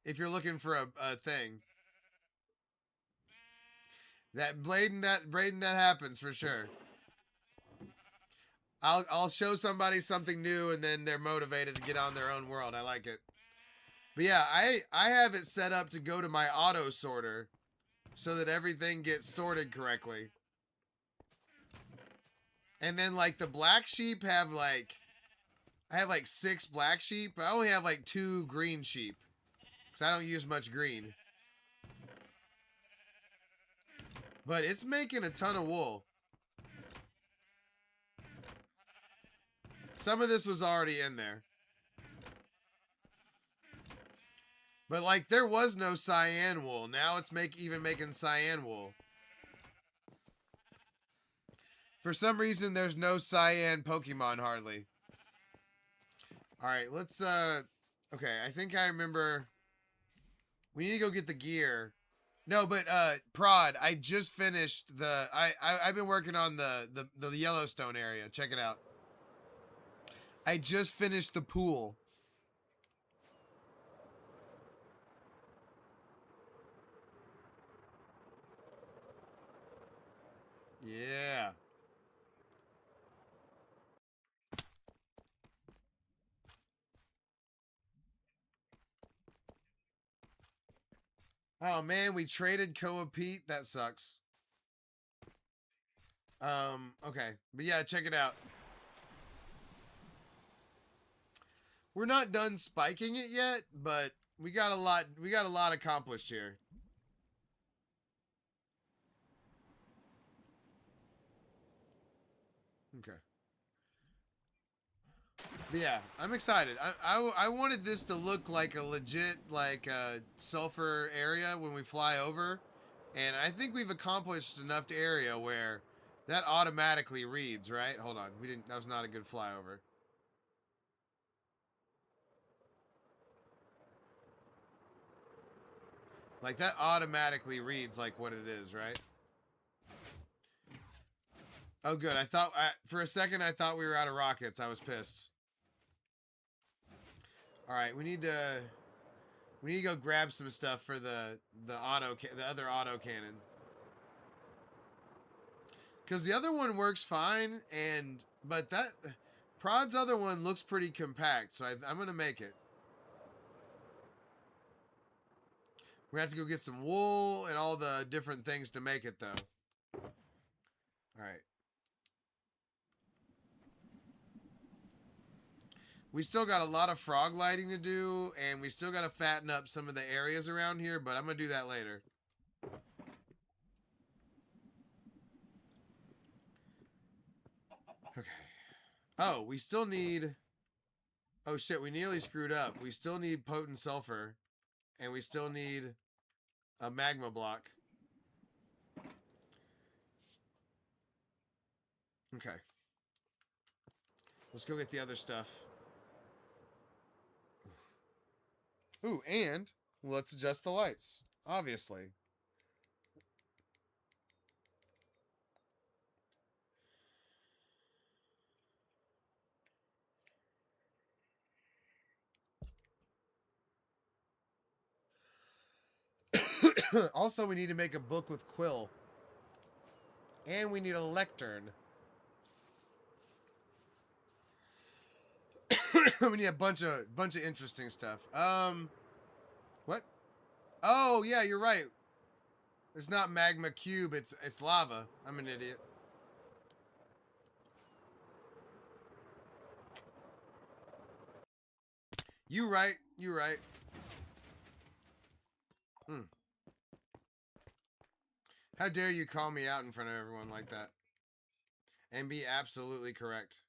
A: If you're looking for a thing. Braden, that happens for sure. I'll show somebody something new, and then they're motivated to get on their own world. I like it. But yeah, I have it set up to go to my auto sorter so that everything gets sorted correctly. And then like the black sheep have I have like 6 black sheep, but I only have like 2 green sheep because I don't use much green. But it's making a ton of wool. Some of this was already in there. But like there was no cyan wool. Now it's even making cyan wool. For some reason there's no cyan Pokemon hardly. Alright, let's okay, I think I remember we need to go get the gear. No, but Prod, I just finished I've been working on the Yellowstone area. Check it out. I just finished the pool. Yeah. Oh man, we traded Koa Pete. That sucks. Okay. But yeah, check it out. We're not done spiking it yet, but we got a lot accomplished here. Okay. But yeah, I'm excited. I wanted this to look like a legit sulfur area when we fly over, and I think we've accomplished enough area where that automatically reads, right? Hold on. That was not a good flyover. Like that automatically reads like what it is, right? Oh good. For a second I thought we were out of rockets. I was pissed. All right, we need to go grab some stuff for the other auto cannon. Cuz the other one works fine but that Prod's other one looks pretty compact, so I'm going to make it. We have to go get some wool and all the different things to make it though. All right. We still got a lot of frog lighting to do, and we still got to fatten up some of the areas around here, but I'm going to do that later. Okay. Oh, we still need... Oh shit, we nearly screwed up. We still need potent sulfur, and we still need a magma block. Okay. Let's go get the other stuff. Ooh, and let's adjust the lights, obviously. Also, we need to make a book with Quill. And we need a lectern. We need a bunch of interesting stuff. What? Oh yeah, you're right. It's not magma cube. It's lava. I'm an idiot. You right. You right. How dare you call me out in front of everyone like that? And be absolutely correct.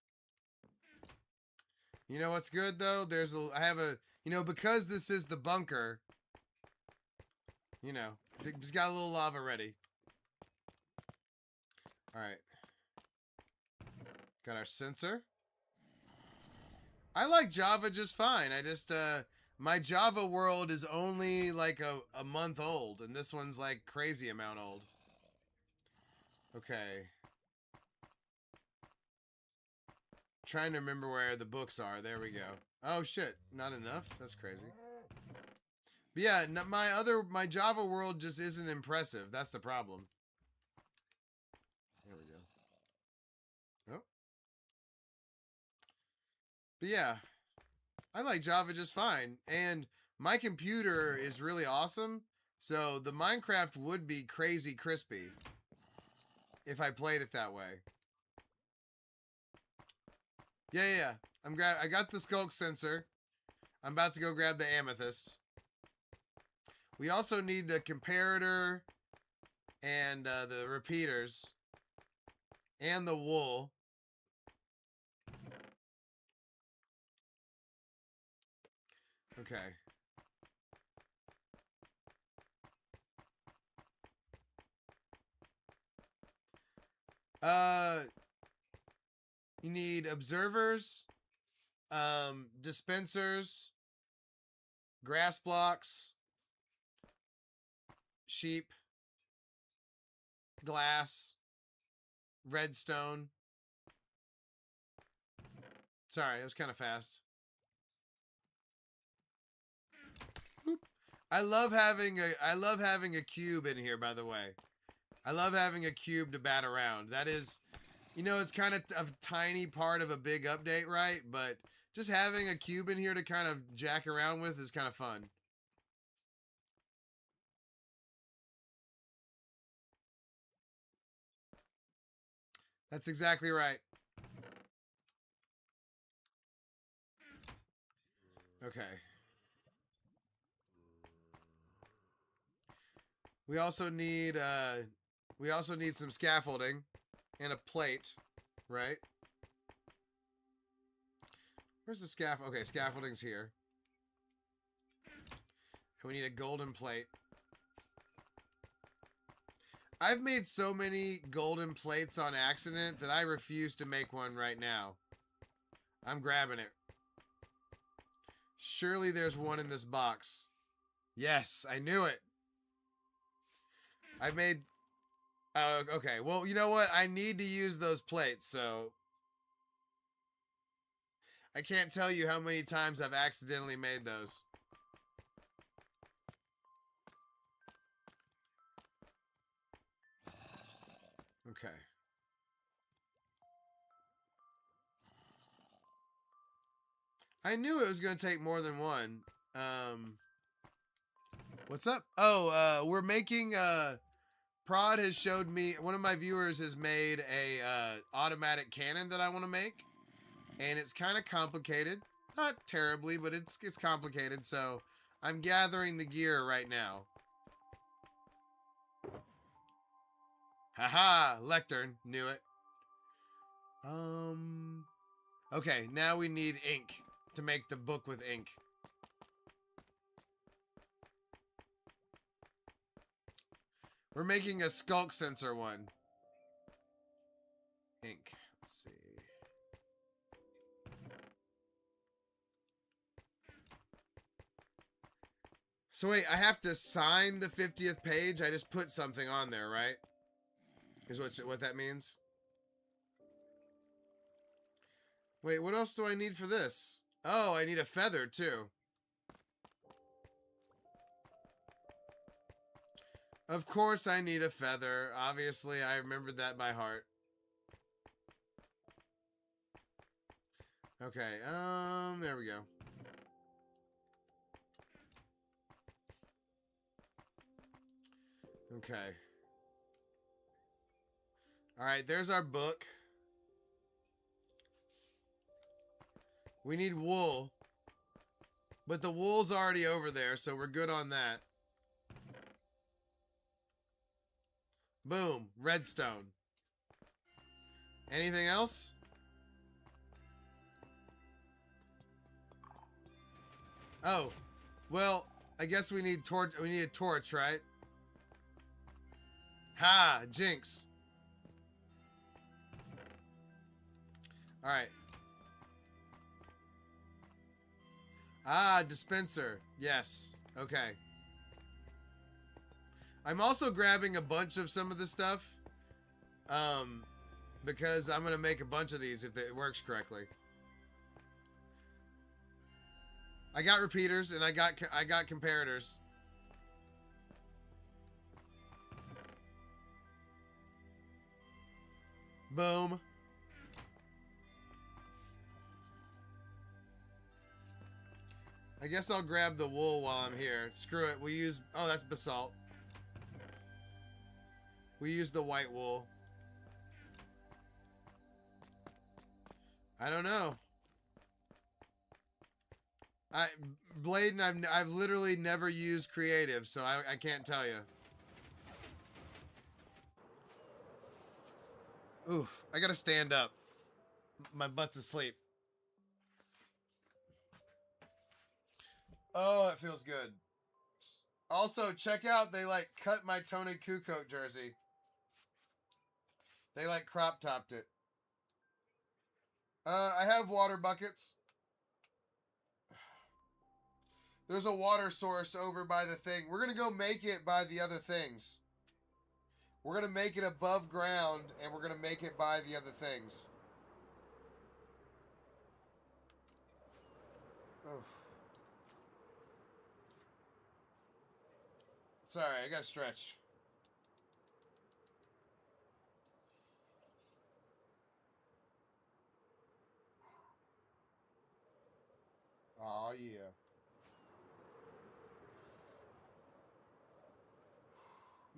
A: You know what's good though? I have a, because this is the bunker, it's got a little lava ready. All right. Got our sensor. I like Java just fine. I just, my Java world is only like a month old, and this one's like crazy amount old. Okay. Trying to remember where the books are. There we go. Oh shit, not enough? That's crazy. But yeah, my Java world just isn't impressive. That's the problem. There we go. Oh. But yeah, I like Java just fine. And my computer is really awesome. So the Minecraft would be crazy crispy if I played it that way. Yeah. I got the skulk sensor. I'm about to go grab the amethyst. We also need the comparator and the repeaters and the wool. Okay. You need observers, dispensers, grass blocks, sheep, glass, redstone. Sorry, it was kind of fast. Oop. I love having a cube in here, by the way. I love having a cube to bat around. That is, it's kind of a tiny part of a big update, right? But just having a cube in here to kind of jack around with is kind of fun. That's exactly right. Okay. We also need some scaffolding and a plate, right? Where's the scaffold? Okay, scaffolding's here. And we need a golden plate. I've made so many golden plates on accident that I refuse to make one right now. I'm grabbing it. Surely there's one in this box. Yes, I knew it. I've made... okay, well, you know what? I need to use those plates, so... I can't tell you how many times I've accidentally made those. Okay. I knew it was going to take more than one. What's up? Oh, we're making... Prod has showed me... One of my viewers has made a automatic cannon that I want to make. And it's kind of complicated. Not terribly, but it's complicated. So I'm gathering the gear right now. Haha, lectern. Knew it. Okay, now we need ink to make the book with ink. We're making a skulk sensor one. Ink. Let's see. So wait, I have to sign the 50th page? I just put something on there, right? Is what that means? Wait, what else do I need for this? Oh, I need a feather, too. Of course I need a feather. Obviously, I remembered that by heart. Okay, there we go. Okay. Alright, there's our book. We need wool. But the wool's already over there, so we're good on that. Boom. Redstone. Anything else? Oh. Well, I guess we need a torch, right? Ha! Jinx. Alright. Ah, dispenser. Yes. Okay. I'm also grabbing a bunch of some of the stuff. Because I'm gonna make a bunch of these if it works correctly. I got repeaters and I got comparators. Boom. I guess I'll grab the wool while I'm here. Screw it. We use... Oh, that's basalt. We use the white wool. I don't know. Bladen, I've literally never used creative, so I can't tell you. Oof. I gotta stand up. My butt's asleep. Oh, it feels good. Also, check out, they like cut my Tony Kukoc jersey. They like crop topped it. I have water buckets. There's a water source over by the thing. We're gonna go make it by the other things. We're gonna make it above ground and we're gonna make it by the other things. Oh. Sorry, I gotta stretch. Oh yeah.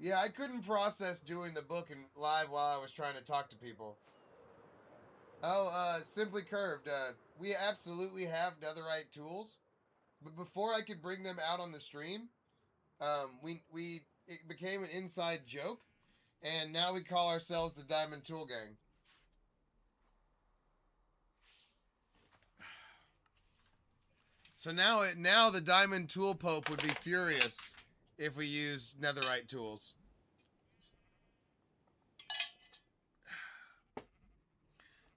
A: Yeah, I couldn't process doing the book in live while I was trying to talk to people. Oh, Simply Curved. We absolutely have netherite tools, but before I could bring them out on the stream, it became an inside joke, and now we call ourselves the Diamond Tool Gang. So now the Diamond Tool Pope would be furious if we use netherite tools.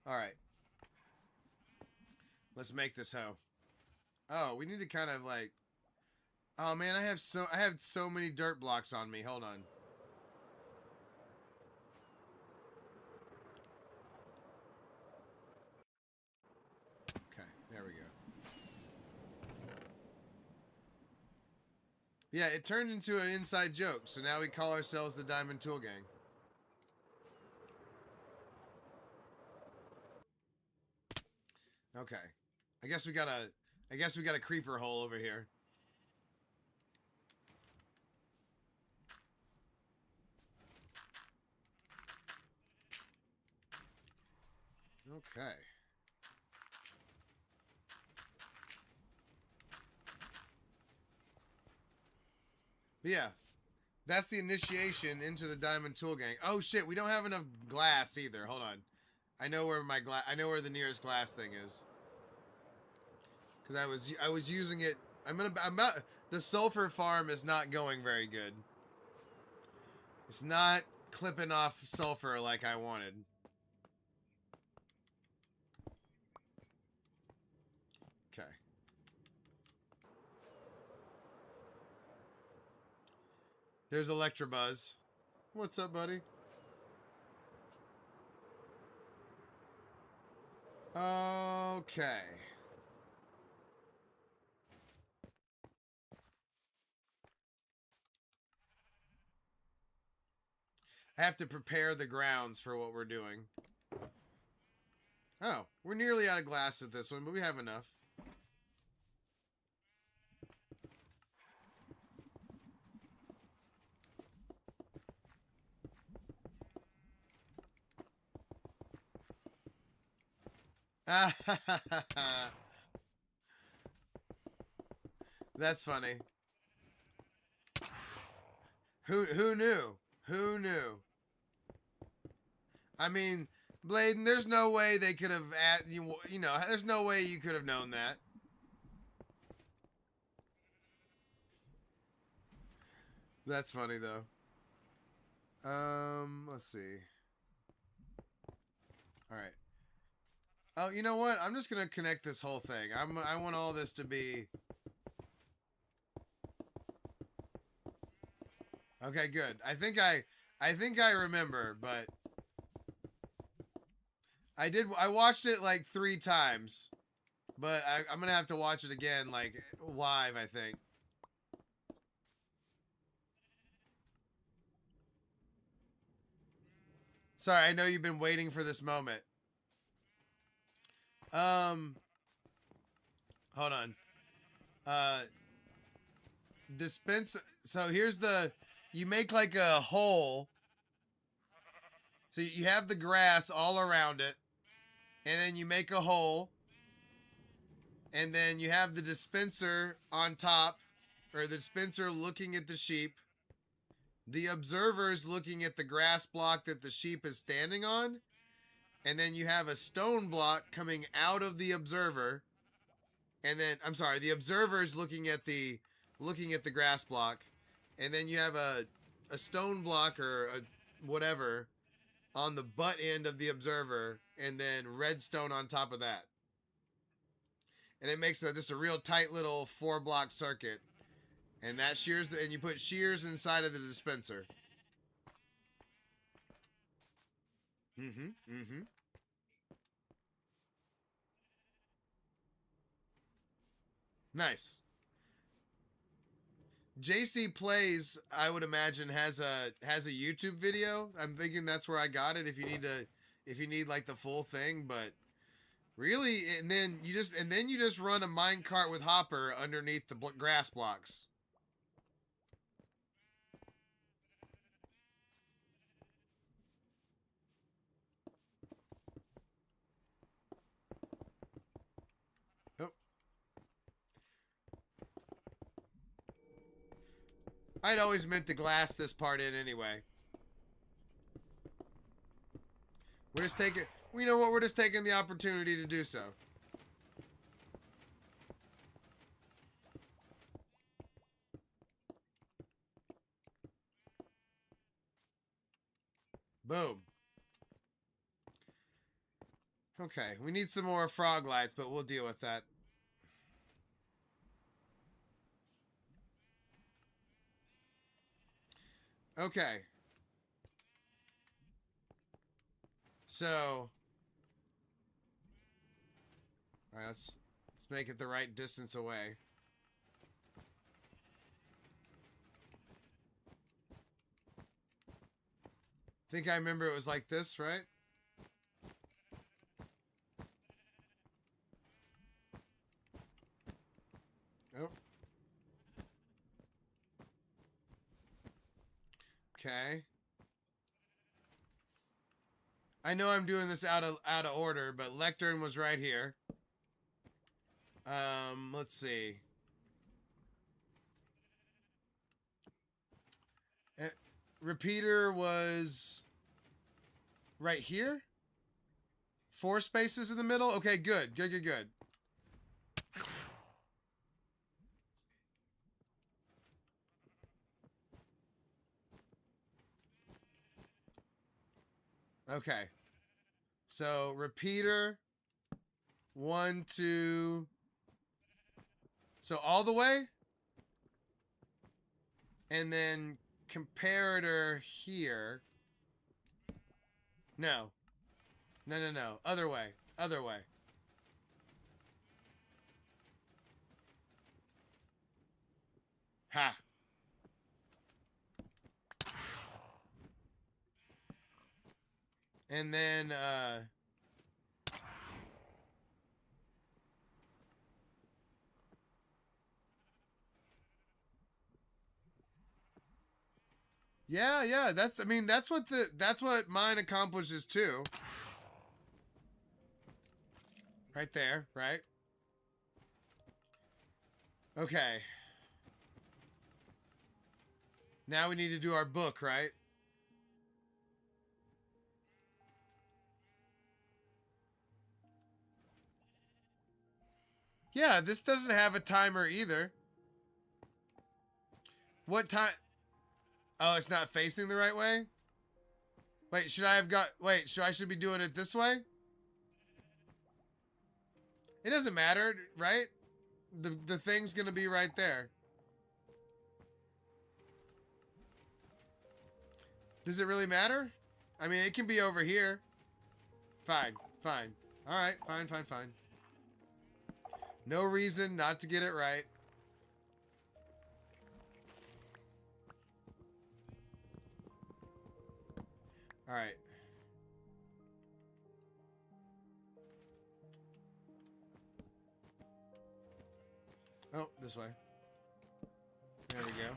A: All right. Let's make this hoe. Oh, we need to kind of like... Oh man, I have so many dirt blocks on me. Hold on. Okay, there we go. Yeah, it turned into an inside joke, so now we call ourselves the Diamond Tool Gang. Okay. I guess we got a creeper hole over here. Okay. But yeah. That's the initiation into the Diamond Tool Gang. Oh shit, we don't have enough glass either. Hold on. I know where the nearest glass thing is. Cuz I was using it. The sulfur farm is not going very good. It's not clipping off sulfur like I wanted. Okay. There's Electrobuzz. What's up, buddy? Okay. I have to prepare the grounds for what we're doing. Oh, we're nearly out of glass with this one, but we have enough. That's funny. Who knew? Who knew? I mean, Bladen, there's no way they could have you know, there's no way you could have known that. That's funny though. Let's see. All right. Oh, you know what? I'm just gonna connect this whole thing. I want all this to be. Okay, good. I think I remember, but I watched it like 3 times, but I'm gonna have to watch it again, like live, I think. Sorry, I know you've been waiting for this moment. Hold on. Dispense. So here's you make like a hole. So you have the grass all around it, and then you make a hole, and then you have the dispenser on top, or the dispenser looking at the sheep. The observer's looking at the grass block that the sheep is standing on, and then you have a stone block coming out of the observer, and then I'm sorry, the observer's looking at the grass block, and then you have a stone block or a whatever on the butt end of the observer, and then redstone on top of that. And it makes just a real tight little 4-block circuit. And that shears, and you put shears inside of the dispenser. Nice. JC Plays, I would imagine, has a YouTube video. I'm thinking that's where I got it. If you need like the full thing, but really, and then you just run a minecart with Hopper underneath the grass blocks. I'd always meant to glass this part in anyway. We're just taking, you know what, we're just taking the opportunity to do so. Boom. Okay, we need some more frog lights, but we'll deal with that. Okay. So, all right, let's make it the right distance away. I think I remember it was like this, right? Oh. Okay. I know I'm doing this out of order, but lectern was right here. Let's see. Repeater was right here. 4 spaces in the middle. Okay, good. Good. Okay. So repeater 1, 2. So all the way. And then comparator here. No. Other way. Ha. And then, yeah, that's what mine accomplishes too. Right there, right? Okay. Now we need to do our book, right? Yeah, this doesn't have a timer either. What time? Oh, it's not facing the right way? Wait, should I have got... Wait, I should be doing it this way? It doesn't matter, right? The thing's gonna be right there. Does it really matter? I mean, it can be over here. Fine, fine. Alright, fine, fine, fine. No reason not to get it right. Alright. Oh, this way. There we go.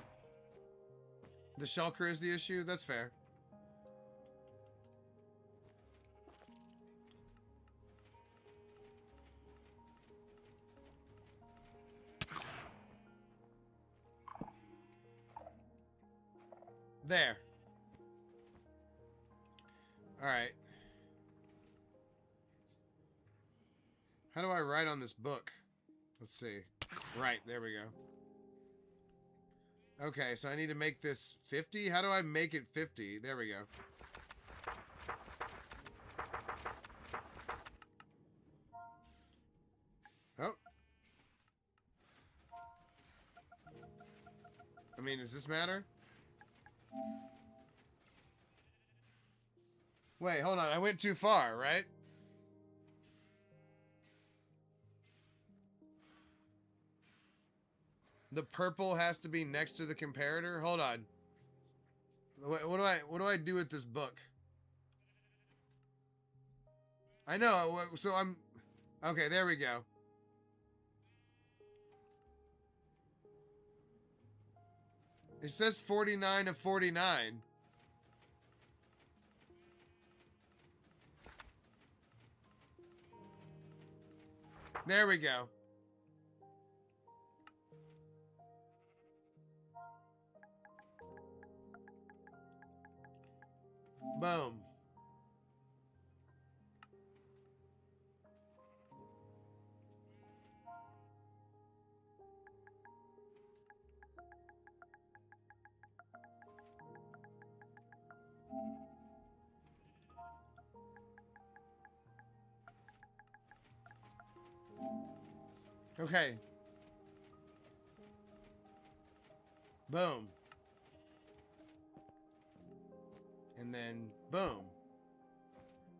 A: The shulker is the issue? That's fair. There. Alright. How do I write on this book? Let's see. Right, there we go. Okay, so I need to make this 50? How do I make it 50? There we go. Oh. I mean, does this matter? Wait, hold on. I went too far, right? The purple has to be next to the comparator? Hold on. What do I do with this book? I know, so I'm... Okay, there we go. It says 49 of 49. There we go. Boom. Okay. Boom. And then boom.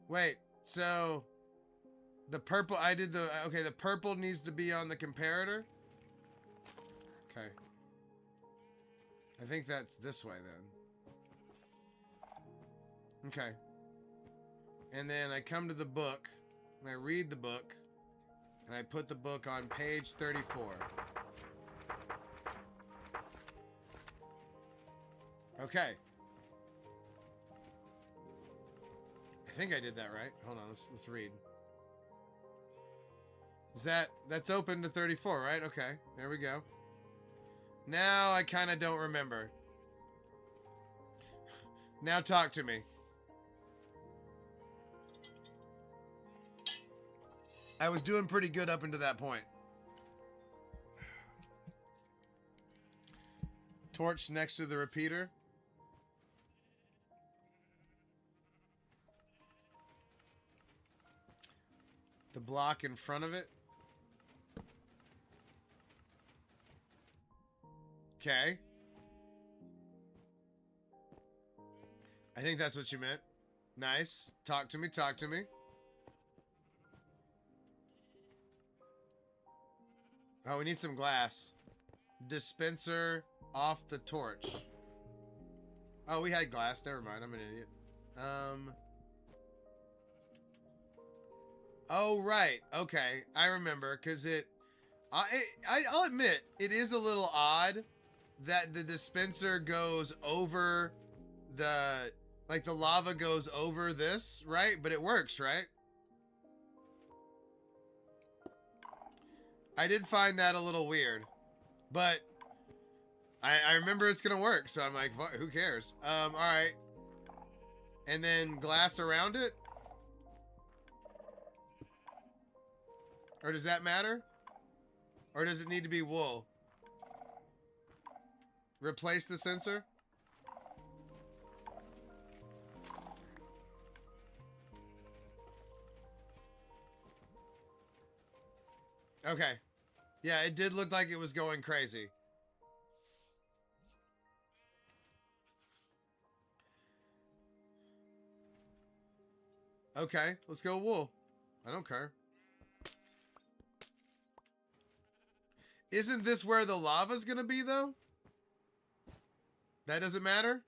A: Wait, so the purple, okay, the purple needs to be on the comparator. Okay. I think that's this way then. Okay. And then I come to the book and I read the book and I put the book on page 34. Okay. I think I did that right. Hold on, let's read. That's open to 34, right? Okay, there we go. Now I kind of don't remember. Now talk to me. I was doing pretty good up until that point. Torch next to the repeater. The block in front of it. Okay. I think that's what you meant. Nice. Talk to me, talk to me. Oh, we need some glass. Dispenser off the torch. Oh, we had glass. Never mind. I'm an idiot. Oh, right. Okay. I remember. Because I'll admit, it is a little odd that the dispenser goes over the... Like, the lava goes over this, right? But it works, right? I did find that a little weird. But I remember it's gonna work, so I'm like, who cares? All right. And then glass around it? Or does that matter? Or does it need to be wool? Replace the sensor? Okay. Yeah, it did look like it was going crazy. Okay, let's go wool. I don't care. Isn't this where the lava's gonna be, though? That doesn't matter?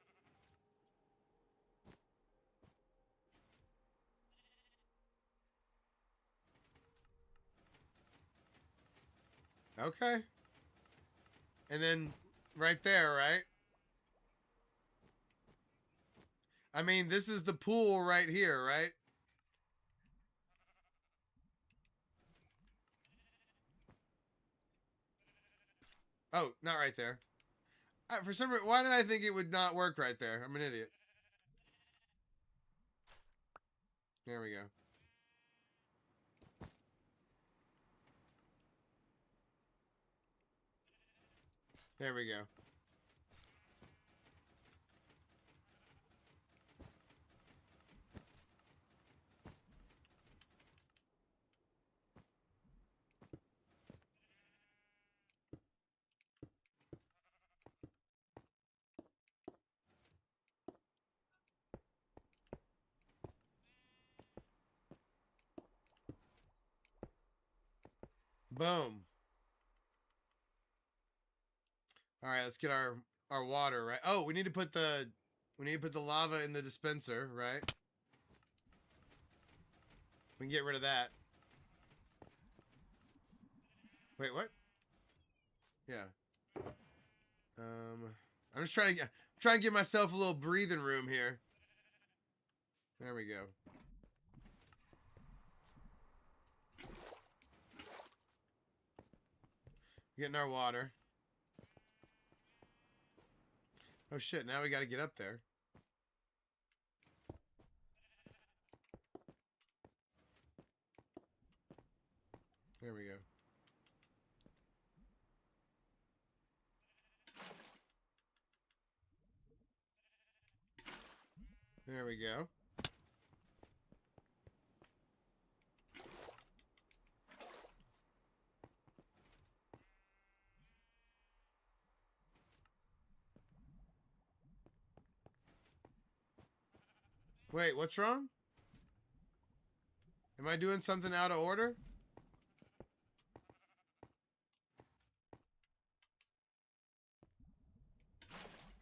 A: Okay. And then right there, right? I mean, this is the pool right here, right? Oh, not right there. For some reason, why did I think it would not work right there? I'm an idiot. There we go. There we go. Boom. All right, let's get our water, right? Oh, we need to put the lava in the dispenser, right? We can get rid of that. Wait, what? Yeah. I'm just trying to give myself a little breathing room here. There we go. Getting our water. Oh shit, now we got to get up there. There we go. There we go. Wait, what's wrong? Am I doing something out of order?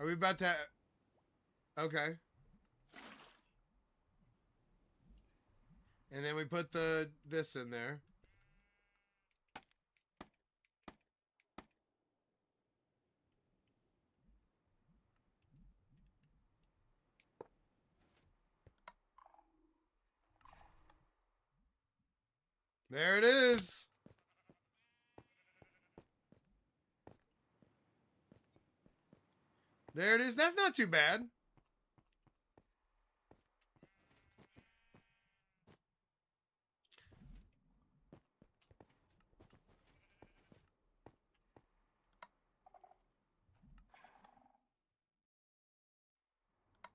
A: Are we about to... Okay. And then we put this in there. There it is. There it is. That's not too bad.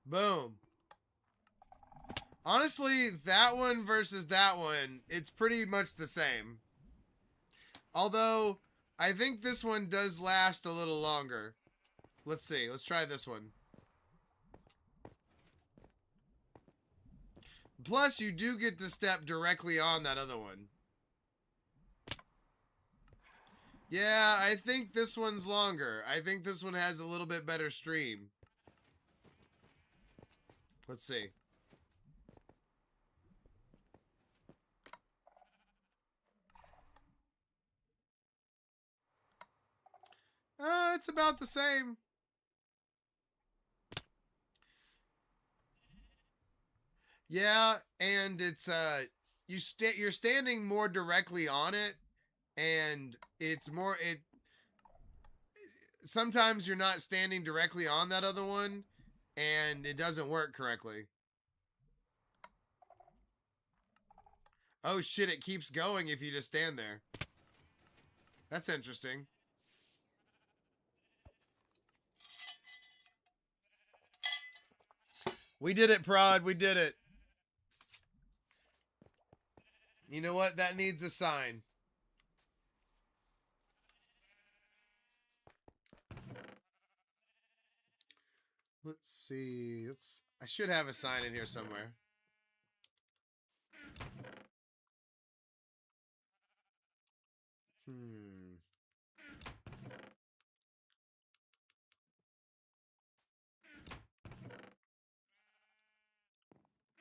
A: Boom. Honestly, that one versus that one, it's pretty much the same. Although, I think this one does last a little longer. Let's see. Let's try this one. Plus, you do get to step directly on that other one. Yeah, I think this one's longer. I think this one has a little bit better stream. Let's see. It's about the same. Yeah, and it's you're standing more directly on it, and it's more sometimes you're not standing directly on that other one, and it doesn't work correctly. Oh shit, it keeps going if you just stand there. That's interesting. We did it, Prod. We did it. You know what? That needs a sign. Let's see. I should have a sign in here somewhere.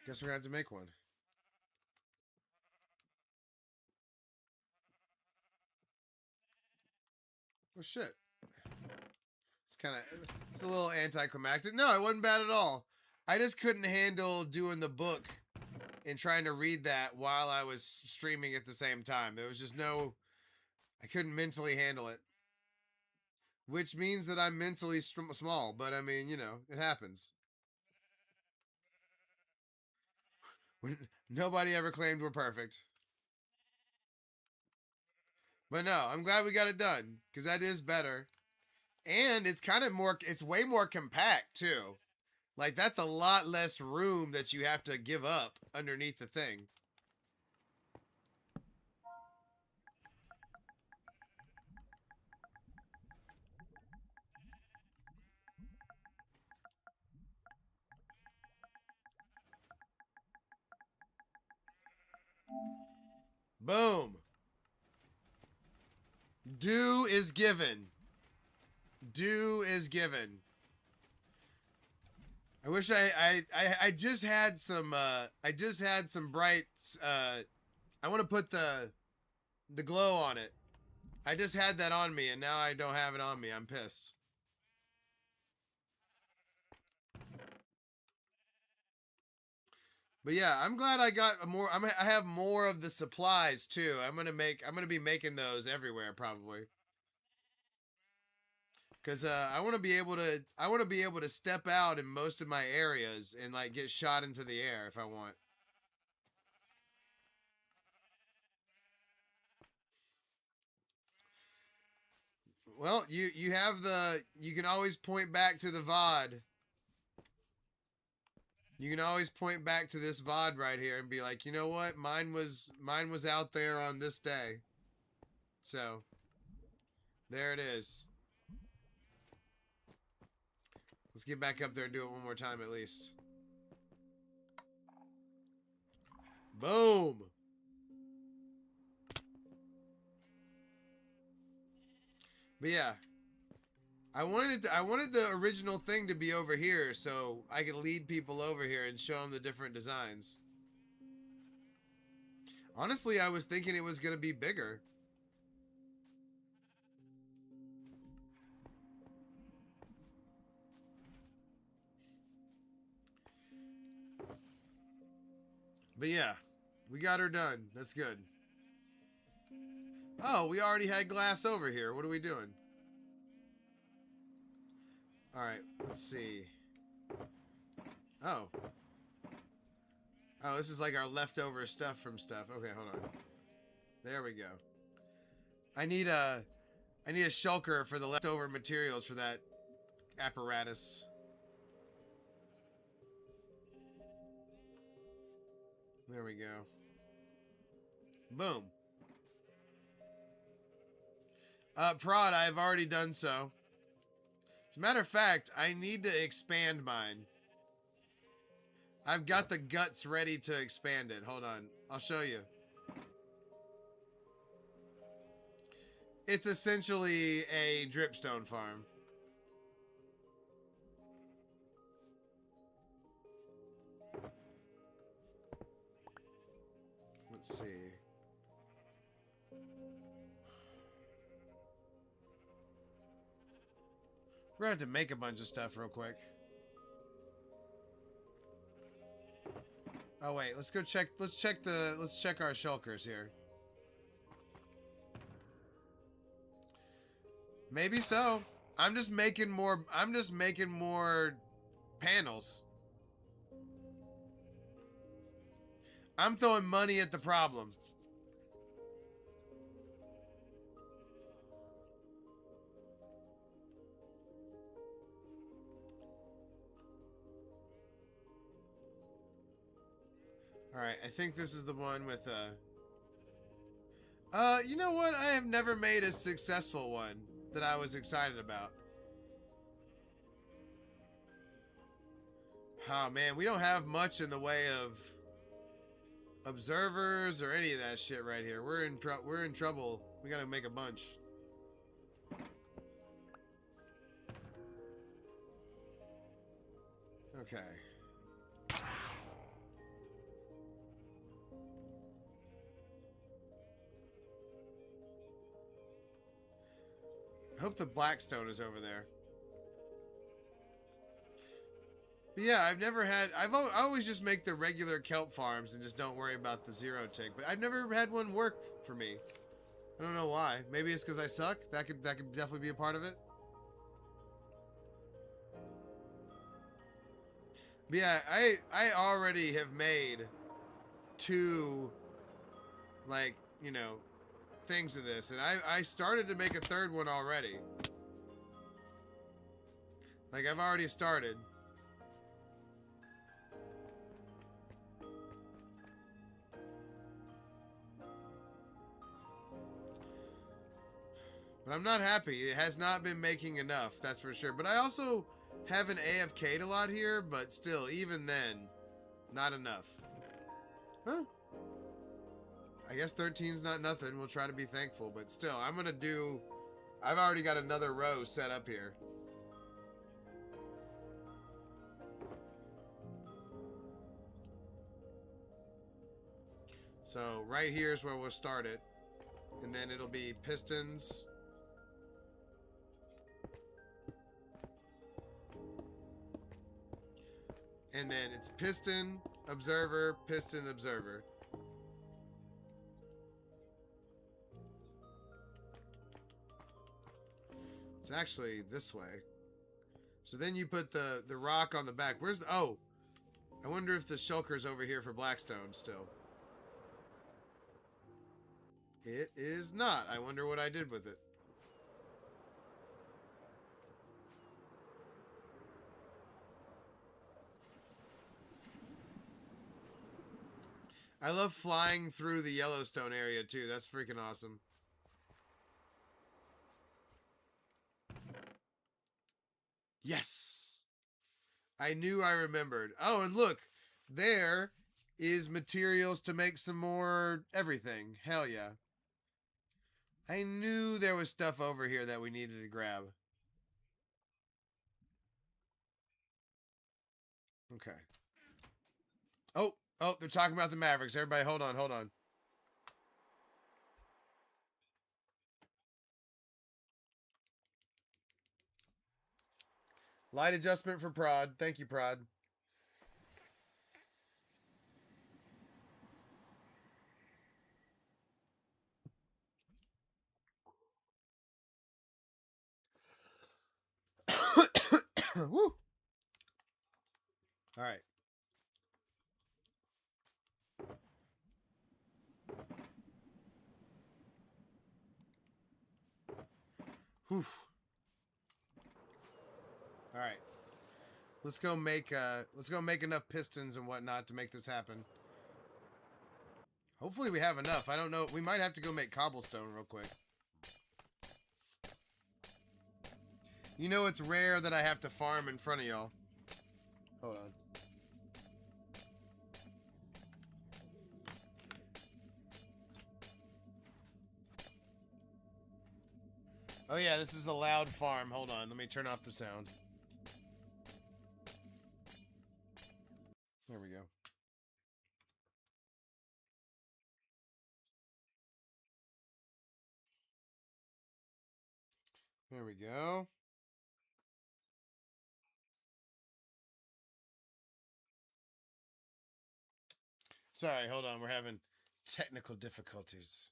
A: Guess we're gonna have to make one. Oh shit. It's a little anticlimactic. No, it wasn't bad at all. I just couldn't handle doing the book and trying to read that while I was streaming at the same time. There was just I couldn't mentally handle it. Which means that I'm mentally small, but I mean, you know, it happens. Nobody ever claimed we're perfect. But no, I'm glad we got it done, because that is better. And it's it's way more compact, too. Like, that's a lot less room that you have to give up underneath the thing. Boom. Due is given. Due is given. I wish I just had some bright I want to put the glow on it. I just had that on me and now I don't have it on me. I'm pissed. But yeah, I'm glad I got more. I have more of the supplies too. I'm gonna be making those everywhere probably. Cause I want to be able to step out in most of my areas and like get shot into the air if I want. Well, you have you can always point back to the VOD. You can always point back to this VOD right here and be like, you know what? Mine was out there on this day. So there it is. Let's get back up there and do it one more time at least. Boom. But yeah, I wanted the original thing to be over here so I could lead people over here and show them the different designs. Honestly, I was thinking it was going to be bigger. But yeah, we got her done. That's good. Oh, we already had glass over here. What are we doing? Alright, let's see. Oh. Oh, this is like our leftover stuff from stuff. Okay, hold on. There we go. I need a shulker for the leftover materials for that apparatus. There we go. Boom. Prod, I've already done so. As a matter of fact, I need to expand mine. I've got the guts ready to expand it. Hold on. I'll show you. It's essentially a dripstone farm. Let's see. We're gonna have to make a bunch of stuff real quick. Oh wait, let's go check. Let's check our shulkers here. Maybe so. I'm just making more panels. I'm throwing money at the problem. Alright, I think this is the one with, you know what? I have never made a successful one that I was excited about. Oh, man, we don't have much in the way of observers or any of that shit right here. We're in trouble. We gotta make a bunch. Okay. I hope the Blackstone is over there. But yeah, I've never had... I always just make the regular kelp farms and just don't worry about the zero tick. But I've never had one work for me. I don't know why. Maybe it's because I suck. That could definitely be a part of it. But yeah, I already have made 2, like, you know, things of this. And I started to make a 3rd one already. Like, I've already started. But I'm not happy. It has not been making enough, that's for sure. But I also haven't AFK'd a lot here, but still, even then, not enough. Huh? I guess 13's not nothing. We'll try to be thankful, but still, I'm gonna do... I've already got another row set up here. So, right here is where we'll start it. And then it'll be pistons. And then it's piston, observer, piston, observer. It's actually this way. So then you put the rock on the back. Where's the... Oh! I wonder if the shulker's over here for Blackstone still. It is not. I wonder what I did with it. I love flying through the Yellowstone area too. That's freaking awesome. Yes! I knew I remembered. Oh, and look! There is materials to make some more everything. Hell yeah. I knew there was stuff over here that we needed to grab. Okay. Oh, they're talking about the Mavericks. Everybody, hold on, hold on. Light adjustment for Prod. Thank you, Prod. Woo! All right. Whew. All right. Let's go make enough pistons and whatnot to make this happen. Hopefully we have enough. I don't know. We might have to go make cobblestone real quick. You know it's rare that I have to farm in front of y'all. Hold on. Oh yeah, this is a loud farm. Hold on. Let me turn off the sound. There we go. There we go. Sorry, hold on. We're having technical difficulties.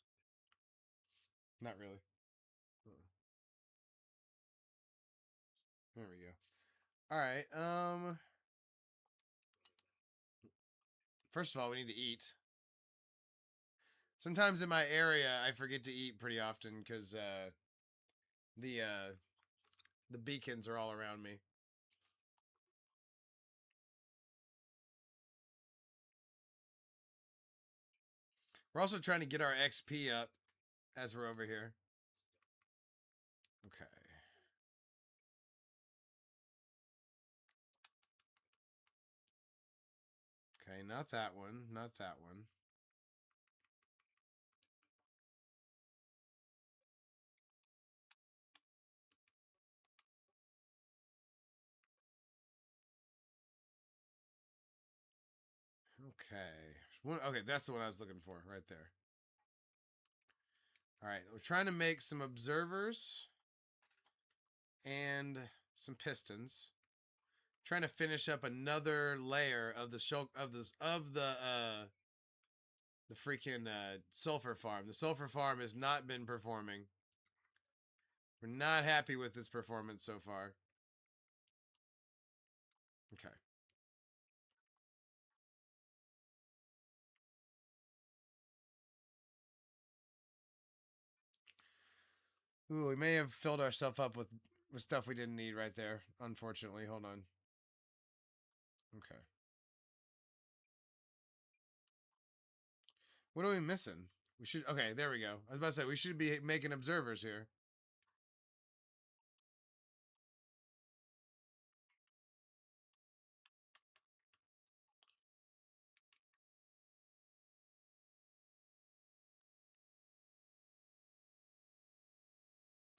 A: Not really. There we go. All right. First of all, we need to eat. Sometimes in my area, I forget to eat pretty often because the beacons are all around me. We're also trying to get our XP up as we're over here. Okay. Okay, not that one. Not that one. Okay. Okay, that's the one I was looking for right there. All right, we're trying to make some observers and some pistons. Trying to finish up another layer of the the freaking sulfur farm. The sulfur farm has not been performing. We're not happy with its performance so far. Okay. Ooh, we may have filled ourselves up with stuff we didn't need right there. Unfortunately, hold on. Okay. What are we missing? We should. Okay, there we go. I was about to say we should be making observers here.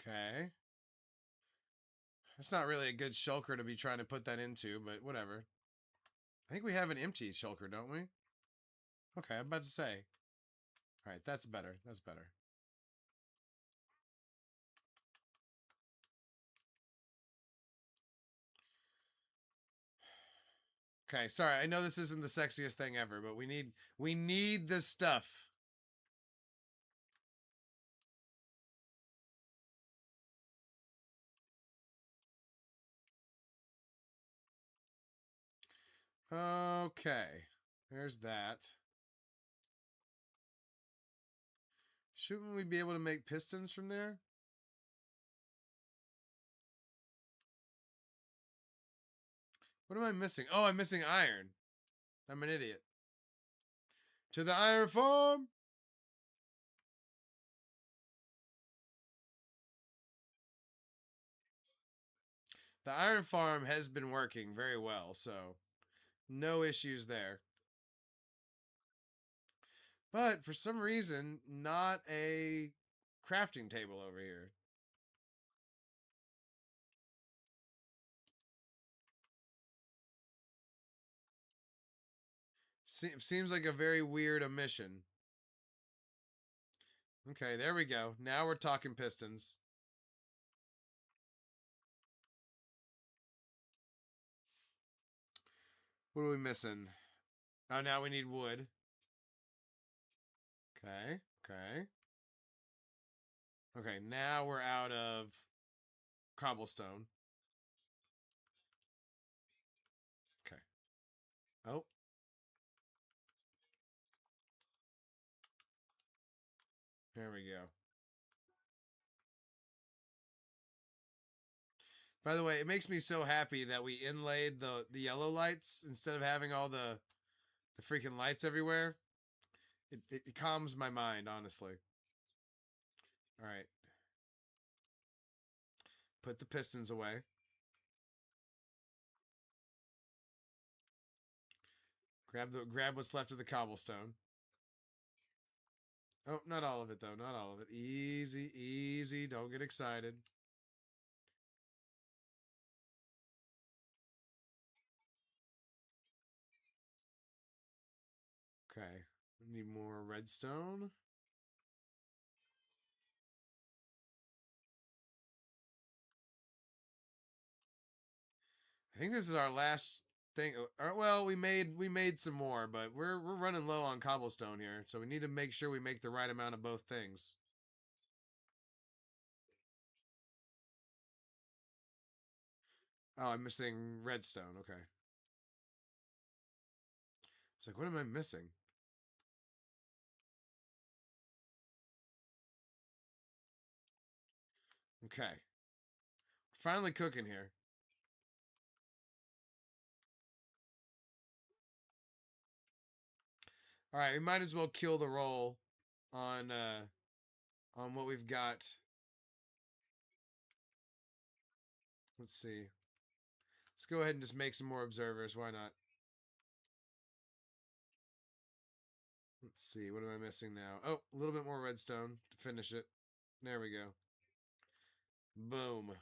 A: Okay. That's not really a good shulker to be trying to put that into, but whatever. I think we have an empty shulker, don't we? Okay, I'm about to say. All right, that's better. That's better. Okay, sorry. I know this isn't the sexiest thing ever, but we need this stuff. Okay. There's that. Shouldn't we be able to make pistons from there? What am I missing? Oh, I'm missing iron. I'm an idiot. To the iron farm! The iron farm has been working very well, so no issues there. But for some reason, not a crafting table over here. Seems like a very weird omission. Okay, there we go. Now we're talking pistons. What are we missing? Oh, now we need wood. Okay, okay. Okay, now we're out of cobblestone. Okay. Oh. There we go. By the way, it makes me so happy that we inlaid the yellow lights instead of having all the freaking lights everywhere. It calms my mind, honestly. All right. Put the pistons away. Grab what's left of the cobblestone. Oh, not all of it though. Not all of it. Easy, easy. Don't get excited. Okay. We need more redstone. I think this is our last thing. Well, we made some more, but we're running low on cobblestone here, so we need to make sure we make the right amount of both things. Oh, I'm missing redstone. Okay. It's like, what am I missing? Okay. Finally cooking here. All right, we might as well kill the roll on what we've got. Let's see. Let's go ahead and just make some more observers. Why not? Let's see. What am I missing now? Oh, a little bit more redstone to finish it. There we go. Boom.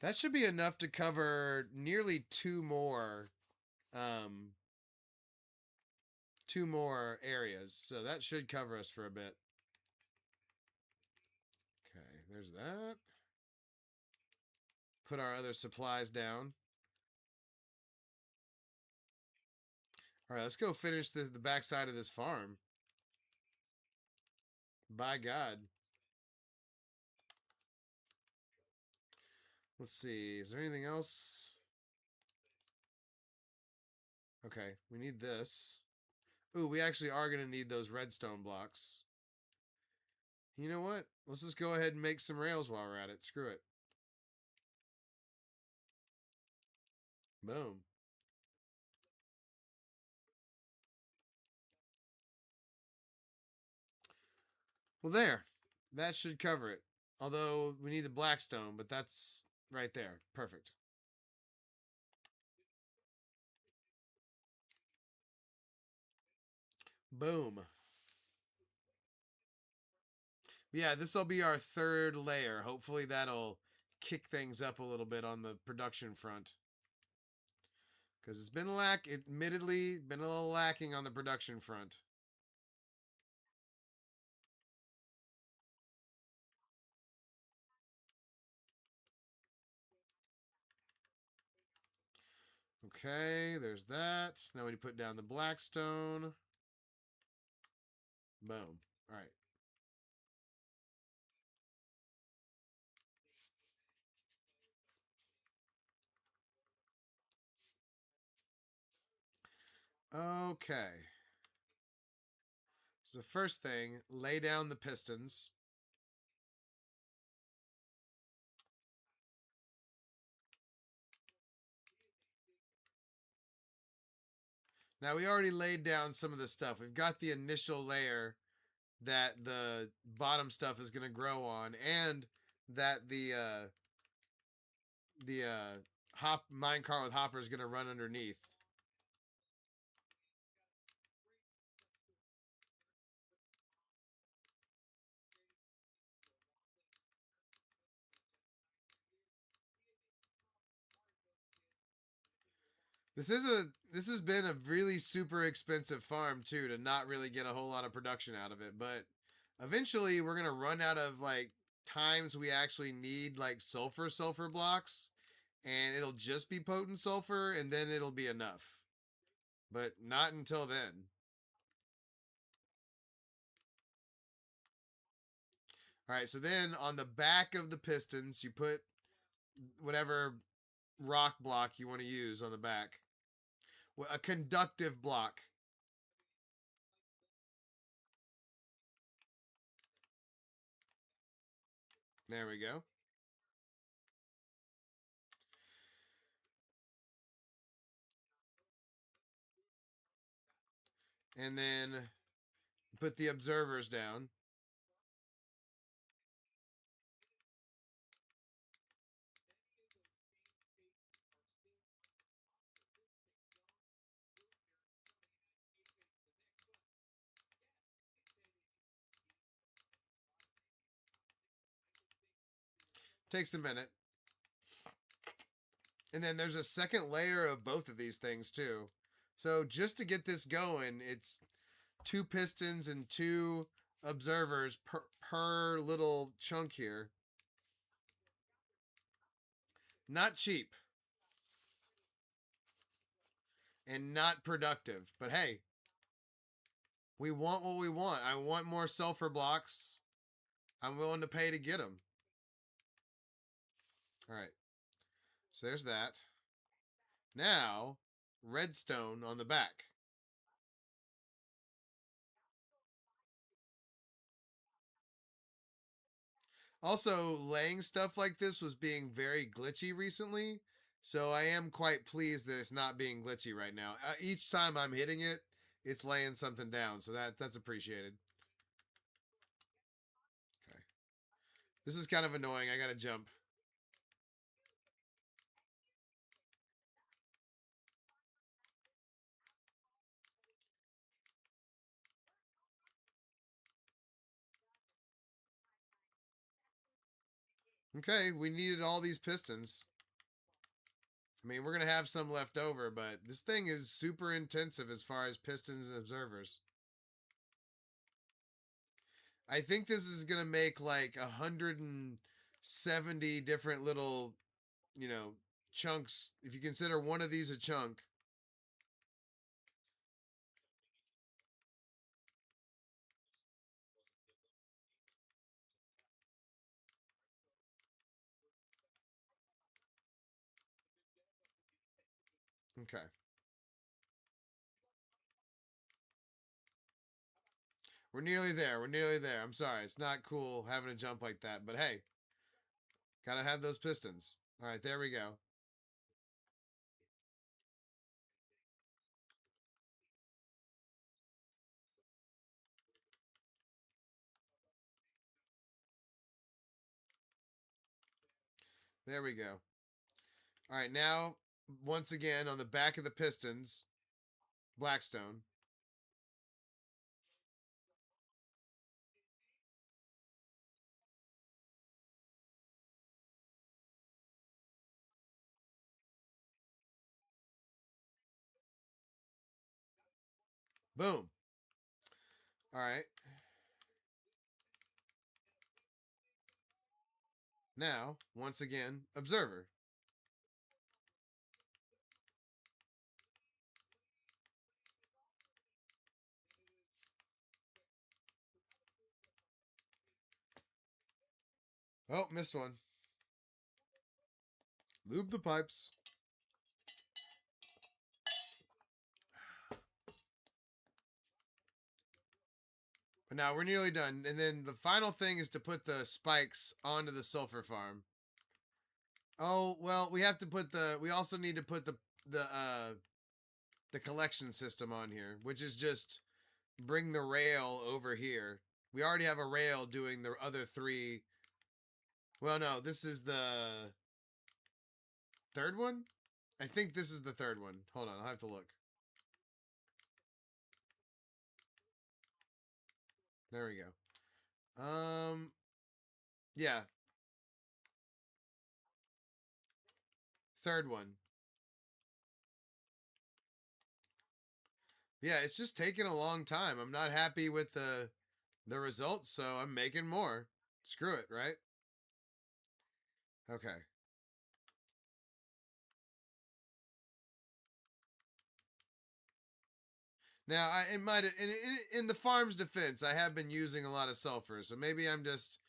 A: That should be enough to cover nearly two more areas. So that should cover us for a bit. Okay, there's that. Put our other supplies down. All right, let's go finish the backside of this farm. By God. Let's see. Is there anything else? Okay, we need this. Ooh, we actually are going to need those redstone blocks. You know what? Let's just go ahead and make some rails while we're at it. Screw it. Boom. Well, there. That should cover it. Although we need the blackstone, but that's right there. Perfect. Boom. Yeah, this will be our third layer. Hopefully that'll kick things up a little bit on the production front. Because it's been admittedly been a little lacking on the production front. Okay, there's that. Now we put down the blackstone. Boom. All right. Okay. So first thing, lay down the pistons. Now we already laid down some of the stuff. We've got the initial layer that the bottom stuff is going to grow on, and that the minecart with hopper is going to run underneath. This has been a really super expensive farm too, to not really get a whole lot of production out of it, but eventually we're gonna run out of like times we actually need like sulfur blocks, and it'll just be potent sulfur, and then it'll be enough. But not until then. All right, so then on the back of the pistons, you put whatever rock block you want to use on the back. A conductive block. There we go. And then put the observers down. Takes a minute. And then there's a second layer of both of these things too. So just to get this going, it's 2 pistons and 2 observers per little chunk here. Not cheap. And not productive. But hey, we want what we want. I want more sulfur blocks. I'm willing to pay to get them. All right. So there's that. Now, redstone on the back. Also, laying stuff like this was being very glitchy recently, so I am quite pleased that it's not being glitchy right now. Each time I'm hitting it, it's laying something down, so that's appreciated. Okay. This is kind of annoying. I gotta jump. Okay, we needed all these pistons. I mean, we're going to have some left over, but this thing is super intensive as far as pistons and observers. I think this is going to make like 170 different little, chunks. If you consider one of these a chunk. Okay. We're nearly there. We're nearly there. I'm sorry. It's not cool having to jump like that, but hey, gotta have those pistons. All right, there we go. There we go. All right, now, once again, on the back of the pistons, Blackstone. Boom. All right. Now, once again, observer. Oh, missed one. Lube the pipes. But now we're nearly done. And then the final thing is to put the spikes onto the sulfur farm. Oh, well, we also need to put the collection system on here, which is just bring the rail over here. We already have a rail doing the other three. Well, no, this is the third one? I think this is the third one. Hold on, I'll have to look. There we go. Yeah. Third one. Yeah, it's just taking a long time. I'm not happy with the results, so I'm making more. Screw it, right? Okay. Now, in the farm's defense, I have been using a lot of sulfur, so maybe I'm just.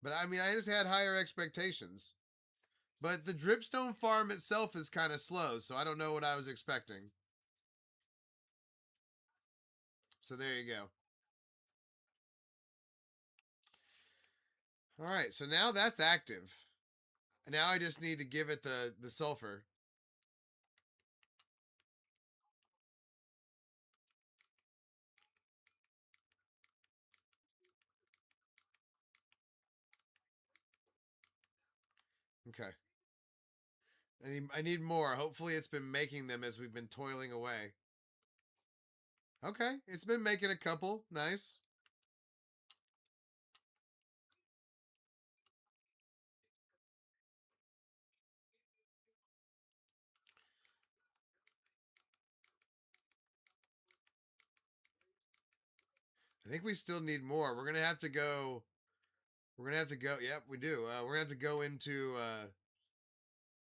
A: But I mean, I just had higher expectations. But the dripstone farm itself is kind of slow, so I don't know what I was expecting. So there you go. All right, so now that's active. Now I just need to give it the sulfur. Okay. I need more. Hopefully it's been making them as we've been toiling away. Okay, it's been making a couple. Nice. I think we still need more. We're gonna have to go. We're gonna have to go. Yep, we do. We're gonna have to go into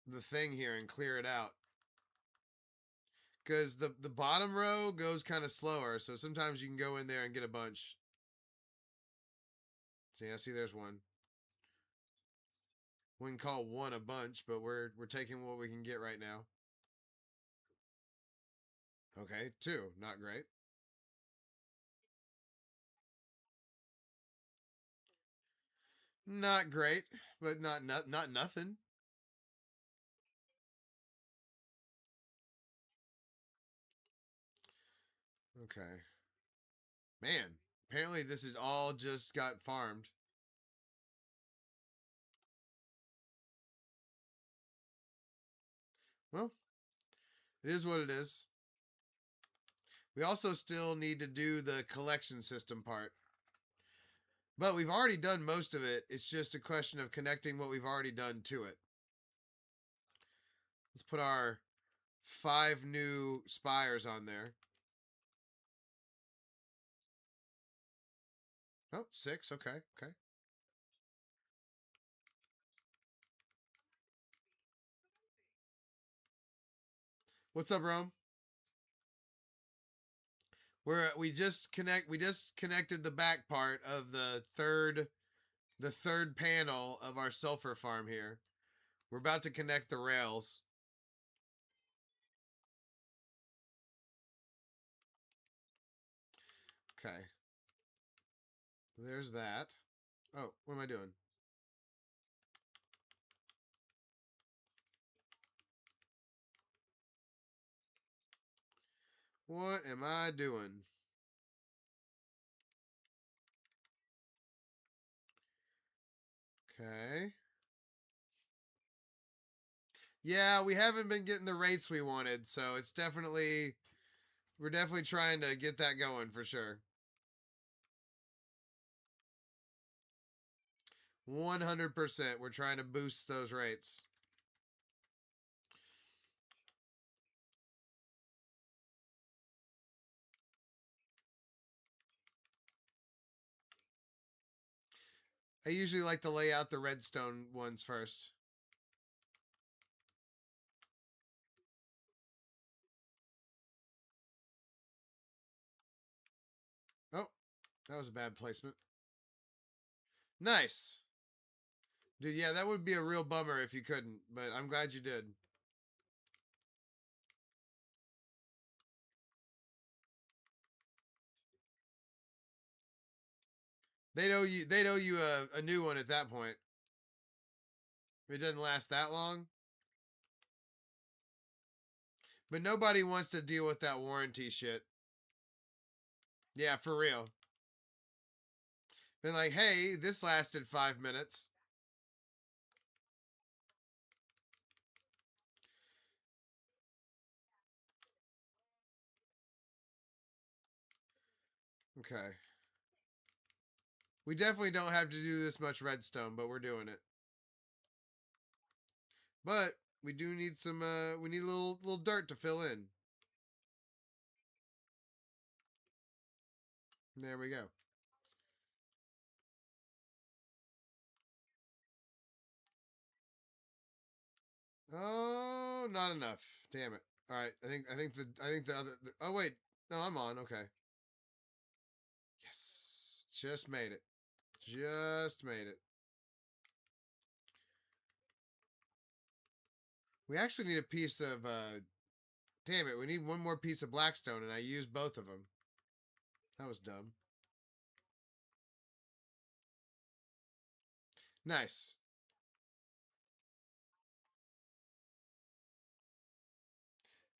A: the thing here and clear it out. Because the bottom row goes kind of slower, so sometimes you can go in there and get a bunch. So yeah, see, there's one. Wouldn't call one a bunch, but we're taking what we can get right now. Okay, 2, not great. Not great, but not nothing. Okay. Man, apparently this is all just got farmed. Well, it is what it is. We also still need to do the collection system part. But we've already done most of it. It's just a question of connecting what we've already done to it. Let's put our 5 new spires on there. Oh, 6. Okay, okay. What's up, Rome? We just connected the back part of the third panel of our sulfur farm here. We're about to connect the rails. Okay. There's that. Oh, what am I doing? What am I doing? Okay. Yeah, we haven't been getting the rates we wanted, so it's we're definitely trying to get that going for sure. 100%. We're trying to boost those rates. I usually like to lay out the redstone ones first. Oh, that was a bad placement. Nice. Dude, yeah, that would be a real bummer if you couldn't, but I'm glad you did. They'd owe you a new one at that point. If it doesn't last that long. But nobody wants to deal with that warranty shit. Yeah, for real. Been like, hey, this lasted 5 minutes. Okay. We definitely don't have to do this much redstone, but we're doing it. But we do need some we need a little dirt to fill in. There we go. Oh, not enough. Damn it. All right. I think the other oh wait. No, I'm on. Okay. Yes. Just made it. Just made it. We actually need a piece of damn it, we need one more piece of blackstone and I used both of them. That was dumb. Nice.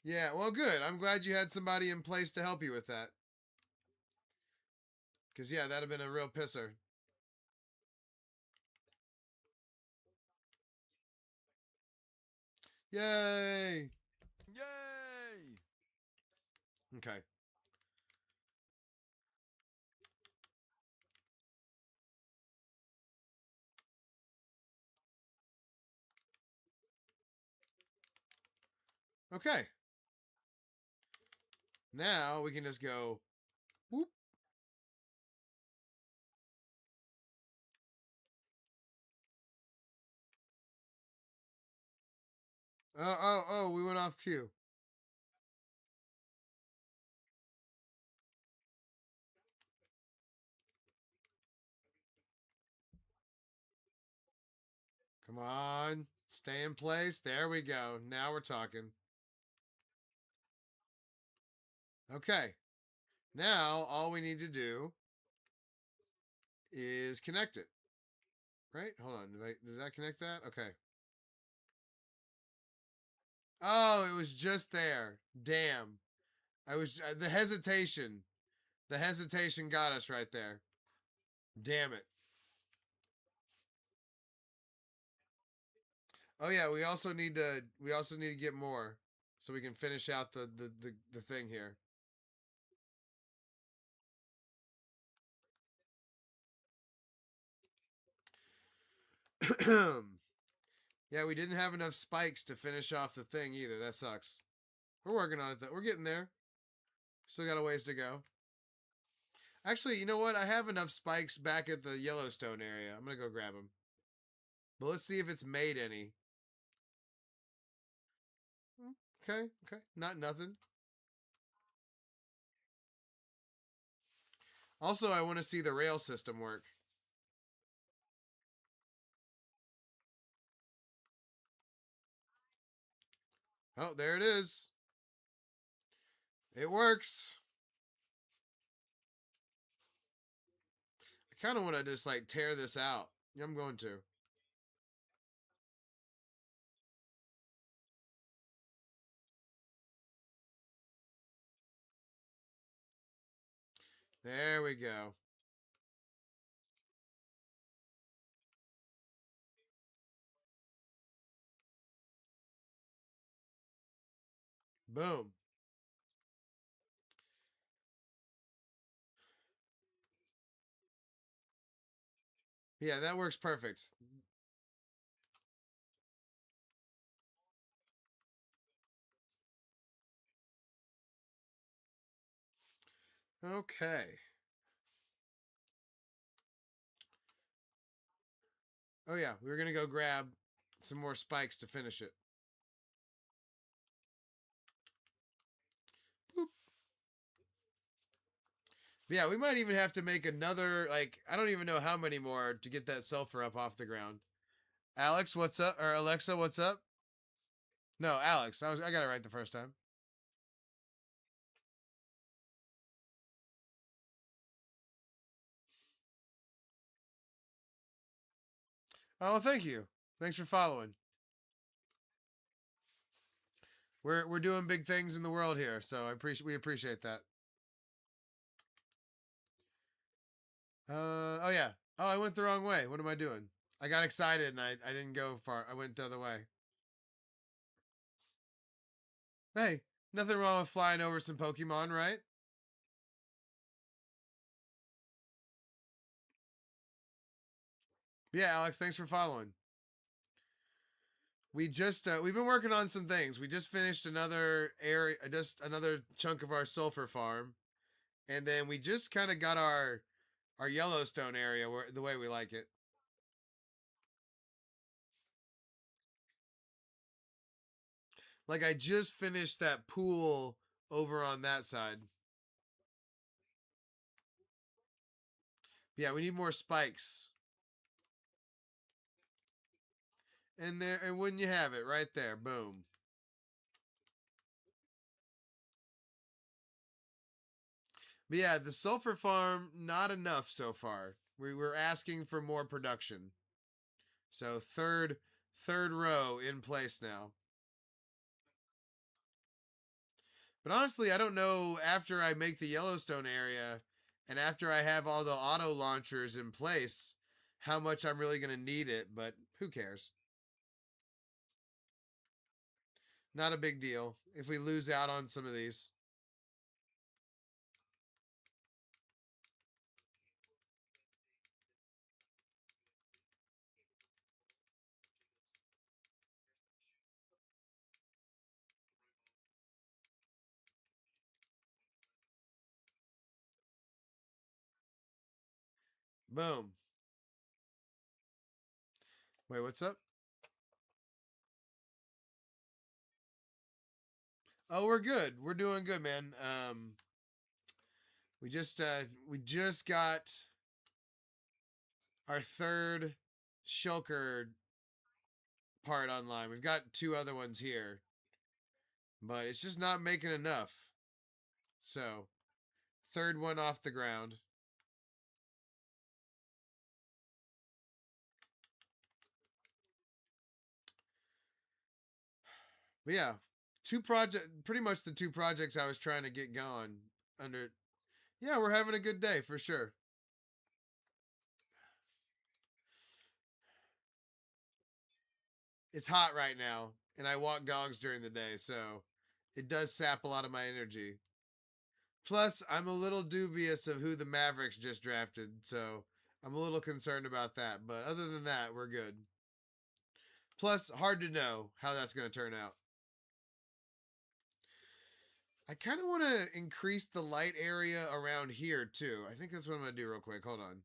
A: Yeah, well good. I'm glad you had somebody in place to help you with that. Cause yeah, that'd have been a real pisser. Yay!
C: Yay!
A: Okay. Okay. Now we can just go whoop. Oh, we went off cue. Come on. Stay in place. There we go. Now we're talking. Okay. Now, all we need to do is connect it. Right? Hold on. Did I connect that? Okay. Oh, it was just there. Damn. I was the hesitation. The hesitation got us right there. Damn it. Oh yeah, we also need to get more so we can finish out the thing here. Yeah, we didn't have enough spikes to finish off the thing either. That sucks. We're working on it though. We're getting there. Still got a ways to go. Actually, you know what? I have enough spikes back at the Yellowstone area. I'm going to go grab them. But let's see if it's made any. Okay, okay. Not nothing. Also, I want to see the rail system work. Oh, there it is. It works. I kind of want to just like tear this out. I'm going to. There we go. Boom. Yeah, that works perfect. Okay. Oh yeah, we were going to go grab some more spikes to finish it. Boop. But yeah, we might even have to make another, like, I don't even know how many more to get that sulfur up off the ground. Alex, what's up? Or Alexa, what's up? No, Alex. I got it right the first time. Oh, thank you. Thanks for following. We're doing big things in the world here, so we appreciate that. Oh yeah. Oh, I went the wrong way. What am I doing? I got excited and I didn't go far. I went the other way. Hey, nothing wrong with flying over some Pokemon, right? Yeah, Alex, thanks for following. We've been working on some things. We just finished another area, just another chunk of our sulfur farm, and then we just kind of got our Yellowstone area where the way we like it. Like I just finished that pool over on that side. Yeah, we need more spikes. And there, and wouldn't you have it, right there, boom. But yeah, the sulfur farm, not enough so far. We were asking for more production. So third row in place now. But honestly, I don't know after I make the Yellowstone area and after I have all the auto launchers in place how much I'm really going to need it, but who cares? Not a big deal if we lose out on some of these. Boom. Wait, what's up? Oh, we're good. We're doing good, man. We just got our third shulker part online. We've got 2 other ones here, but it's just not making enough. So, third one off the ground. But yeah, pretty much the 2 projects I was trying to get going under. Yeah, we're having a good day for sure. It's hot right now, and I walk dogs during the day, so it does sap a lot of my energy. Plus, I'm a little dubious of who the Mavericks just drafted, so I'm a little concerned about that. But other than that, we're good. Plus, hard to know how that's going to turn out. I kind of want to increase the light area around here too. I think that's what I'm going to do real quick. Hold on.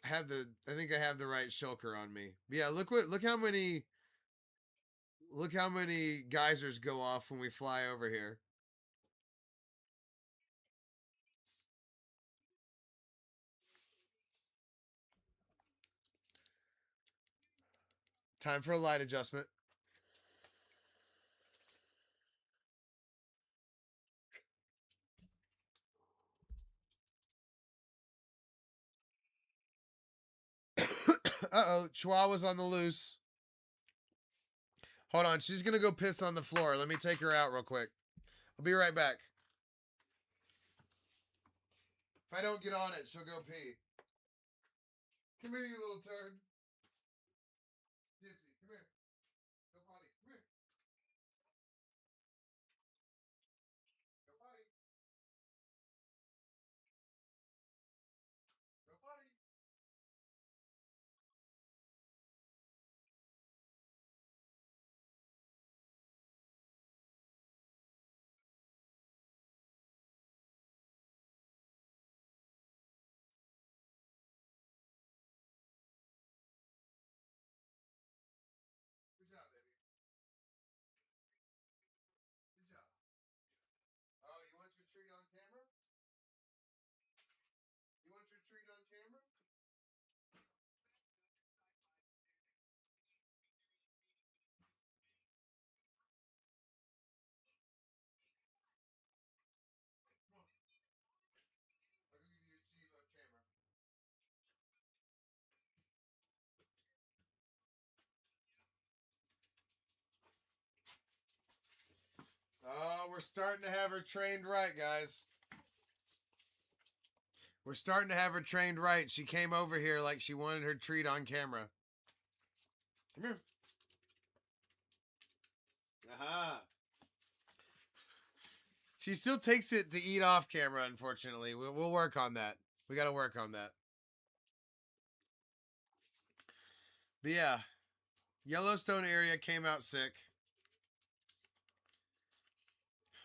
A: I think I have the right shulker on me. But yeah, look how many geysers go off when we fly over here. Time for a light adjustment. Uh-oh, Chihuahua's on the loose. Hold on, she's going to go piss on the floor. Let me take her out real quick. I'll be right back. If I don't get on it, she'll go pee. Come here, you little turd. Gypsy, come here. Go potty. Come here. Go potty. Go potty. Good job, baby. Good job. Oh, you want your treat on camera? You want your treat on camera? I'll give you your cheese on camera. Oh, we're starting to have her trained right, guys. We're starting to have her trained right. She came over here like she wanted her treat on camera. Come here. Aha. She still takes it to eat off camera, unfortunately. We'll work on that. We got to work on that. But yeah, Yellowstone area came out sick.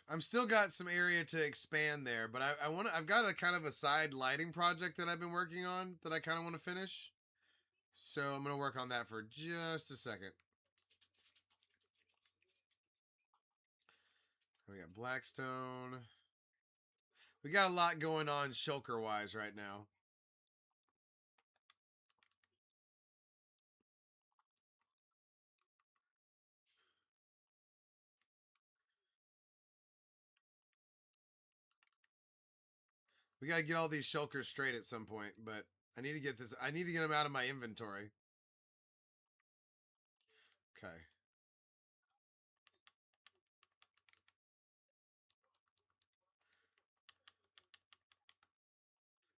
A: I'm still got some area to expand there, but I've got a kind of a side lighting project that I've been working on that I kind of want to finish. So I'm going to work on that for just a second. We got Blackstone. We got a lot going on shulker wise right now. We got to get all these shulkers straight at some point, but I need to get them out of my inventory. Okay.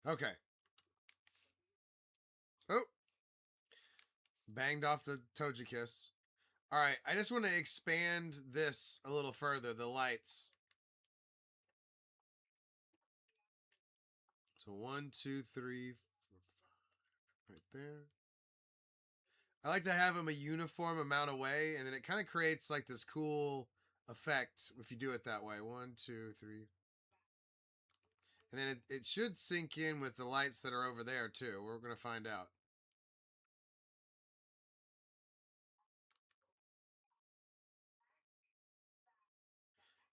A: Okay. Oh. Banged off the Togekiss. All right, I just want to expand this a little further, the lights. So 1, 2, 3, 4, 5, right there. I like to have them a uniform amount away, and then it kind of creates like this cool effect if you do it that way. 1, 2, 3. And then it should sink in with the lights that are over there too. We're going to find out.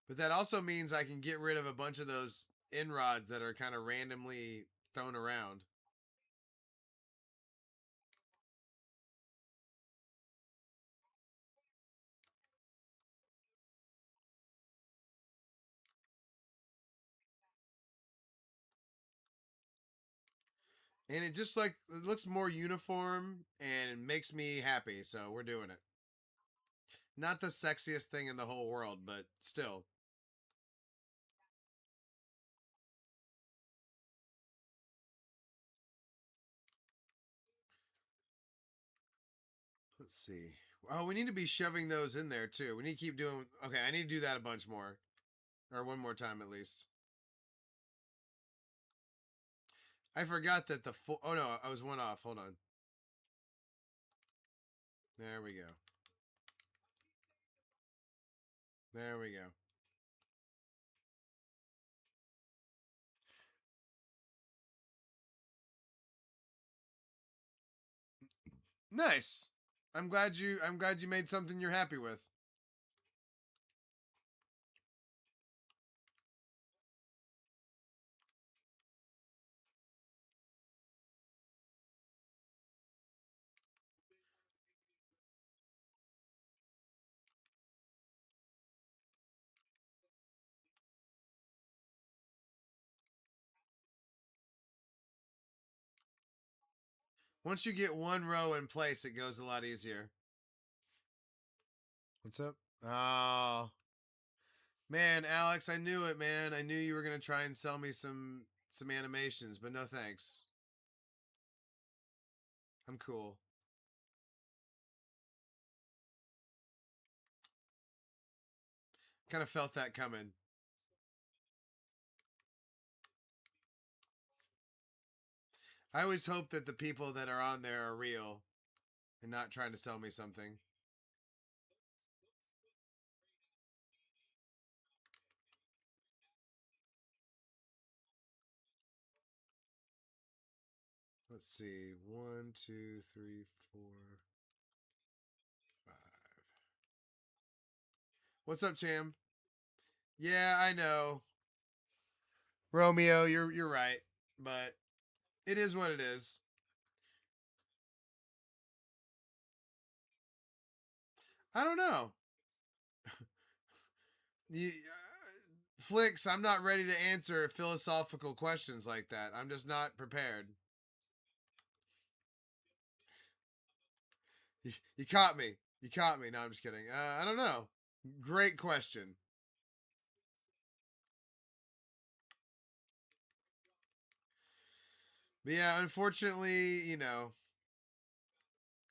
A: But that also means I can get rid of a bunch of those end rods that are kind of randomly thrown around. And it just like it looks more uniform and it makes me happy, so we're doing it. Not the sexiest thing in the whole world, but still. Let's see. Oh, we need to be shoving those in there too. We need to keep doing. Okay, I need to do that a bunch more, or one more time at least. I forgot that the full. Oh no, I was one off. Hold on. There we go. There we go. Nice. I'm glad you made something you're happy with. Once you get one row in place, it goes a lot easier. What's up? Oh, man, Alex, I knew it, man. I knew you were gonna try and sell me some animations, but no thanks. I'm cool. Kind of felt that coming. I always hope that the people that are on there are real and not trying to sell me something. Let's see. 1, 2, 3, 4, 5. What's up, Cham? Yeah, I know. Romeo, you're right. But it is what it is. I don't know. You, Flicks, I'm not ready to answer philosophical questions like that. I'm just not prepared. You caught me. You caught me. No, I'm just kidding. I don't know. Great question. But yeah, unfortunately,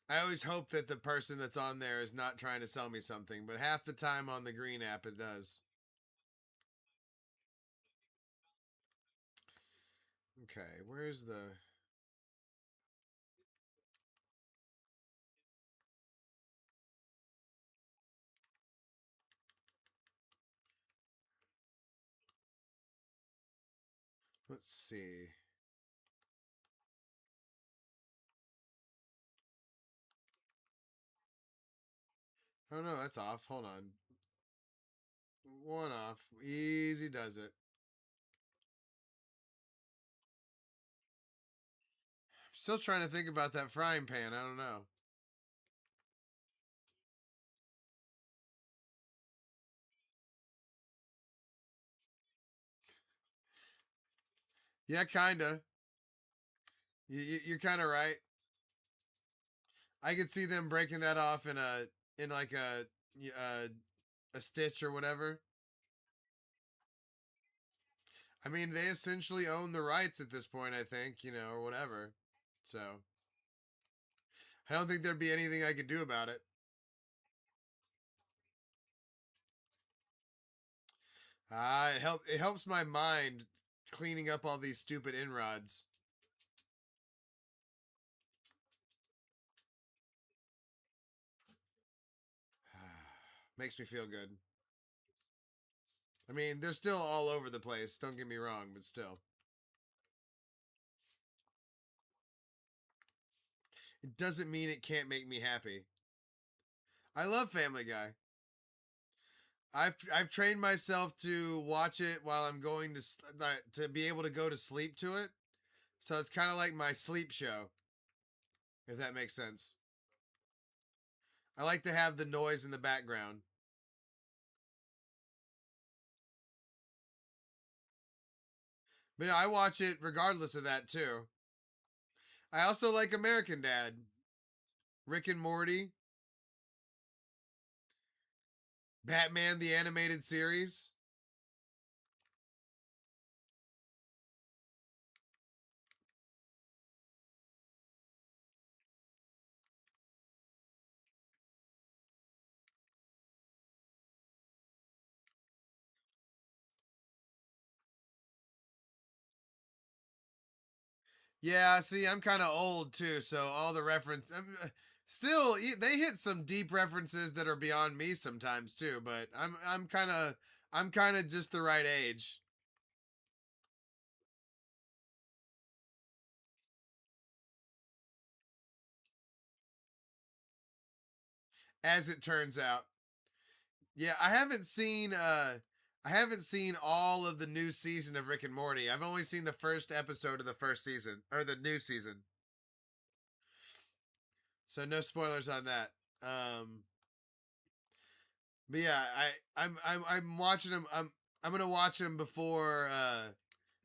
A: I always hope that the person that's on there is not trying to sell me something, but half the time on the green app it does. Okay, where's the. Let's see. Oh no, that's off. Hold on. One off. Easy does it. Still trying to think about that frying pan. I don't know. Yeah, kinda. You're kind of right. I could see them breaking that off in like a stitch or whatever. I mean, they essentially own the rights at this point, I think, or whatever. So I don't think there'd be anything I could do about it. It helps my mind cleaning up all these stupid inroads. Makes me feel good. I mean, they're still all over the place. Don't get me wrong, but still. It doesn't mean it can't make me happy. I love Family Guy. I've trained myself to watch it while I'm going to be able to go to sleep to it. So it's kind of like my sleep show, if that makes sense. I like to have the noise in the background. But yeah, I watch it regardless of that too. I also like American Dad, Rick and Morty, Batman the Animated Series. Yeah, see, I'm kind of old too, so all the reference still they hit some deep references that are beyond me sometimes too, but I'm kind of just the right age, as it turns out. Yeah, I haven't seen all of the new season of Rick and Morty. I've only seen the first episode of the first season or the new season. So no spoilers on that. Um but yeah, I'm watching them. I'm gonna watch them before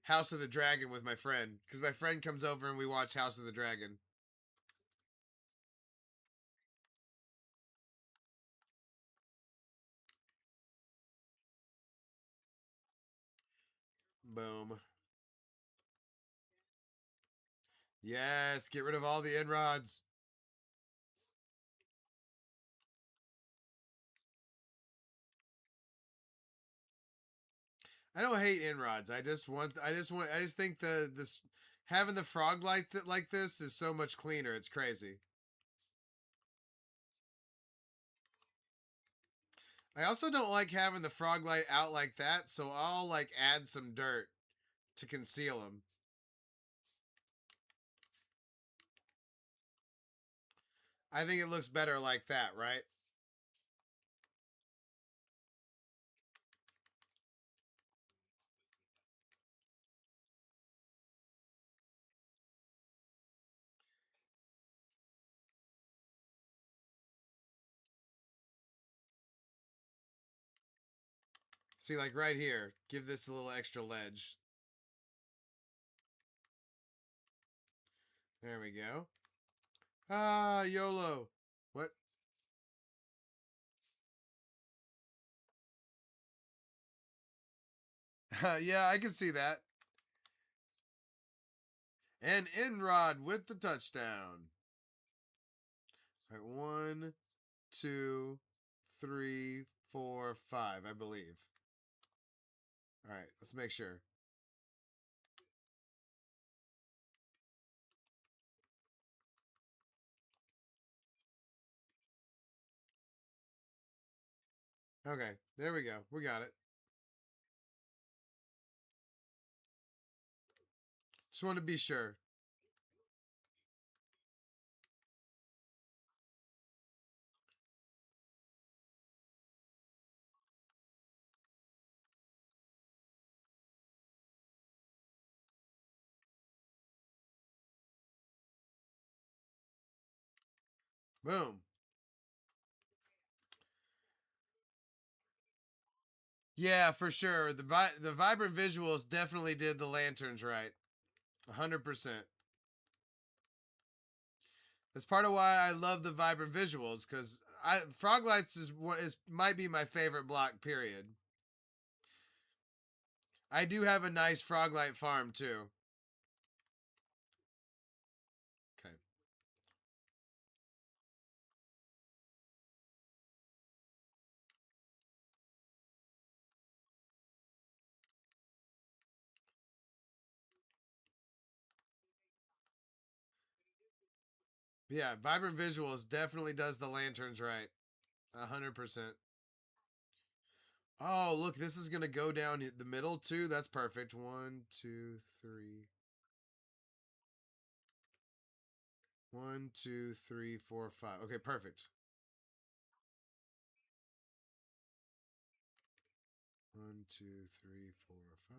A: House of the Dragon with my friend because my friend comes over and we watch House of the Dragon. Boom. Yes, get rid of all the inrods. I don't hate inrods. I just think the this having the frog like this is so much cleaner. It's crazy. I also don't like having the frog light out like that, so I'll like add some dirt to conceal them. I think it looks better like that, right? See, like right here, give this a little extra ledge. There we go. Ah, YOLO. What? Yeah, I can see that. And Enrod with the touchdown. All right, 1, 2, 3, 4, 5, I believe. All right, let's make sure. Okay, there we go. We got it. Just want to be sure. Boom. Yeah, for sure. The vibrant visuals definitely did the lanterns right. 100%. That's part of why I love the vibrant visuals because I Froglights is might be my favorite block. Period. I do have a nice Froglight farm too. Okay. Yeah, vibrant visuals definitely does the lanterns right. 100%. Oh, look, this is gonna go down the middle too. That's perfect. 1, 2, 3. 1, 2, 3, 4, 5. Okay, perfect. 1, 2, 3, 4, 5.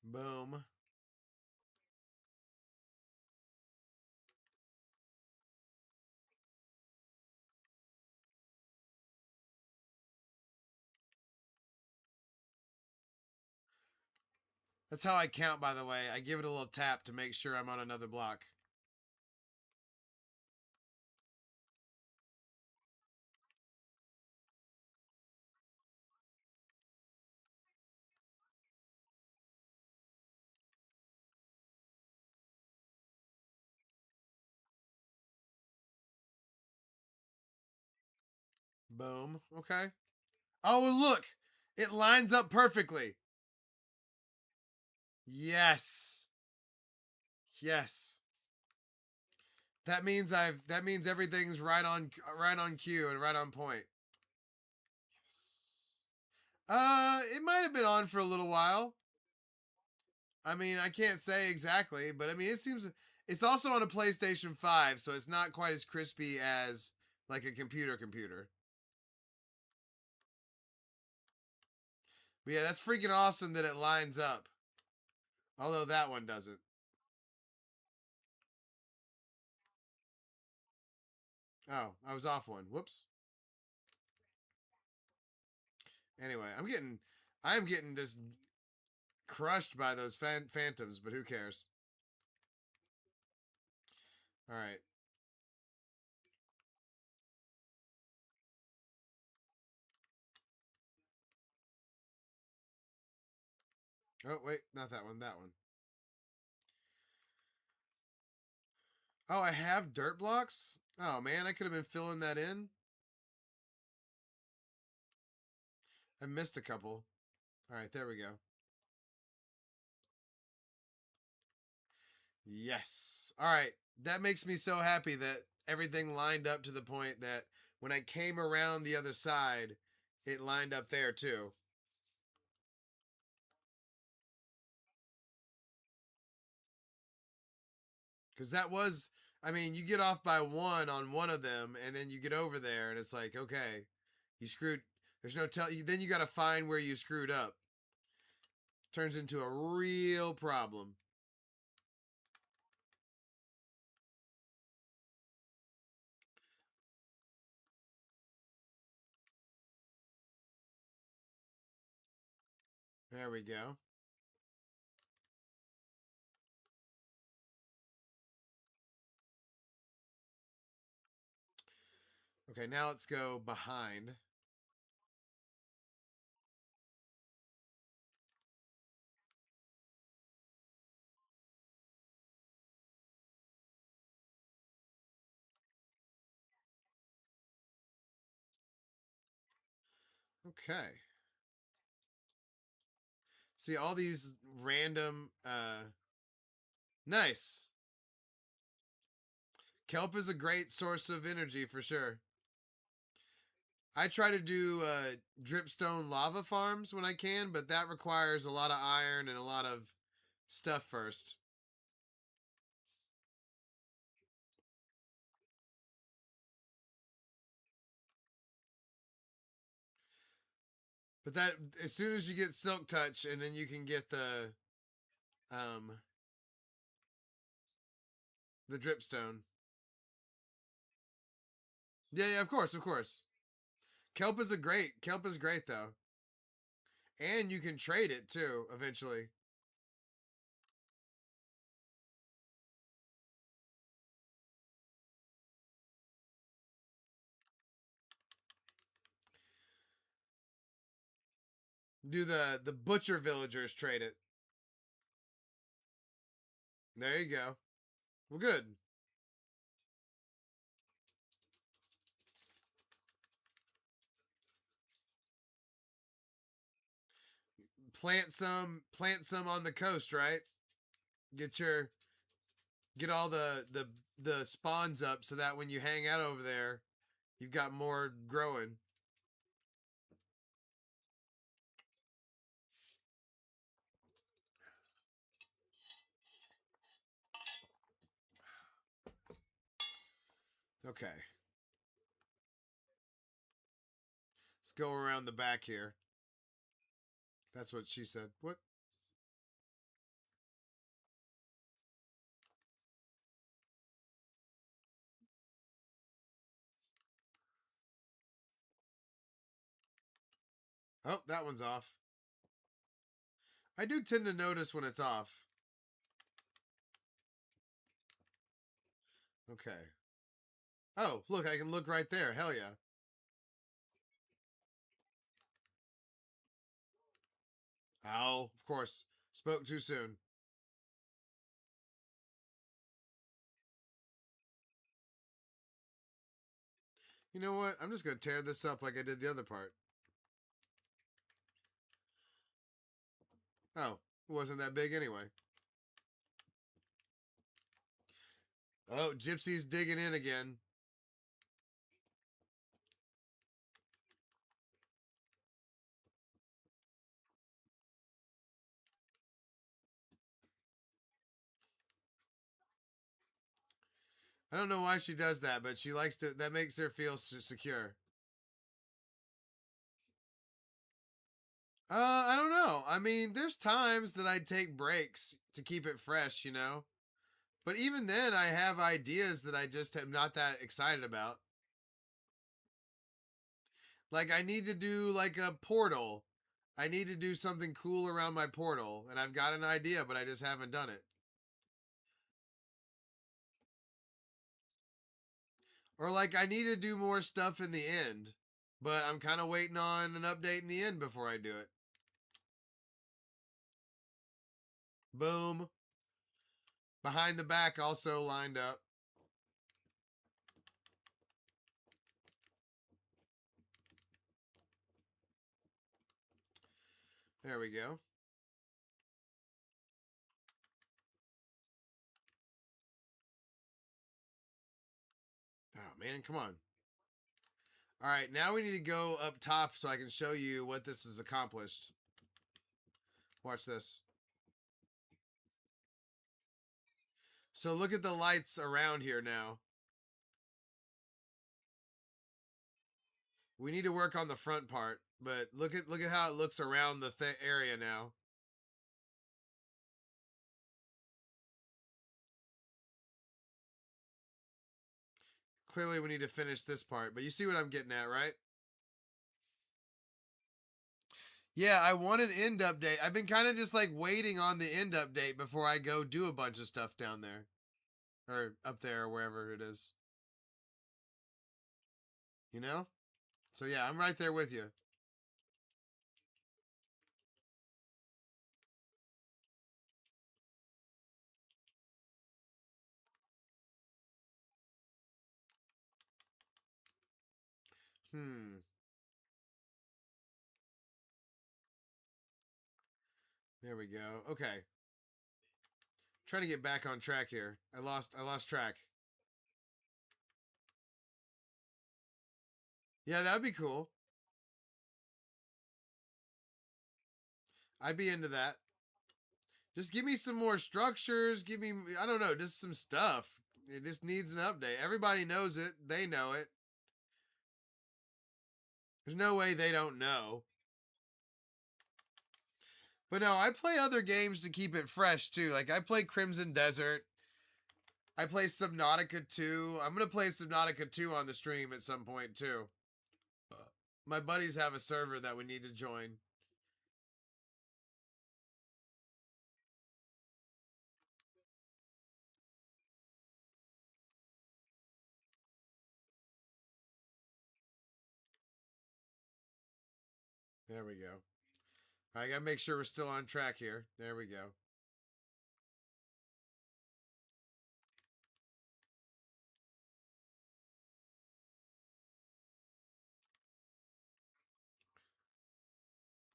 A: Boom. That's how I count, by the way. I give it a little tap to make sure I'm on another block. Boom. Okay. Oh, look. It lines up perfectly. Yes. Yes. That means everything's right on cue and right on point. It might have been on for a little while. I mean, I can't say exactly, but I mean, it seems it's also on a PlayStation 5, so it's not quite as crispy as like a computer. But yeah, that's freaking awesome that it lines up. Although that one doesn't. Oh, I was off one. Whoops. Anyway, I'm getting just crushed by those phantoms, but who cares? All right. Oh, wait, not that one, that one. Oh, I have dirt blocks? Oh man, I could have been filling that in. I missed a couple. All right, there we go. Yes. All right. That makes me so happy that everything lined up to the point that when I came around the other side, it lined up there too. Because that was, I mean, you get off by one on one of them, and then you get over there, and it's like, okay, you screwed. There's no tell. Then you got to find where you screwed up. Turns into a real problem. There we go. Okay, now let's go behind. Okay. See all these random nice. Kelp is a great source of energy for sure. I try to do dripstone lava farms when I can, but that requires a lot of iron and a lot of stuff first. But that as soon as you get silk touch and then you can get um the dripstone. Yeah, yeah, of course, of course. Kelp is great though. And you can trade it too eventually. Do the butcher villagers trade it. There you go. Well, good. Plant some on the coast, right? Get your get all the spawns up so that when you hang out over there, you've got more growing. Okay. Let's go around the back here. That's what she said. What? Oh, that one's off. I do tend to notice when it's off. Okay. Oh, look, I can look right there. Hell yeah. Oh, of course. Spoke too soon. You know what? I'm just going to tear this up like I did the other part. Oh, it wasn't that big anyway. Oh, Gypsy's digging in again. I don't know why she does that, but she likes to, that makes her feel secure. I don't know. I mean, there's times that I take breaks to keep it fresh, you know? But even then, I have ideas that I just am not that excited about. Like, I need to do like a portal. I need to do something cool around my portal, and I've got an idea, but I just haven't done it. Or like, I need to do more stuff in the end, but I'm kind of waiting on an update in the end before I do it. Boom. Behind the back also lined up. There we go. Oh, man, come on. All right, now we need to go up top so I can show you what this has accomplished. Watch this. So look at the lights around here now. We need to work on the front part, but look at how it looks around the area now. Clearly we need to finish this part, but you see what I'm getting at, right? Yeah, I want an end update. I've been kind of just like waiting on the end update before I go do a bunch of stuff down there. Or up there, or wherever it is. You know? So yeah, I'm right there with you. Hmm. There we go. Okay. Trying to get back on track here. I lost track. Yeah, that'd be cool. I'd be into that. Just give me some more structures. Give me, I don't know, just some stuff. It just needs an update. Everybody knows it. They know it. There's no way they don't know. But no, I play other games to keep it fresh too. Like I play Crimson Desert. I play Subnautica 2. I'm going to play Subnautica 2 on the stream at some point too. My buddies have a server that we need to join. There we go. I got to make sure we're still on track here. There we go.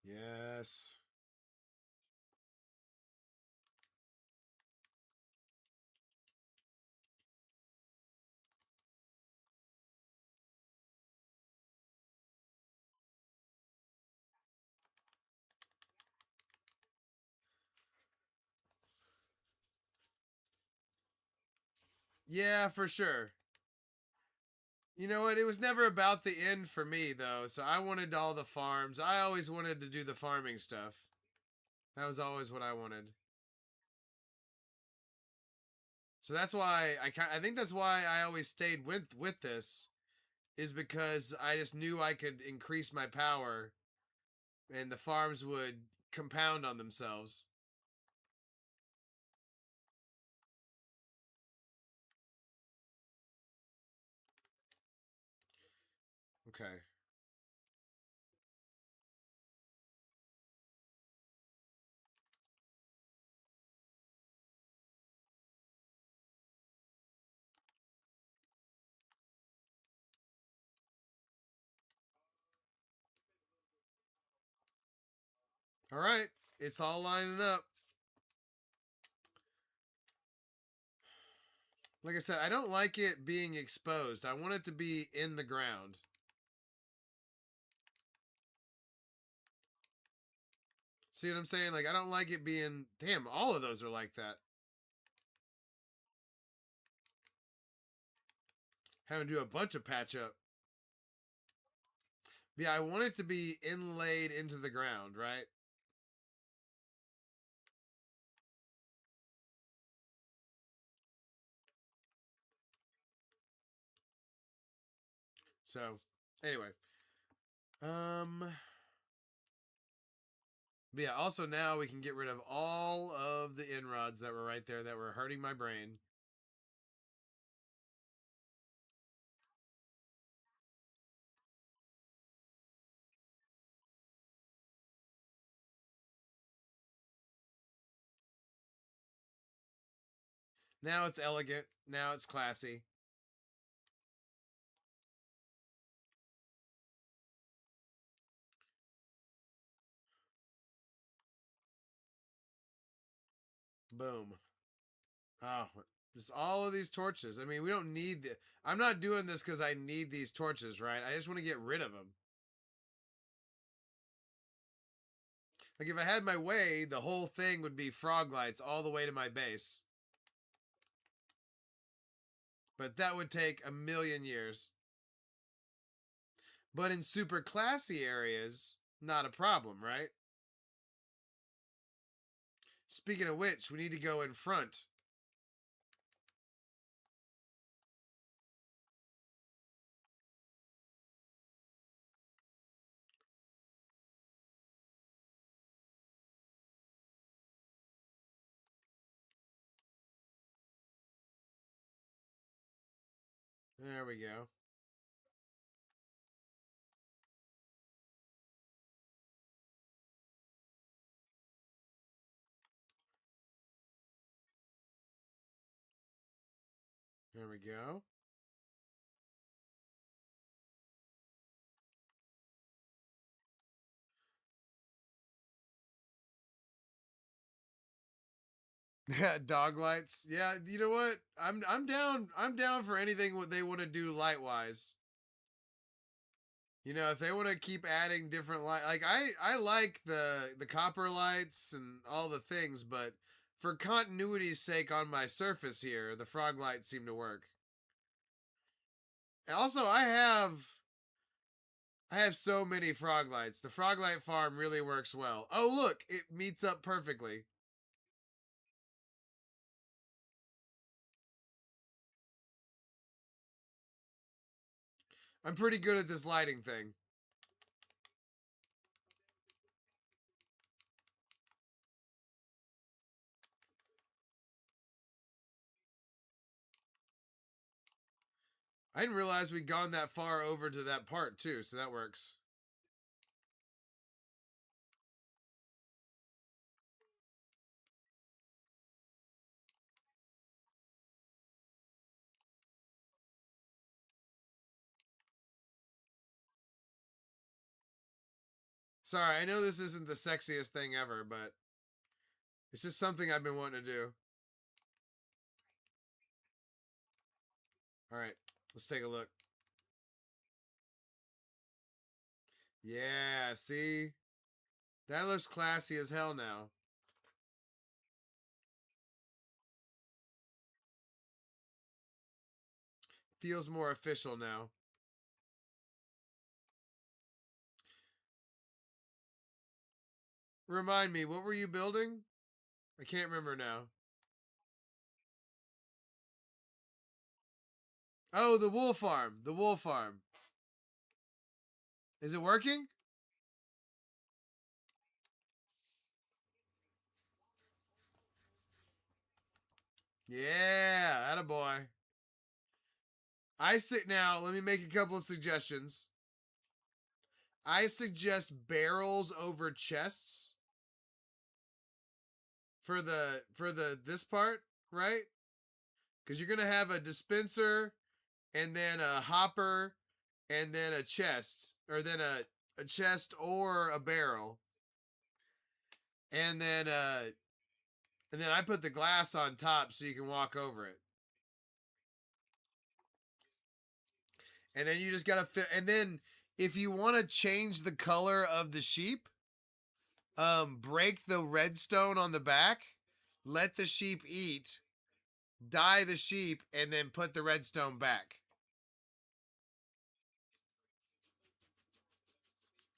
A: Yes. Yeah, for sure. You know what? It was never about the end for me, though. So I wanted all the farms. I always wanted to do the farming stuff. That was always what I wanted. So that's why I think that's why I always stayed with this, is because I just knew I could increase my power, and the farms would compound on themselves. Okay. All right. It's all lining up. Like I said, I don't like it being exposed. I want it to be in the ground. See what I'm saying? Like, I don't like it being... Damn, all of those are like that. Having to do a bunch of patch up. Yeah, I want it to be inlaid into the ground, right? So, anyway. But yeah, also now we can get rid of all of the inrods that were right there that were hurting my brain. Now it's elegant. Now it's classy. Boom. Oh, just all of these torches. I mean, we don't need the... I'm not doing this because I need these torches, right? I just want to get rid of them. Like, if I had my way, the whole thing would be frog lights all the way to my base. But that would take a million years. But in super classy areas, not a problem, right? Speaking of which, we need to go in front. There we go. There we go. Dog lights. Yeah, you know what? I'm down. I'm down for anything what they want to do light wise. You know, if they want to keep adding different light, like I like the copper lights and all the things, but for continuity's sake on my surface here, the frog lights seem to work. And also, I have so many frog lights. The frog light farm really works well. Oh, look, it meets up perfectly. I'm pretty good at this lighting thing. I didn't realize we'd gone that far over to that part too, so that works. Sorry, I know this isn't the sexiest thing ever, but it's just something I've been wanting to do. All right, let's take a look. Yeah, see? That looks classy as hell now. Feels more official now. Remind me, what were you building? I can't remember now. Oh, the wool farm. The wool farm. Is it working? Yeah, attaboy. Now, let me make a couple of suggestions. I suggest barrels over chests for the this part, right? Because you're gonna have a dispenser and then a hopper and then a chest, or then a chest or a barrel, and then I put the glass on top so you can walk over it. And then you just gotta fit. And then if you want to change the color of the sheep, break the redstone on the back, let the sheep eat, dye the sheep, and then put the redstone back.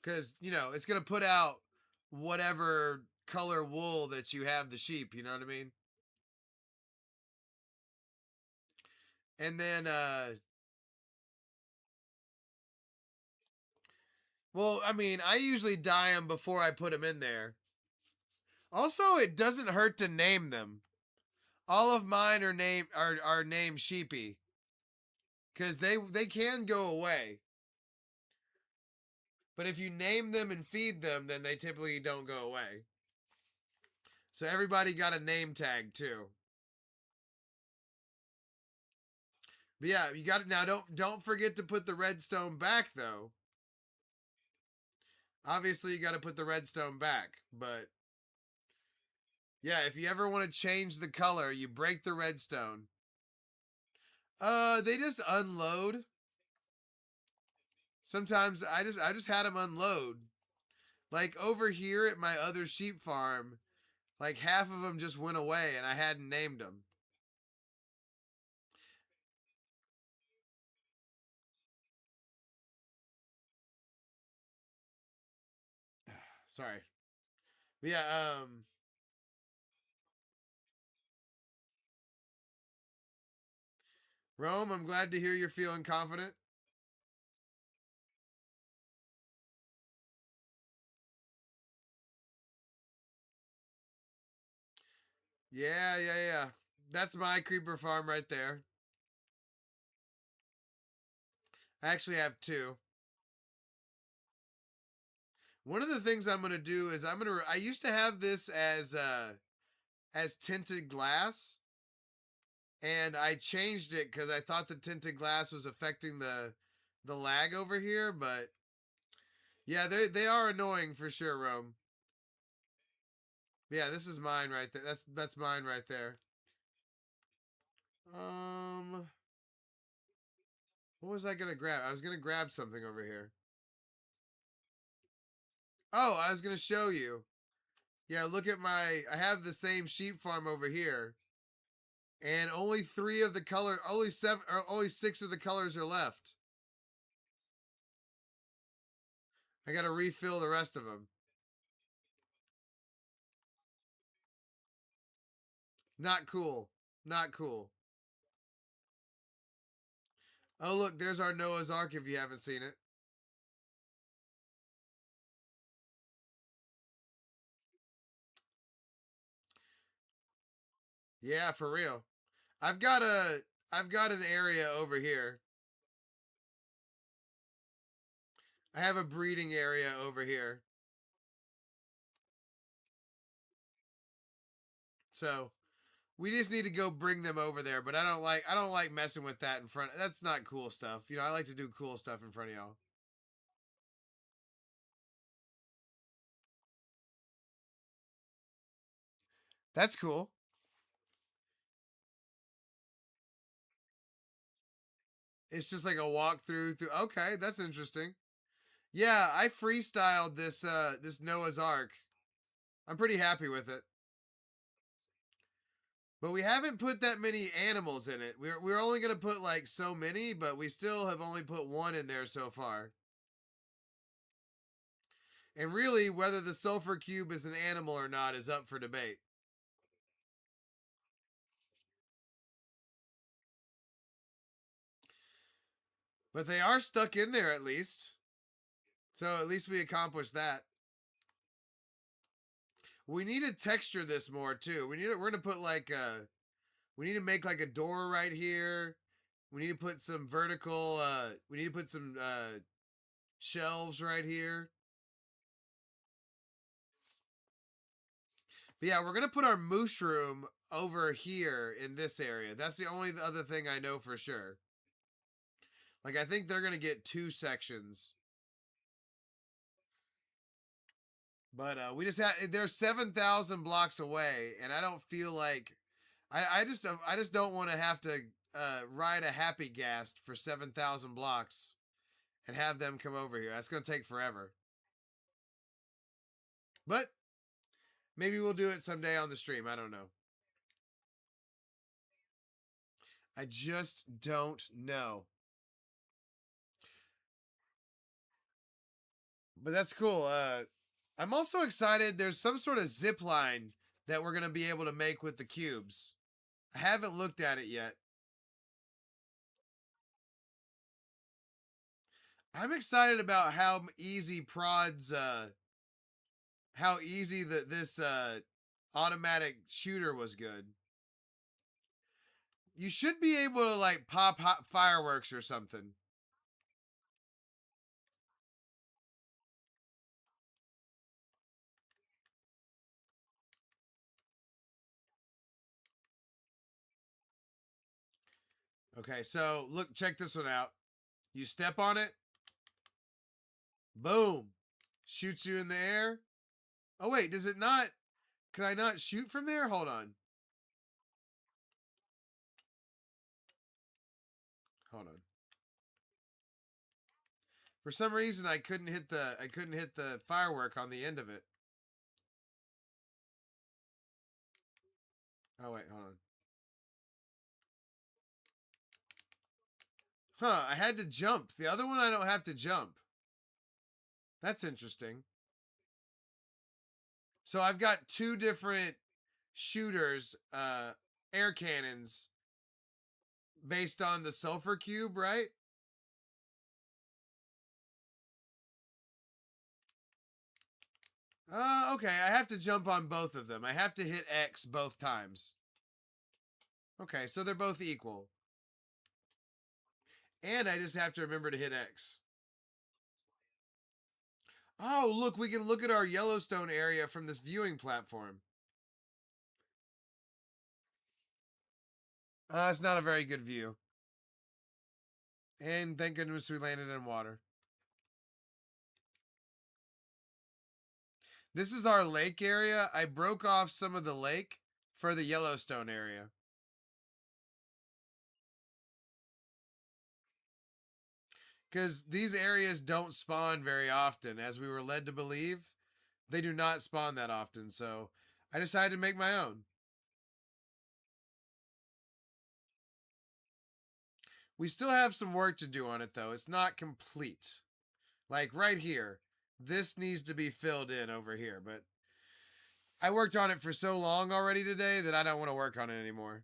A: Because it's gonna put out whatever color wool that you have the sheep. You know what I mean? And then well, I mean, I usually dye them before I put them in there. Also, it doesn't hurt to name them. All of mine are named Sheepy, because they can go away. But if you name them and feed them, then they typically don't go away. So everybody got a name tag too. But yeah, you got it now. Don't forget to put the redstone back though. Obviously, you got to put the redstone back, but yeah, if you ever want to change the color, you break the redstone. They just unload. Sometimes I just had them unload. Like over here at my other sheep farm, like half of them just went away and I hadn't named them. Sorry. But yeah, Rome, I'm glad to hear you're feeling confident. Yeah, yeah, yeah. That's my creeper farm right there. I actually have two. One of the things I'm gonna do is I used to have this as tinted glass, and I changed it because I thought the tinted glass was affecting the lag over here, but yeah, they are annoying for sure, Rome. Yeah, this is mine right there. That's mine right there. Um, what was I gonna grab? I was gonna grab something over here. Oh, I was gonna show you. Yeah, look at I have the same sheep farm over here, and only six of the colors are left. I gotta refill the rest of them. Not cool. Not cool. Oh, look, there's our Noah's Ark if you haven't seen it. Yeah, for real. I've got a I've got an area over here. I have a breeding area over here. So, we just need to go bring them over there, but I don't like messing with that in front. That's not cool stuff. I like to do cool stuff in front of y'all. That's cool. It's just like a walkthrough through. Okay, that's interesting. Yeah, I freestyled this Noah's Ark. I'm pretty happy with it. But we haven't put that many animals in it. We're only gonna put like so many, but we still have only put one in there so far. And really, whether the sulfur cube is an animal or not is up for debate. But they are stuck in there at least. So at least we accomplished that. We need to texture this more too. We're gonna put like We need to make like a door right here. We need to put some vertical, we need to put some shelves right here. But yeah, we're going to put our moose room over here in this area. That's the only other thing I know for sure. Like, I think they're going to get 2 sections. But we just have, they're 7,000 blocks away, and I don't feel like, I just don't want to have to ride a happy gast for 7,000 blocks and have them come over here. That's going to take forever. But maybe we'll do it someday on the stream. I don't know. I just don't know. But that's cool. I'm also excited. There's some sort of zip line that we're going to be able to make with the cubes. I haven't looked at it yet. I'm excited about how easy prods, how easy this automatic shooter was good. You should be able to like pop hot fireworks or something. Okay, so look, check this one out. You step on it, boom, shoots you in the air. Oh wait, does it not? Can I not shoot from there? Hold on. Hold on. For some reason, I couldn't hit the firework on the end of it. Oh wait, hold on. Huh, I had to jump. The other one I don't have to jump. That's interesting. So I've got 2 different shooters, air cannons, based on the sulfur cube, right? Okay, I have to jump on both of them. I have to hit X both times. Okay, so they're both equal. And I just have to remember to hit X. Oh, look, we can look at our Yellowstone area from this viewing platform. It's not a very good view. And thank goodness we landed in water. This is our lake area. I broke off some of the lake for the Yellowstone area. Because these areas don't spawn very often, as we were led to believe. They do not spawn that often, so I decided to make my own. We still have some work to do on it, though. It's not complete. Like right here. This needs to be filled in over here, but I worked on it for so long already today that I don't want to work on it anymore.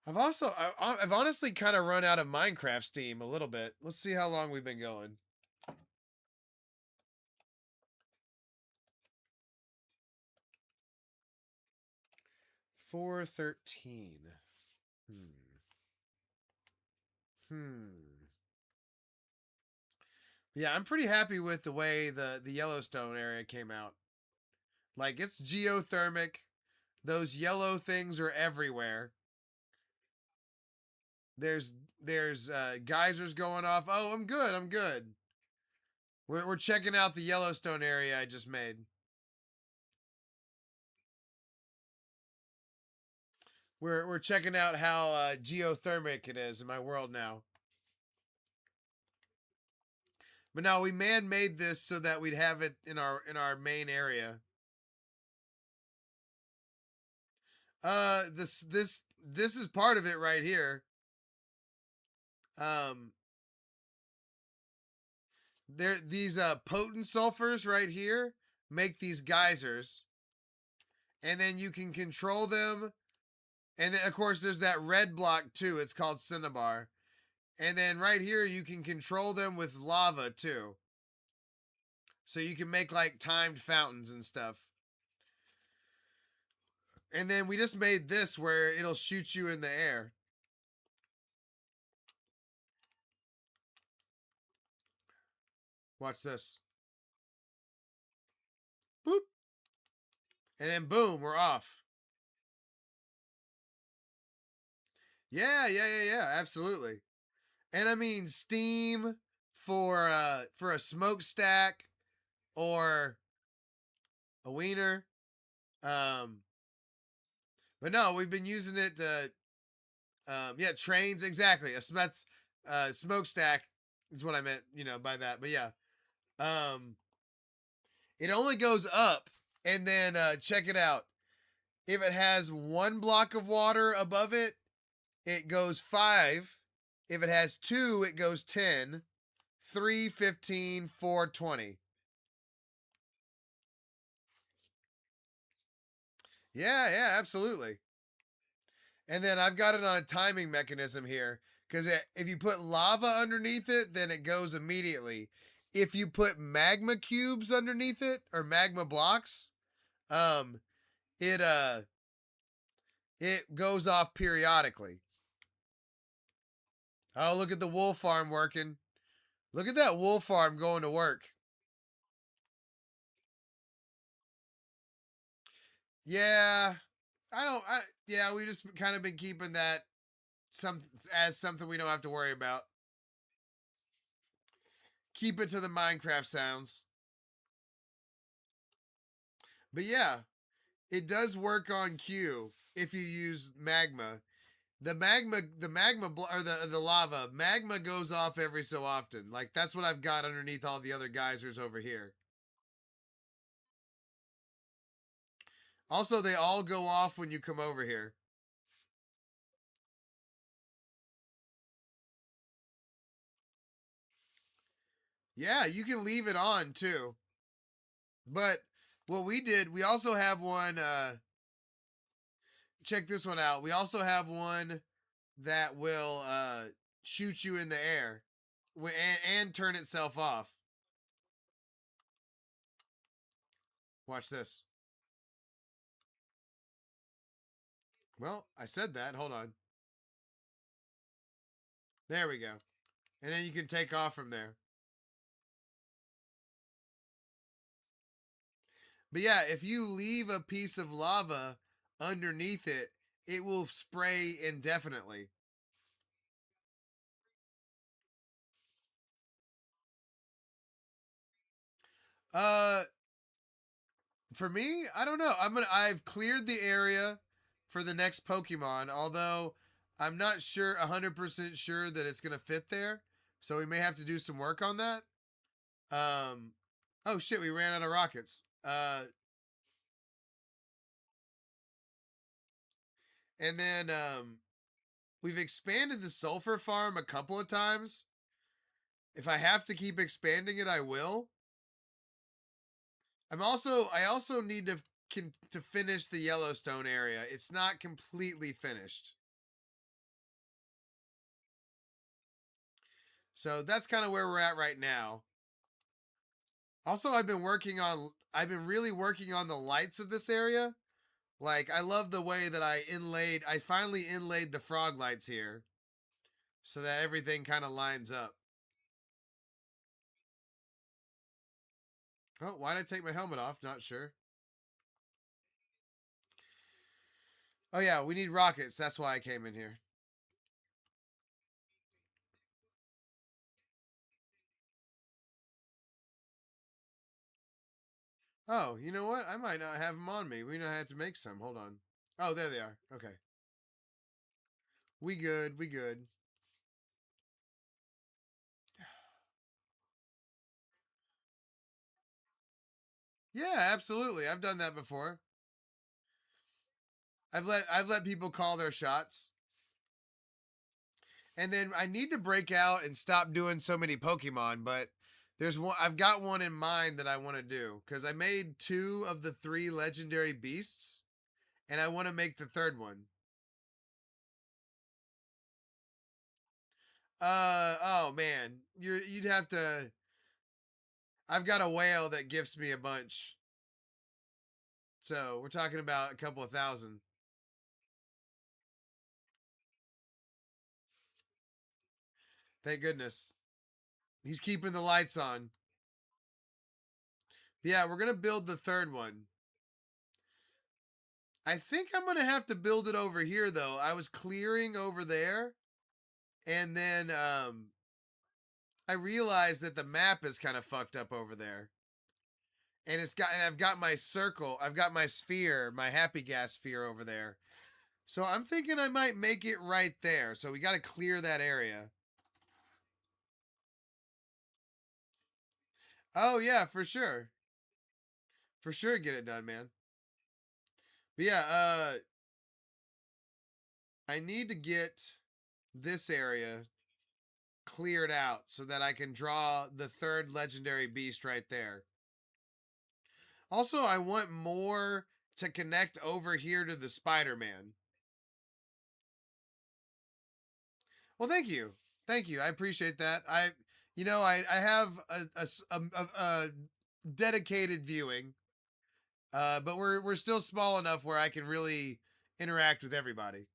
A: I've honestly kind of run out of Minecraft Steam a little bit. Let's see how long we've been going. $4.13. Yeah, I'm pretty happy with the way the Yellowstone area came out. Like, it's geothermic. Those yellow things are everywhere. There's geysers going off. Oh, I'm good. I'm good. We're checking out the Yellowstone area I just made. We're checking out how geothermic it is in my world now. But now we man-made this so that we'd have it in our main area. This is part of it right here. These potent sulfurs right here make these geysers, and then you can control them. And then of course there's that red block too. It's called cinnabar. And then right here you can control them with lava too. So you can make like timed fountains and stuff. And then we just made this where it'll shoot you in the air. Watch this. Boop. And then boom, we're off. Yeah, absolutely. And I mean steam for a smokestack or a wiener. But no, we've been using it to yeah, trains exactly. That's smokestack is what I meant, by that. But yeah. It only goes up, and then check it out. If it has 1 block of water above it, it goes 5. If it has 2, it goes 10. 3, 15, 4, 20. Yeah, absolutely. And then I've got it on a timing mechanism here because if you put lava underneath it, then it goes immediately. If you put magma cubes underneath it or magma blocks, um, it it goes off periodically. Oh, look at the wool farm working. Look at that wool farm going to work. Yeah, yeah, we just kind of been keeping that as something we don't have to worry about. Keep it to the Minecraft sounds. But yeah, it does work on Q if you use magma. Or the lava, magma goes off every so often. Like that's what I've got underneath all the other geysers over here. Also, they all go off when you come over here. Yeah, you can leave it on too. But what we did, we also have one. Check this one out. We also have one that will shoot you in the air and turn itself off. Watch this. Well, I said that. Hold on. There we go. And then you can take off from there. But yeah, if you leave a piece of lava underneath it, it will spray indefinitely. Uh for me, I don't know. I've cleared the area for the next Pokemon, although I'm not sure 100% sure that it's going to fit there. So we may have to do some work on that. Um oh shit, we ran out of rockets. And then we've expanded the sulfur farm a couple of times. If I have to keep expanding it, I will. I also need to finish the Yellowstone area. It's not completely finished. So that's kind of where we're at right now. Also, I've been really working on the lights of this area. Like I love the way that I finally inlaid the frog lights here so that everything kind of lines up. Oh, why did I take my helmet off? Not sure. Oh yeah, we need rockets. That's why I came in here. Oh, you know what? I might not have them on me. We don't have to make some. Hold on. Oh, there they are. Okay. We good. We good. Yeah, absolutely. I've done that before. I've let people call their shots. And then I need to break out and stop doing so many Pokemon, but there's one I've got one in mind that I want to do cuz I made 2 of the 3 legendary beasts and I want to make the third one. Oh man, you'd have to I've got a whale that gifts me a bunch. So we're talking about a couple of thousand. Thank goodness. He's keeping the lights on. Yeah, we're going to build the third one. I think I'm going to have to build it over here, though. I was clearing over there, and then I realized that the map is kind of fucked up over there. And I've got my circle, I've got my sphere, my happy gas sphere over there. So I'm thinking I might make it right there. So we got to clear that area. Oh yeah, for sure. For sure get it done, man. But yeah, I need to get this area cleared out so that I can draw the third legendary beast right there. Also, I want more to connect over here to the Spider-Man. Well, thank you. Thank you. I appreciate that. I have a dedicated viewing, but we're still small enough where I can really interact with everybody.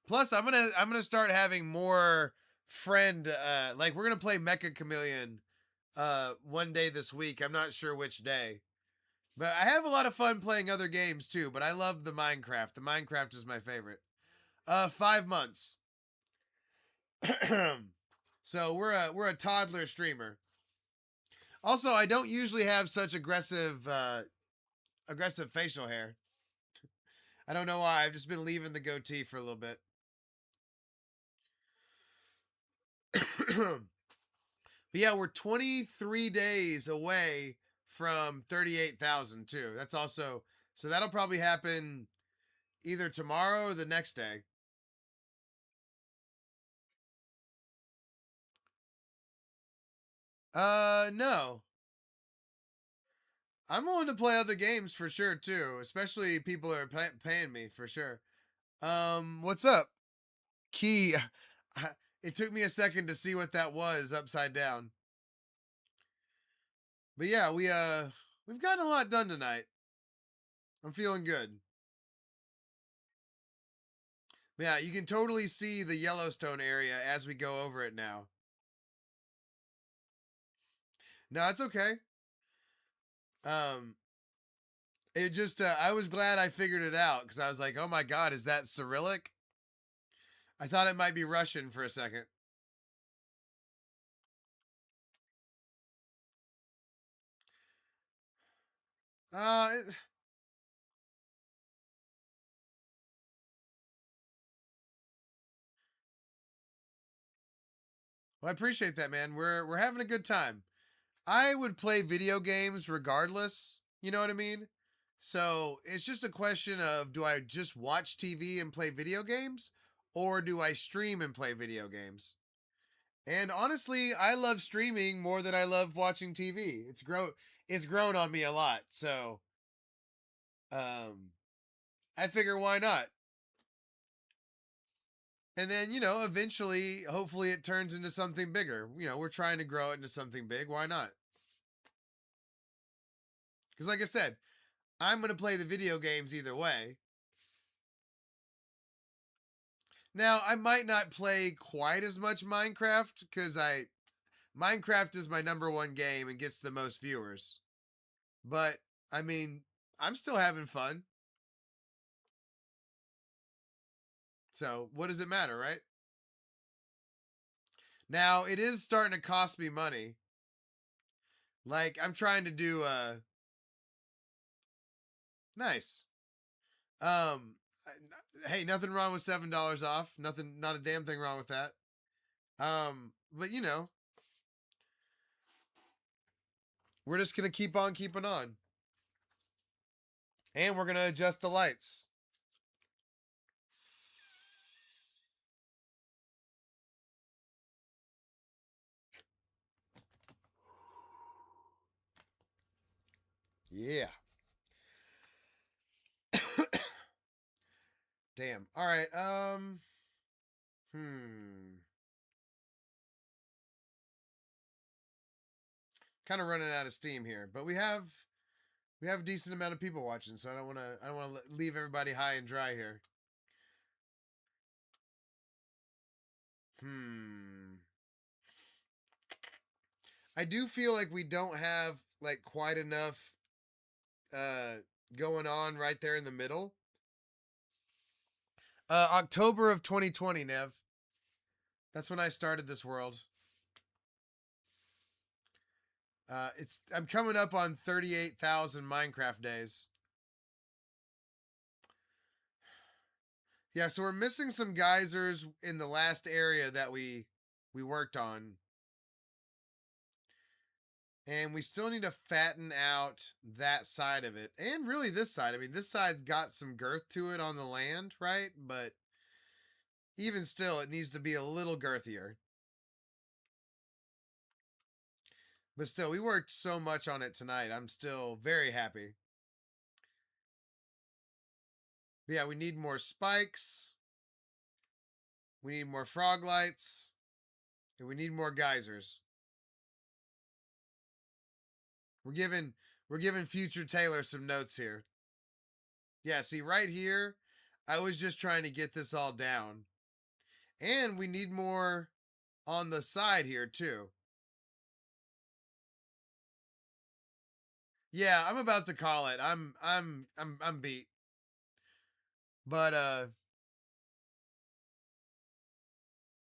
A: Plus, I'm gonna start having more friend like we're gonna play Mecha Chameleon one day this week. I'm not sure which day. But I have a lot of fun playing other games too, but I love the Minecraft. The Minecraft is my favorite. 5 months. So we're a toddler streamer. Also, I don't usually have such aggressive facial hair. I don't know why. I've just been leaving the goatee for a little bit. But yeah, we're 23 days away from 38,000 too. That's also so that'll probably happen either tomorrow or the next day. No. I'm willing to play other games for sure too, especially people are paying me for sure. What's up? Key. It took me a second to see what that was upside down. But yeah, we've gotten a lot done tonight. I'm feeling good. But yeah, you can totally see the Yellowstone area as we go over it now. No, it's okay. Um, it just I was glad I figured it out because I was like, oh my god, is that Cyrillic? I thought it might be Russian for a second. It, well, I appreciate that, man. We're having a good time. I would play video games regardless. You know what I mean? So it's just a question of do I just watch TV and play video games, or do I stream and play video games? And honestly, I love streaming more than I love watching TV. It's grown on me a lot. So um I figure why not? And then, eventually, hopefully it turns into something bigger. We're trying to grow it into something big. Why not? Because, like I said, I'm going to play the video games either way. Now, I might not play quite as much Minecraft because Minecraft is my number one game and gets the most viewers. But, I mean, I'm still having fun. So, what does it matter, right? Now, it is starting to cost me money. Like, I'm trying to do nice. Um, hey, nothing wrong with $7 off. Nothing, not a damn thing wrong with that. But we're just gonna keep on keeping on, and we're gonna adjust the lights. Yeah. Damn. All right. Hmm. Kind of running out of steam here, but we have a decent amount of people watching, so I don't want to leave everybody high and dry here. I do feel like we don't have like quite enough uh going on right there in the middle. October of 2020, Nev. That's when I started this world. I'm coming up on 38,000 Minecraft days. Yeah, so we're missing some geysers in the last area that we worked on. And we still need to fatten out that side of it. And really this side. I mean, this side's got some girth to it on the land, right? But even still, it needs to be a little girthier. But still, we worked so much on it tonight. I'm still very happy. But yeah, we need more spikes. We need more frog lights. And we need more geysers. We're giving future Taylor some notes here. Yeah, see right here, I was just trying to get this all down. And we need more on the side here too. Yeah, I'm about to call it. I'm beat. But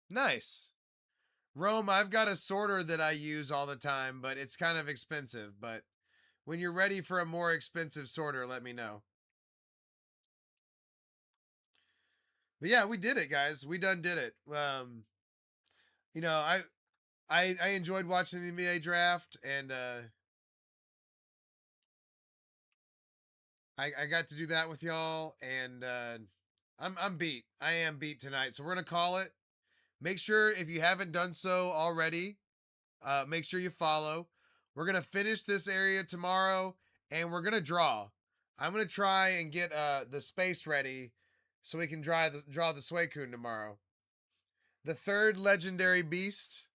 A: nice. Rome, I've got a sorter that I use all the time, but it's kind of expensive. But when you're ready for a more expensive sorter, let me know. But yeah, we did it, guys. We done did it. You know, I enjoyed watching the NBA draft, and I got to do that with y'all, and I'm beat. I am beat tonight, so we're gonna call it. Make sure if you haven't done so already, make sure you follow. We're gonna finish this area tomorrow, and we're gonna draw. I'm gonna try and get the space ready so we can draw the Suicune tomorrow. The third legendary beast.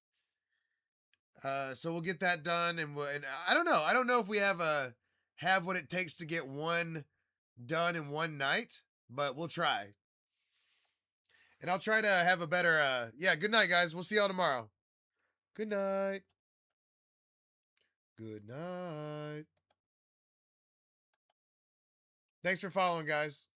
A: So we'll get that done, and I don't know. I don't know if we have what it takes to get one done in one night, but we'll try. And I'll try to have a better yeah, good night guys. We'll see y'all tomorrow. Good night. Good night. Thanks for following, guys.